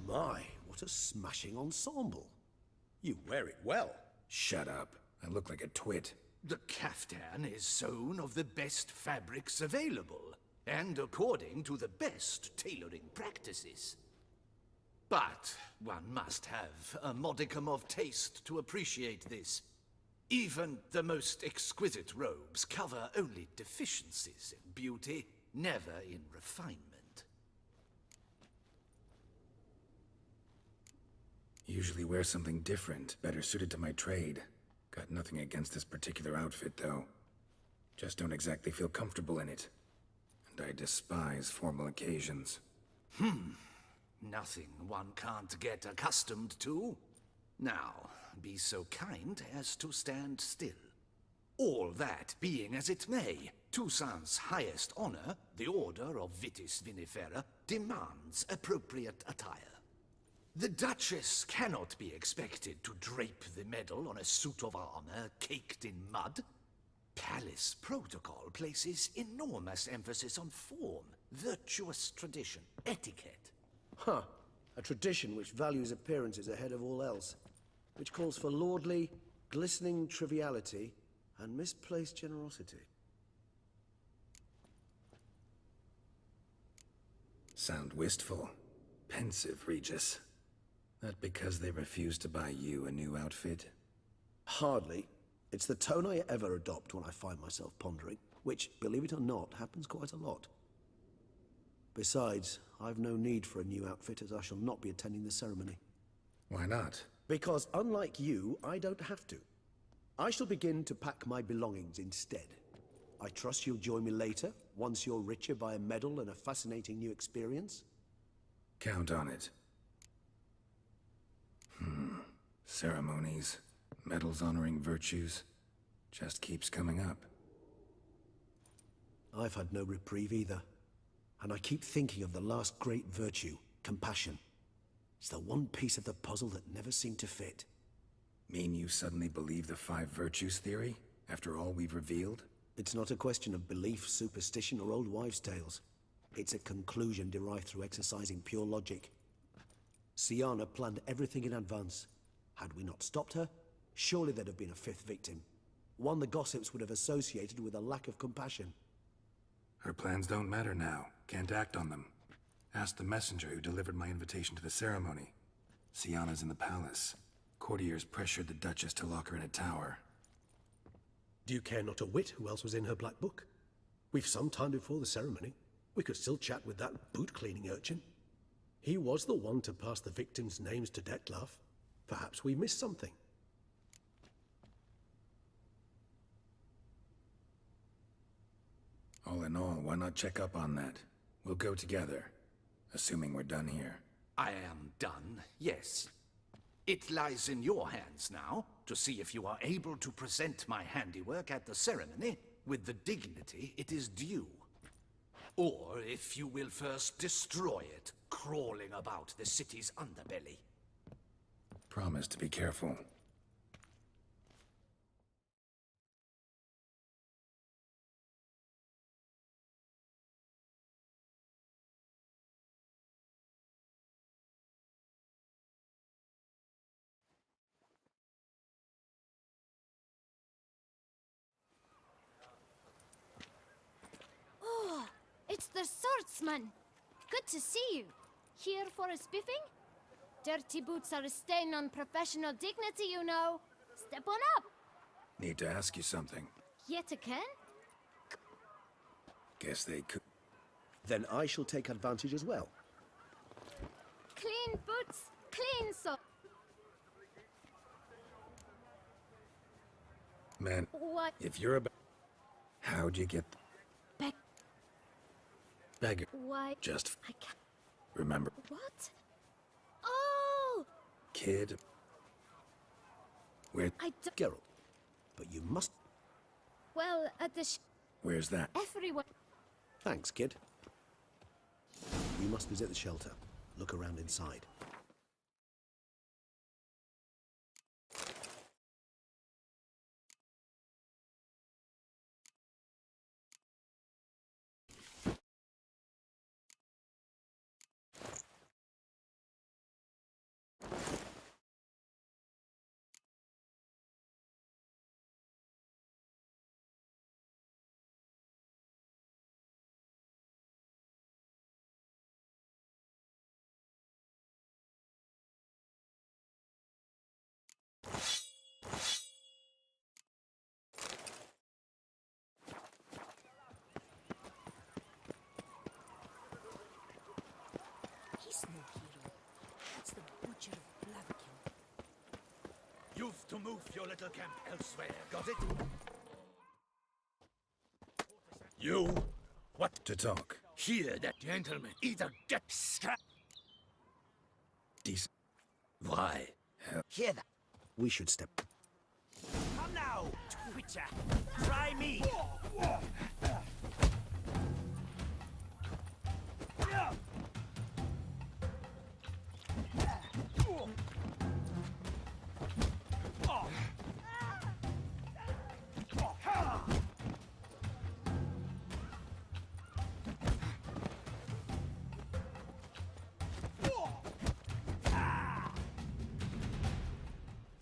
My, what a smashing ensemble. You wear it well. Shut up. I look like a twit. The caftan is sewn of the best fabrics available, and according to the best tailoring practices. But one must have a modicum of taste to appreciate this. Even the most exquisite robes cover only deficiencies in beauty, never in refinement. Usually wear something different, better suited to my trade. Got nothing against this particular outfit, though. Just don't exactly feel comfortable in it. And I despise formal occasions. Nothing one can't get accustomed to. Now, be so kind as to stand still. All that being as it may, Toussaint's highest honor, the Order of Vitis Vinifera, demands appropriate attire. The Duchess cannot be expected to drape the medal on a suit of armor caked in mud. Palace protocol places enormous emphasis on form, virtuous tradition, etiquette. Huh. A tradition which values appearances ahead of all else. Which calls for lordly, glistening triviality and misplaced generosity. Sound wistful. Pensive, Regis. That because they refuse to buy you a new outfit? Hardly. It's the tone I ever adopt when I find myself pondering, which, believe it or not, happens quite a lot. Besides, I've no need for a new outfit as I shall not be attending the ceremony. Why not? Because unlike you, I don't have to. I shall begin to pack my belongings instead. I trust you'll join me later, once you're richer by a medal and a fascinating new experience? Count on it. Ceremonies, medals honoring virtues, just keeps coming up. I've had no reprieve either. And I keep thinking of the last great virtue, compassion. It's the one piece of the puzzle that never seemed to fit. Mean you suddenly believe the 5 virtues theory, after all we've revealed? It's not a question of belief, superstition, or old wives' tales. It's a conclusion derived through exercising pure logic. Syanna planned everything in advance. Had we not stopped her, surely there'd have been a 5th victim. One the gossips would have associated with a lack of compassion. Her plans don't matter now. Can't act on them. Ask the messenger who delivered my invitation to the ceremony. Syanna's in the palace. Courtiers pressured the Duchess to lock her in a tower. Do you care not a whit who else was in her black book? We've some time before the ceremony. We could still chat with that boot-cleaning urchin. He was the one to pass the victims' names to Dettlaff. Perhaps we missed something. All in all, why not check up on that? We'll go together, assuming we're done here. I am done, yes. It lies in your hands now to see if you are able to present my handiwork at the ceremony with the dignity it is due. Or if you will first destroy it, crawling about the city's underbelly. Promise to be careful. Oh, it's the swordsman. Good to see you. Here for a spiffing? Dirty boots are a stain on professional dignity, you know. Step on up. Need to ask you something. Yet again? Guess they could. Then I shall take advantage as well. Clean boots, clean sword. Man, What? if you're about... How'd you get... Beg. Beggar. Why? Just... I can't. Remember. What? Oh! Kid. Where... I don't... Geralt, but you must... Well, at the Where's that? Everyone... Thanks, kid. You must visit the shelter. Look around inside. He's no hero. That's the butcher of Blaviken. You've to move your little camp elsewhere, got it? You? What? To talk. Here, that gentleman. Either get scrapped. Decent. Why? Hell. Hear that? We should step... Come now, Twitcher. Try me.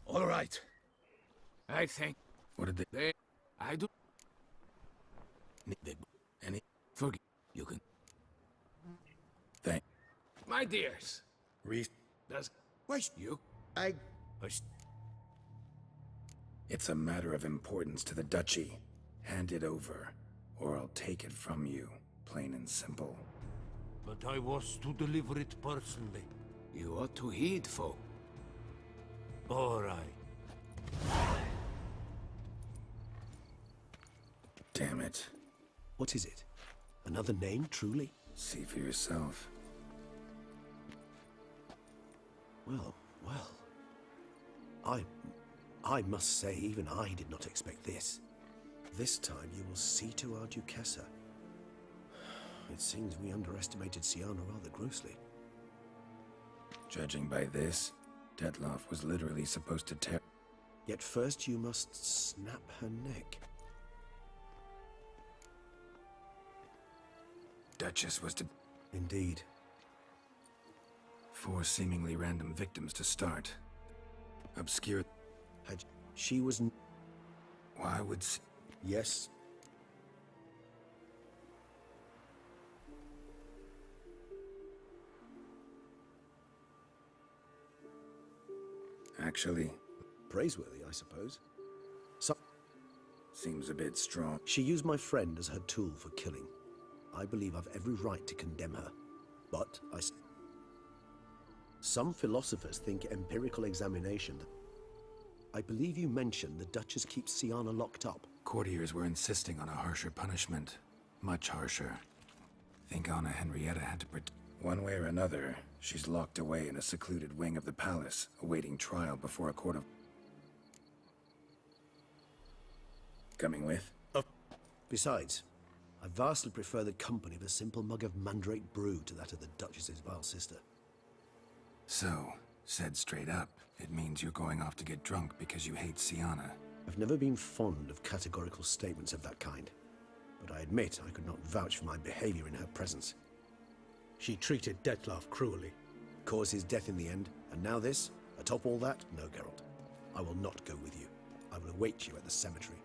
All right. I think... What did they... I do... Any... Forget... You can... Thank... My dears. Reese... Does... Wait, You... It's a matter of importance to the Duchy. Hand it over, or I'll take it from you. Plain and simple. But I was to deliver it personally. You ought to heed, folk. All right. Damn it. What is it? Another name, truly? See for yourself. Well, well. I must say, even I did not expect this. This time you will see to our Duchessa. It seems we underestimated Syanna rather grossly. Judging by this, Dettlaff was literally supposed to tear... Yet first you must snap her neck. Duchess was to... Indeed. 4 seemingly random victims to start. Obscure... She was... Why would... Yes. Actually... Praiseworthy, I suppose. Seems a bit strong. She used my friend as her tool for killing. I believe I've every right to condemn her. But some philosophers think empirical examination... I believe you mentioned the Duchess keeps Sienna locked up. Courtiers were insisting on a harsher punishment. Much harsher. Think Anna Henrietta had to one way or another, she's locked away in a secluded wing of the palace, awaiting trial before a court of... Coming with? Besides, I vastly prefer the company of a simple mug of mandrake brew to that of the Duchess's vile sister. So, said straight up, it means you're going off to get drunk because you hate Sienna. I've never been fond of categorical statements of that kind, but I admit I could not vouch for my behavior in her presence. She treated Dettlaff cruelly. Caused his death in the end, and now this? Atop all that? No, Geralt. I will not go with you. I will await you at the cemetery.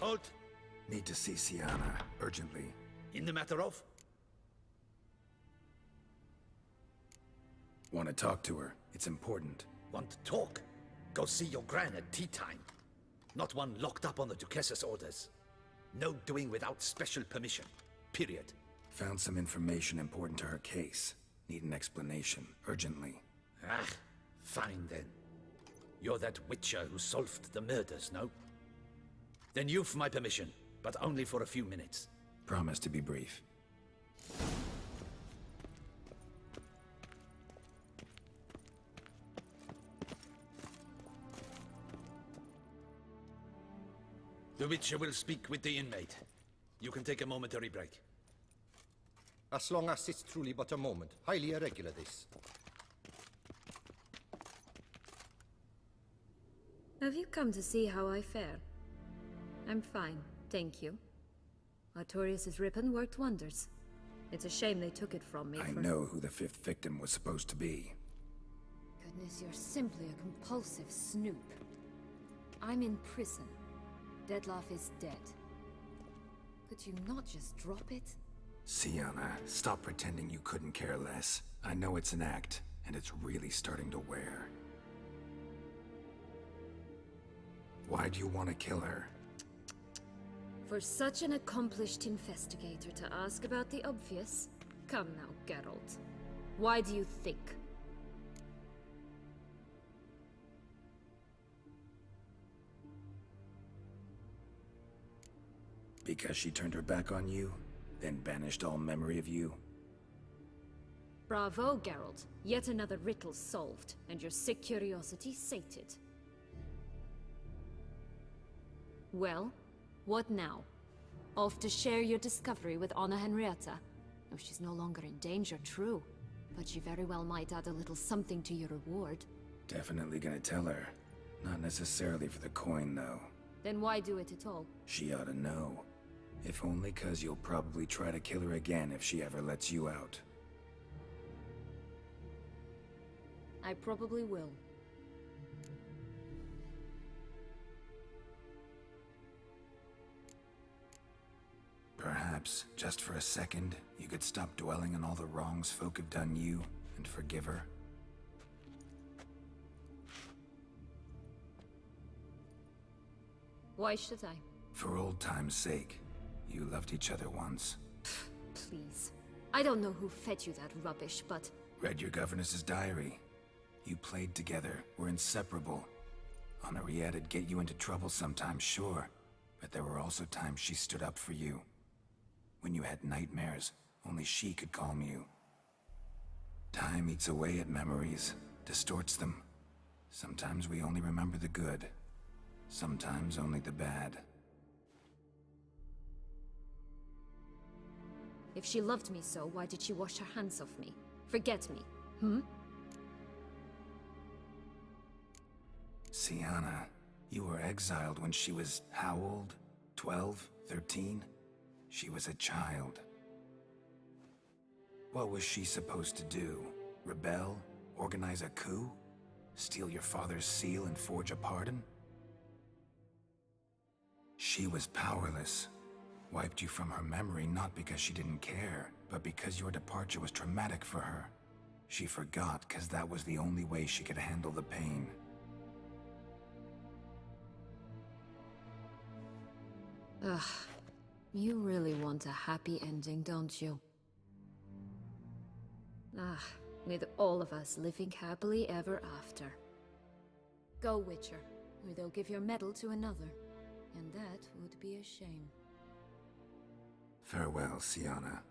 Halt! Need to see Sienna, urgently. In the matter of? Want to talk to her. It's important. Want to talk? Go see your gran at tea time. Not one locked up on the Duchess's orders. No doing without special permission. Period. Found some information important to her case. Need an explanation, urgently. Ah, fine then. You're that witcher who solved the murders, no? Then you've my permission, but only for a few minutes. Promise to be brief. The Witcher will speak with the inmate. You can take a momentary break. As long as it's truly but a moment. Highly irregular, this. Have you come to see how I fare? I'm fine, thank you. Artorius' ribbon worked wonders. It's a shame they took it from me. I know who the fifth victim was supposed to be. Goodness, you're simply a compulsive snoop. I'm in prison. Dettlaff is dead. Could you not just drop it? Sienna, stop pretending you couldn't care less. I know it's an act, and it's really starting to wear. Why do you want to kill her? For such an accomplished investigator to ask about the obvious? Come now, Geralt. Why do you think? Because she turned her back on you, then banished all memory of you? Bravo, Geralt. Yet another riddle solved, and your sick curiosity sated. Well, what now? Off to share your discovery with Anna Henrietta? No, she's no longer in danger, true. But she very well might add a little something to your reward. Definitely gonna tell her. Not necessarily for the coin, though. Then why do it at all? She ought to know. If only 'cause you'll probably try to kill her again if she ever lets you out. I probably will. Perhaps, just for a second, you could stop dwelling on all the wrongs folk have done you, and forgive her. Why should I? For old time's sake. You loved each other once. Please. I don't know who fed you that rubbish, but... Read your governess's diary. You played together, were inseparable. Henriette'd get you into trouble sometimes, sure. But there were also times she stood up for you. When you had nightmares, only she could calm you. Time eats away at memories, distorts them. Sometimes we only remember the good. Sometimes only the bad. If she loved me so, why did she wash her hands off me? Forget me, hmm? Sienna, you were exiled when she was how old? 12? 13? She was a child. What was she supposed to do? Rebel? Organize a coup? Steal your father's seal and forge a pardon? She was powerless. Wiped you from her memory not because she didn't care, but because your departure was traumatic for her. She forgot because that was the only way she could handle the pain. Ugh. You really want a happy ending, don't you? Ah, with all of us living happily ever after. Go, Witcher, or they'll give your medal to another. And that would be a shame. Farewell, Sienna.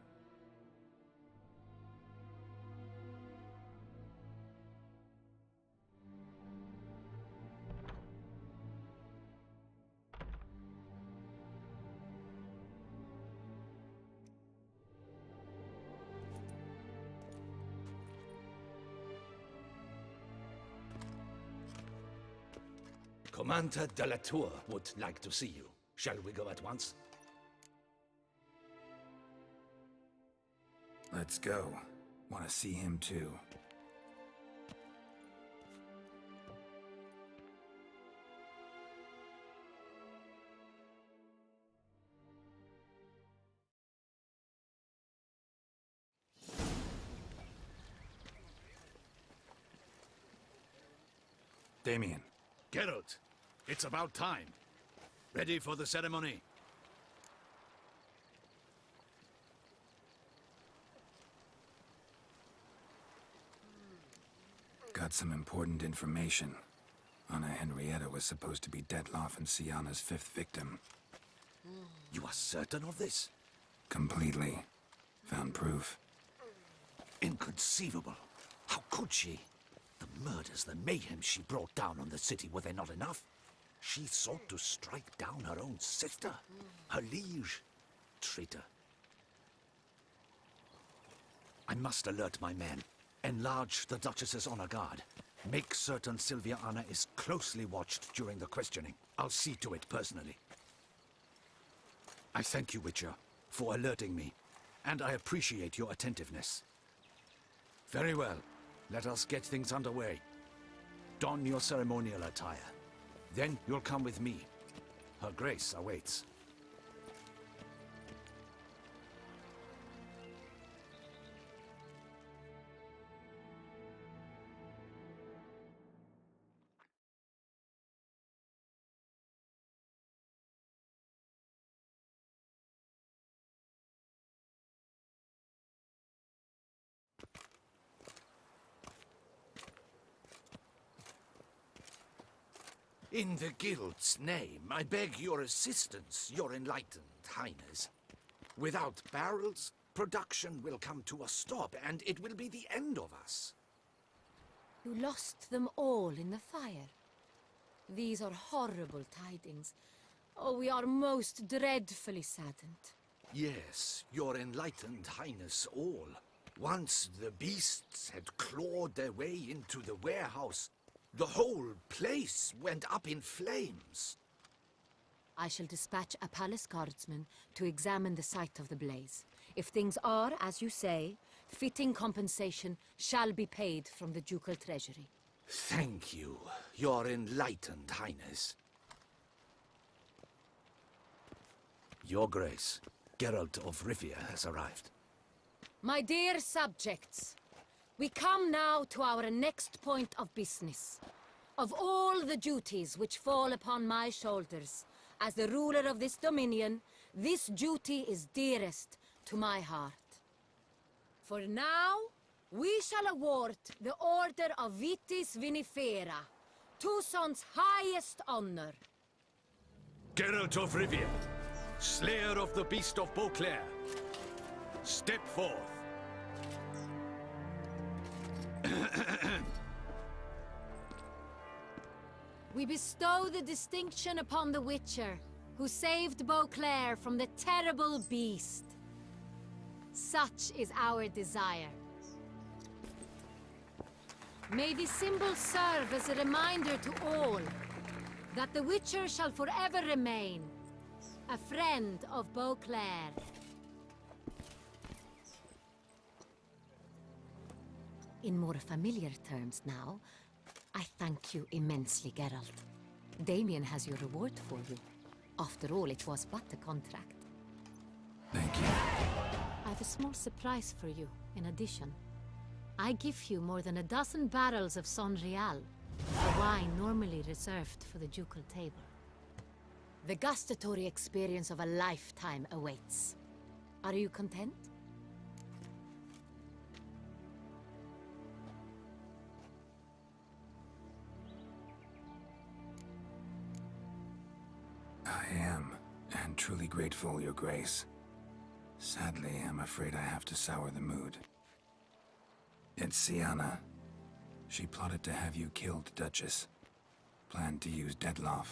Commander de la Tour would like to see you. Shall we go at once? Let's go. Want to see him too. Damien. Geralt, it's about time. Ready for the ceremony? Got some important information. Anna Henrietta was supposed to be Detloff and Sienna's 5th victim. You are certain of this? Completely. Found proof. Inconceivable. How could she? The murders, the mayhem she brought down on the city, were they not enough? She sought to strike down her own sister, her liege. Traitor. I must alert my men. Enlarge the Duchess's honor guard. Make certain Sylvia Anna is closely watched during the questioning. I'll see to it personally. I thank you, Witcher, for alerting me, and I appreciate your attentiveness. Very well. Let us get things underway. Don your ceremonial attire. Then you'll come with me. Her Grace awaits. In the Guild's name, I beg your assistance, your enlightened highness. Without barrels, production will come to a stop, and it will be the end of us. You lost them all in the fire. These are horrible tidings. Oh, we are most dreadfully saddened. Yes, your enlightened highness all. Once the beasts had clawed their way into the warehouse, the whole place went up in flames. I shall dispatch a palace guardsman to examine the site of the blaze. If things are, as you say, fitting compensation shall be paid from the ducal treasury. Thank you, your enlightened highness. Your Grace, Geralt of Rivia has arrived. My dear subjects, we come now to our next point of business. Of all the duties which fall upon my shoulders, as the ruler of this dominion, this duty is dearest to my heart. For now, we shall award the Order of Vitis Vinifera, Tucson's highest honor. Geralt of Rivia, Slayer of the Beast of Beauclair, step forth. We bestow the distinction upon the Witcher, who saved Beauclair from the terrible beast. Such is our desire. May this symbol serve as a reminder to all that the Witcher shall forever remain a friend of Beauclair. In more familiar terms now, I thank you immensely, Geralt. Damien has your reward for you. After all, it was but a contract. Thank you. I have a small surprise for you, in addition. I give you more than 12 barrels of Son Real, a wine normally reserved for the ducal table. The gustatory experience of a lifetime awaits. Are you content? I am, and truly grateful, Your Grace. Sadly, I'm afraid I have to sour the mood. It's Sienna. She plotted to have you killed, Duchess. Planned to use Dettlaff.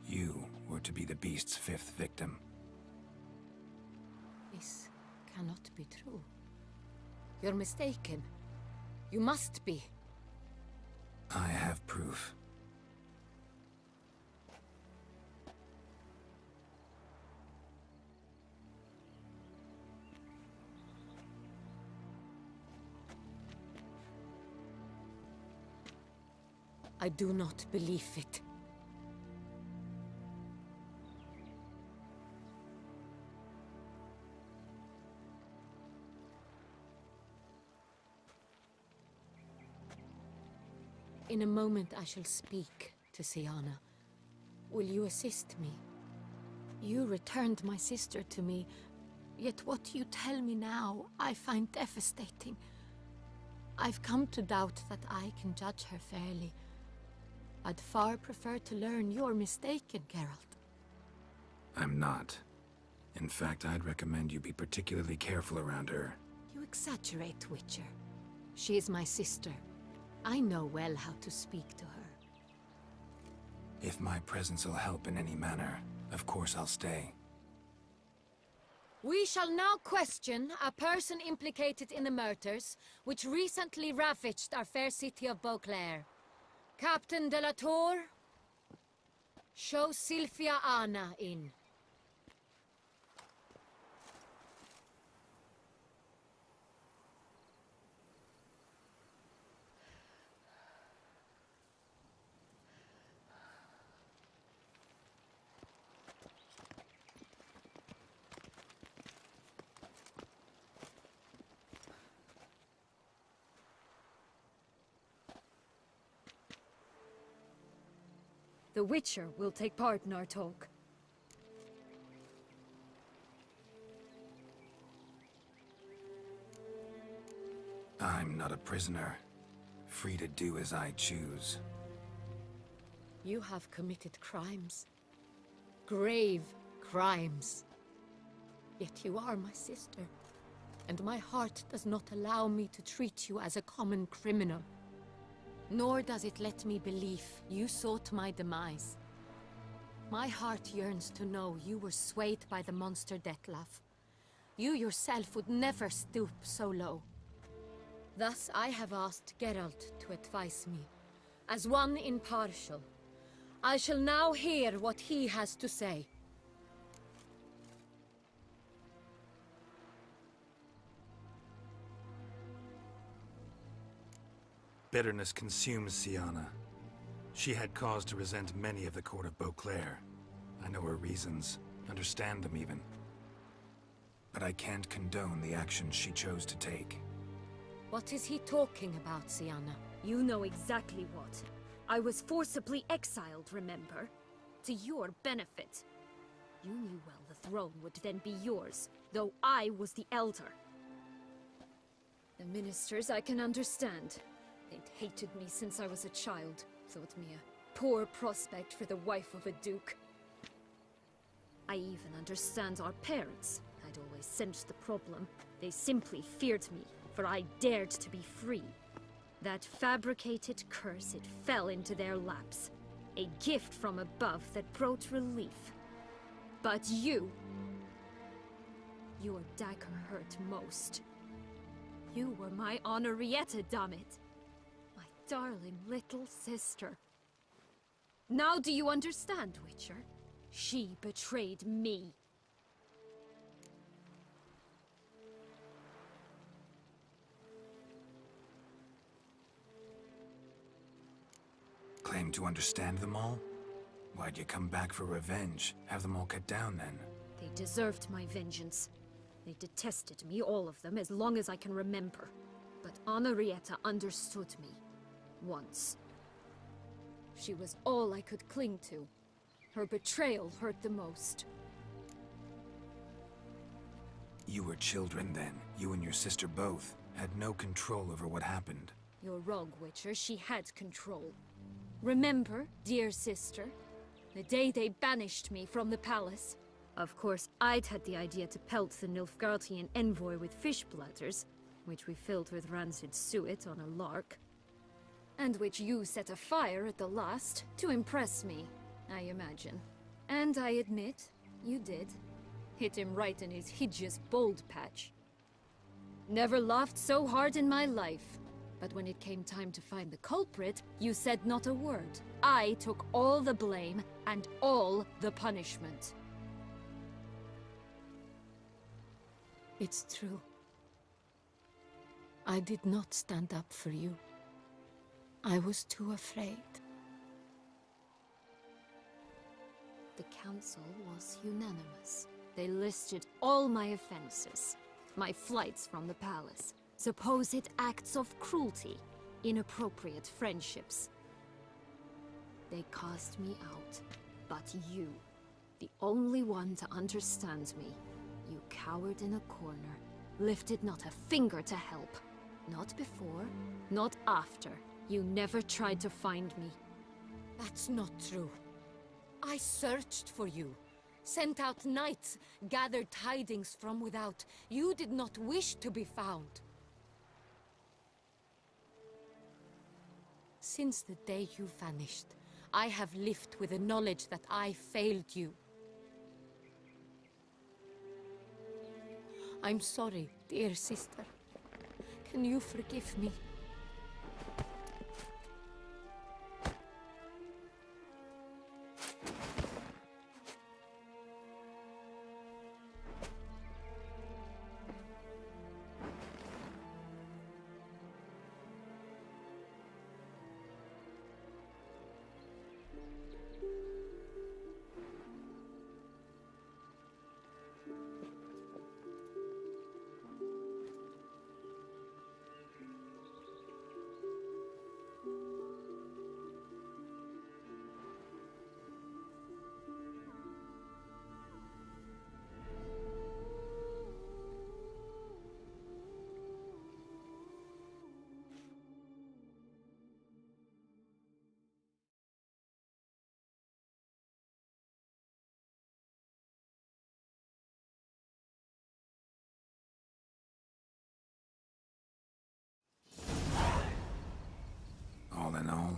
You were to be the beast's 5th victim. This cannot be true. You're mistaken. You must be. I have proof. I do not believe it. In a moment I shall speak to Sienna. Will you assist me? You returned my sister to me, yet what you tell me now I find devastating. I've come to doubt that I can judge her fairly. I'd far prefer to learn you're mistaken, Geralt. I'm not. In fact, I'd recommend you be particularly careful around her. You exaggerate, Witcher. She is my sister. I know well how to speak to her. If my presence will help in any manner, of course I'll stay. We shall now question a person implicated in the murders which recently ravaged our fair city of Beauclair. Captain de la Tour, show Sylvia Anna in. The Witcher will take part in our talk. I'm not a prisoner, free to do as I choose. You have committed crimes. Grave crimes. Yet you are my sister. and my heart does not allow me to treat you as a common criminal. Nor does it let me believe you sought my demise. My heart yearns to know you were swayed by the monster Detlef. You yourself would never stoop so low. Thus I have asked Geralt to advise me, as one impartial. I shall now hear what he has to say. Bitterness consumes Siana. She had cause to resent many of the court of Beauclair. I know her reasons, understand them even. But I can't condone the actions she chose to take. What is he talking about, Siana? You know exactly what. I was forcibly exiled, remember? To your benefit. You knew well the throne would then be yours, though I was the elder. The ministers I can understand. They'd hated me since I was a child, thought me a poor prospect for the wife of a duke. I even understand our parents. I'd always sensed the problem. They simply feared me, for I dared to be free. That fabricated curse, it fell into their laps. A gift from above that brought relief. But you... Your dagger hurt most. You were my Henrietta, dammit. My darling little sister. Now do you understand, Witcher? She betrayed me. Claim to understand them all? Why'd you come back for revenge? Have them all cut down then? They deserved my vengeance. They detested me, all of them, as long as I can remember. But Henrietta understood me. Once. She was all I could cling to. Her betrayal hurt the most. You were children then. You and your sister both had no control over what happened. You're wrong, Witcher. She had control. Remember, dear sister, the day they banished me from the palace? Of course, I'd had the idea to pelt the Nilfgaardian envoy with fish bladders, which we filled with rancid suet on a lark. And which you set afire at the last, to impress me, I imagine. And I admit, you did. Hit him right in his hideous bald patch. Never laughed so hard in my life. But when it came time to find the culprit, you said not a word. I took all the blame and all the punishment. It's true. I did not stand up for you. I was too afraid. The council was unanimous. They listed all my offenses. My flights from the palace. Supposed acts of cruelty. Inappropriate friendships. They cast me out. But you, the only one to understand me, you cowered in a corner, lifted not a finger to help. Not before, not after. You never tried to find me. That's not true. I searched for you. Sent out knights, gathered tidings from without. You did not wish to be found. Since the day you vanished, I have lived with the knowledge that I failed you. I'm sorry, dear sister. Can you forgive me?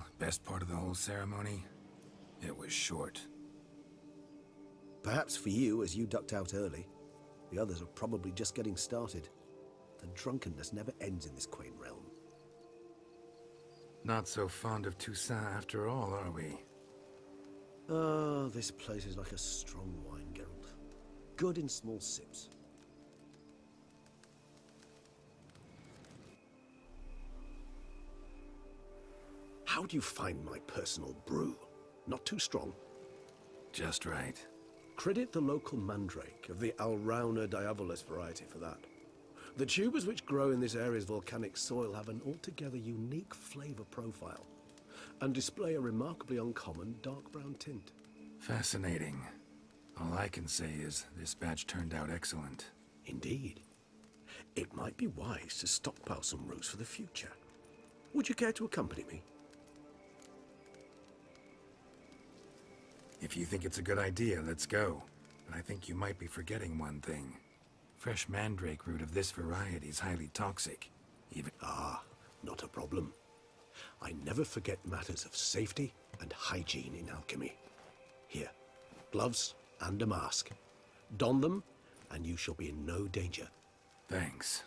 Well, best part of the whole ceremony? It was short. Perhaps for you, as you ducked out early. The others are probably just getting started. The drunkenness never ends in this quaint realm. Not so fond of Toussaint after all, are we? Oh, this place is like a strong wine, Geralt. Good in small sips. How do you find my personal brew? Not too strong? Just right. Credit the local mandrake of the Alrauna diabolus variety for that. The tubers which grow in this area's volcanic soil have an altogether unique flavor profile and display a remarkably uncommon dark brown tint. Fascinating. All I can say is this batch turned out excellent. Indeed. It might be wise to stockpile some roots for the future. Would you care to accompany me? If you think it's a good idea, let's go. But I think you might be forgetting one thing. Fresh mandrake root of this variety is highly toxic. Not a problem. I never forget matters of safety and hygiene in alchemy. Here, gloves and a mask. Don them, and you shall be in no danger. Thanks.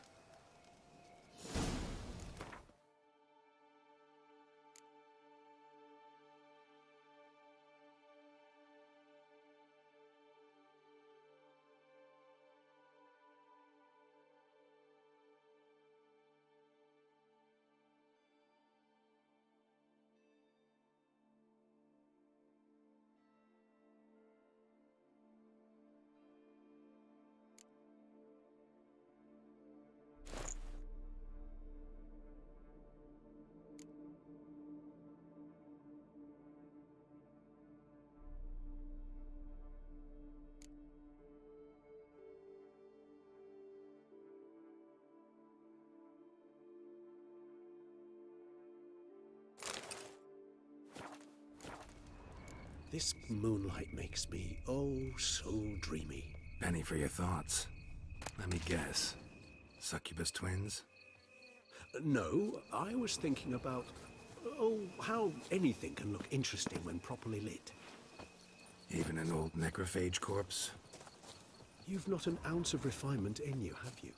This moonlight makes me, oh, so dreamy. Penny for your thoughts. Let me guess. Succubus twins? No, I was thinking about, how anything can look interesting when properly lit. Even an old necrophage corpse? You've not an ounce of refinement in you, have you?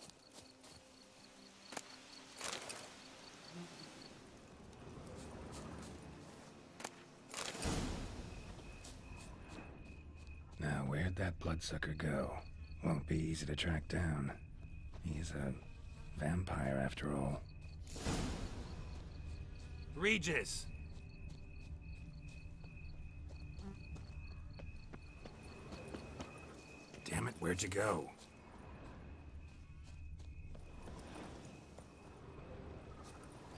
Now, where'd that bloodsucker go? Won't be easy to track down. He's a vampire, after all. Regis! Damn it, where'd you go?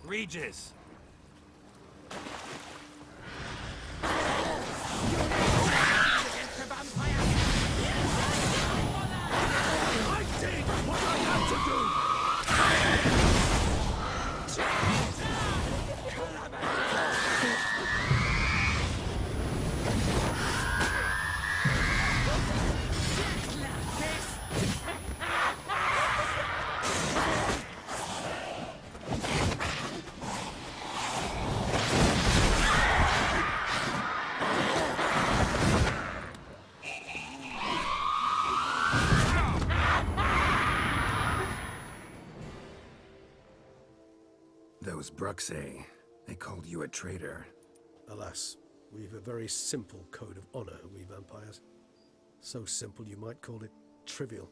Regis! I did what I had to do! Those Bruxae, they called you a traitor. Alas, we've a very simple code of honor, we vampires. So simple you might call it trivial.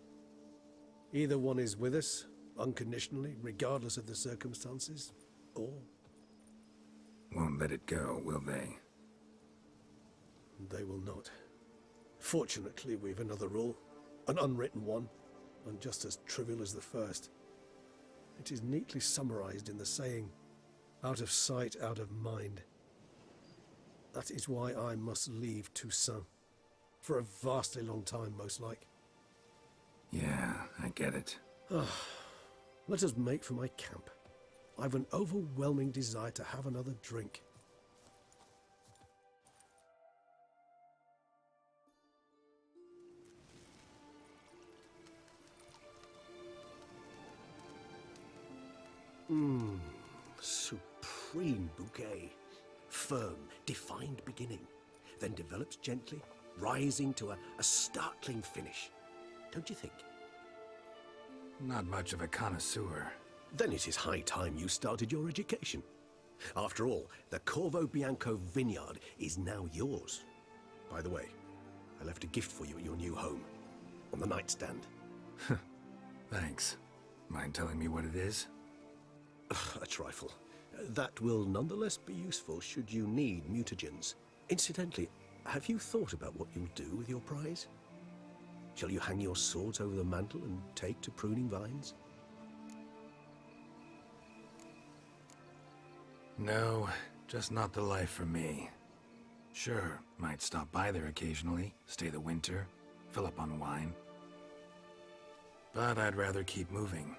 Either one is with us, unconditionally, regardless of the circumstances, or... Won't let it go, will they? They will not. Fortunately, we've another rule, an unwritten one, and just as trivial as the first. It is neatly summarized in the saying, out of sight, out of mind. That is why I must leave Toussaint. For a vastly long time, most like. Yeah, I get it. Let us make for my camp. I've an overwhelming desire to have another drink. Supreme bouquet. firm, defined beginning, then develops gently, rising to a startling finish. Don't you think? Not much of a connoisseur. Then it is high time you started your education. After all, the Corvo Bianco vineyard is now yours. By the way, I left a gift for you at your new home, on the nightstand. Thanks. Mind telling me what it is? A trifle. That will nonetheless be useful should you need mutagens. Incidentally, have you thought about what you'll do with your prize? Shall you hang your swords over the mantle and take to pruning vines? No, just not the life for me. Sure, might stop by there occasionally, stay the winter, fill up on wine. But I'd rather keep moving.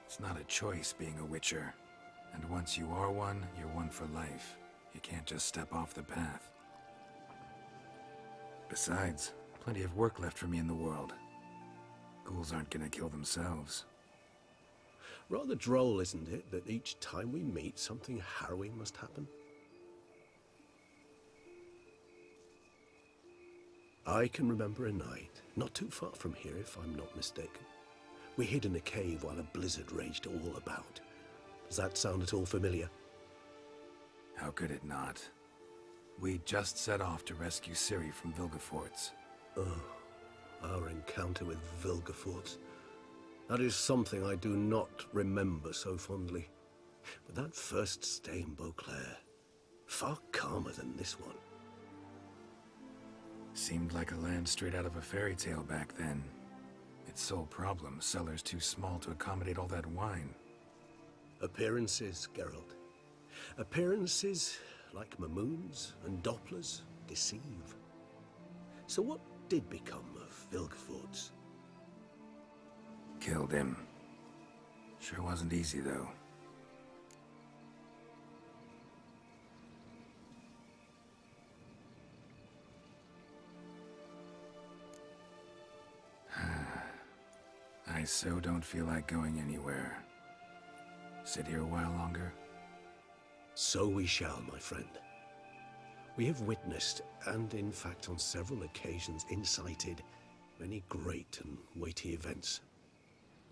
It's not a choice being a witcher. And once you are one, you're one for life. You can't just step off the path. Besides, plenty of work left for me in the world. Ghouls aren't gonna kill themselves. Rather droll, isn't it, that each time we meet, something harrowing must happen? I can remember a night, not too far from here if I'm not mistaken. We hid in a cave while a blizzard raged all about. Does that sound at all familiar? How could it not? We just set off to rescue Ciri from Vilgefortz. Oh, our encounter with Vilgefortz. That is something I do not remember so fondly. But that first stay in Beauclair, far calmer than this one. Seemed like a land straight out of a fairy tale back then. Its sole problem, cellars too small to accommodate all that wine. Appearances, Geralt. Appearances, like Mamoons and Dopplers, deceive. So what did become of Vilgefortz? Killed him. Sure wasn't easy, though. I so don't feel like going anywhere. Sit here a while longer? So we shall, my friend. We have witnessed, and in fact on several occasions incited, many great and weighty events.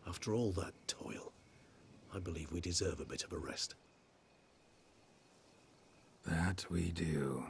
After all that toil, I believe we deserve a bit of a rest. That we do.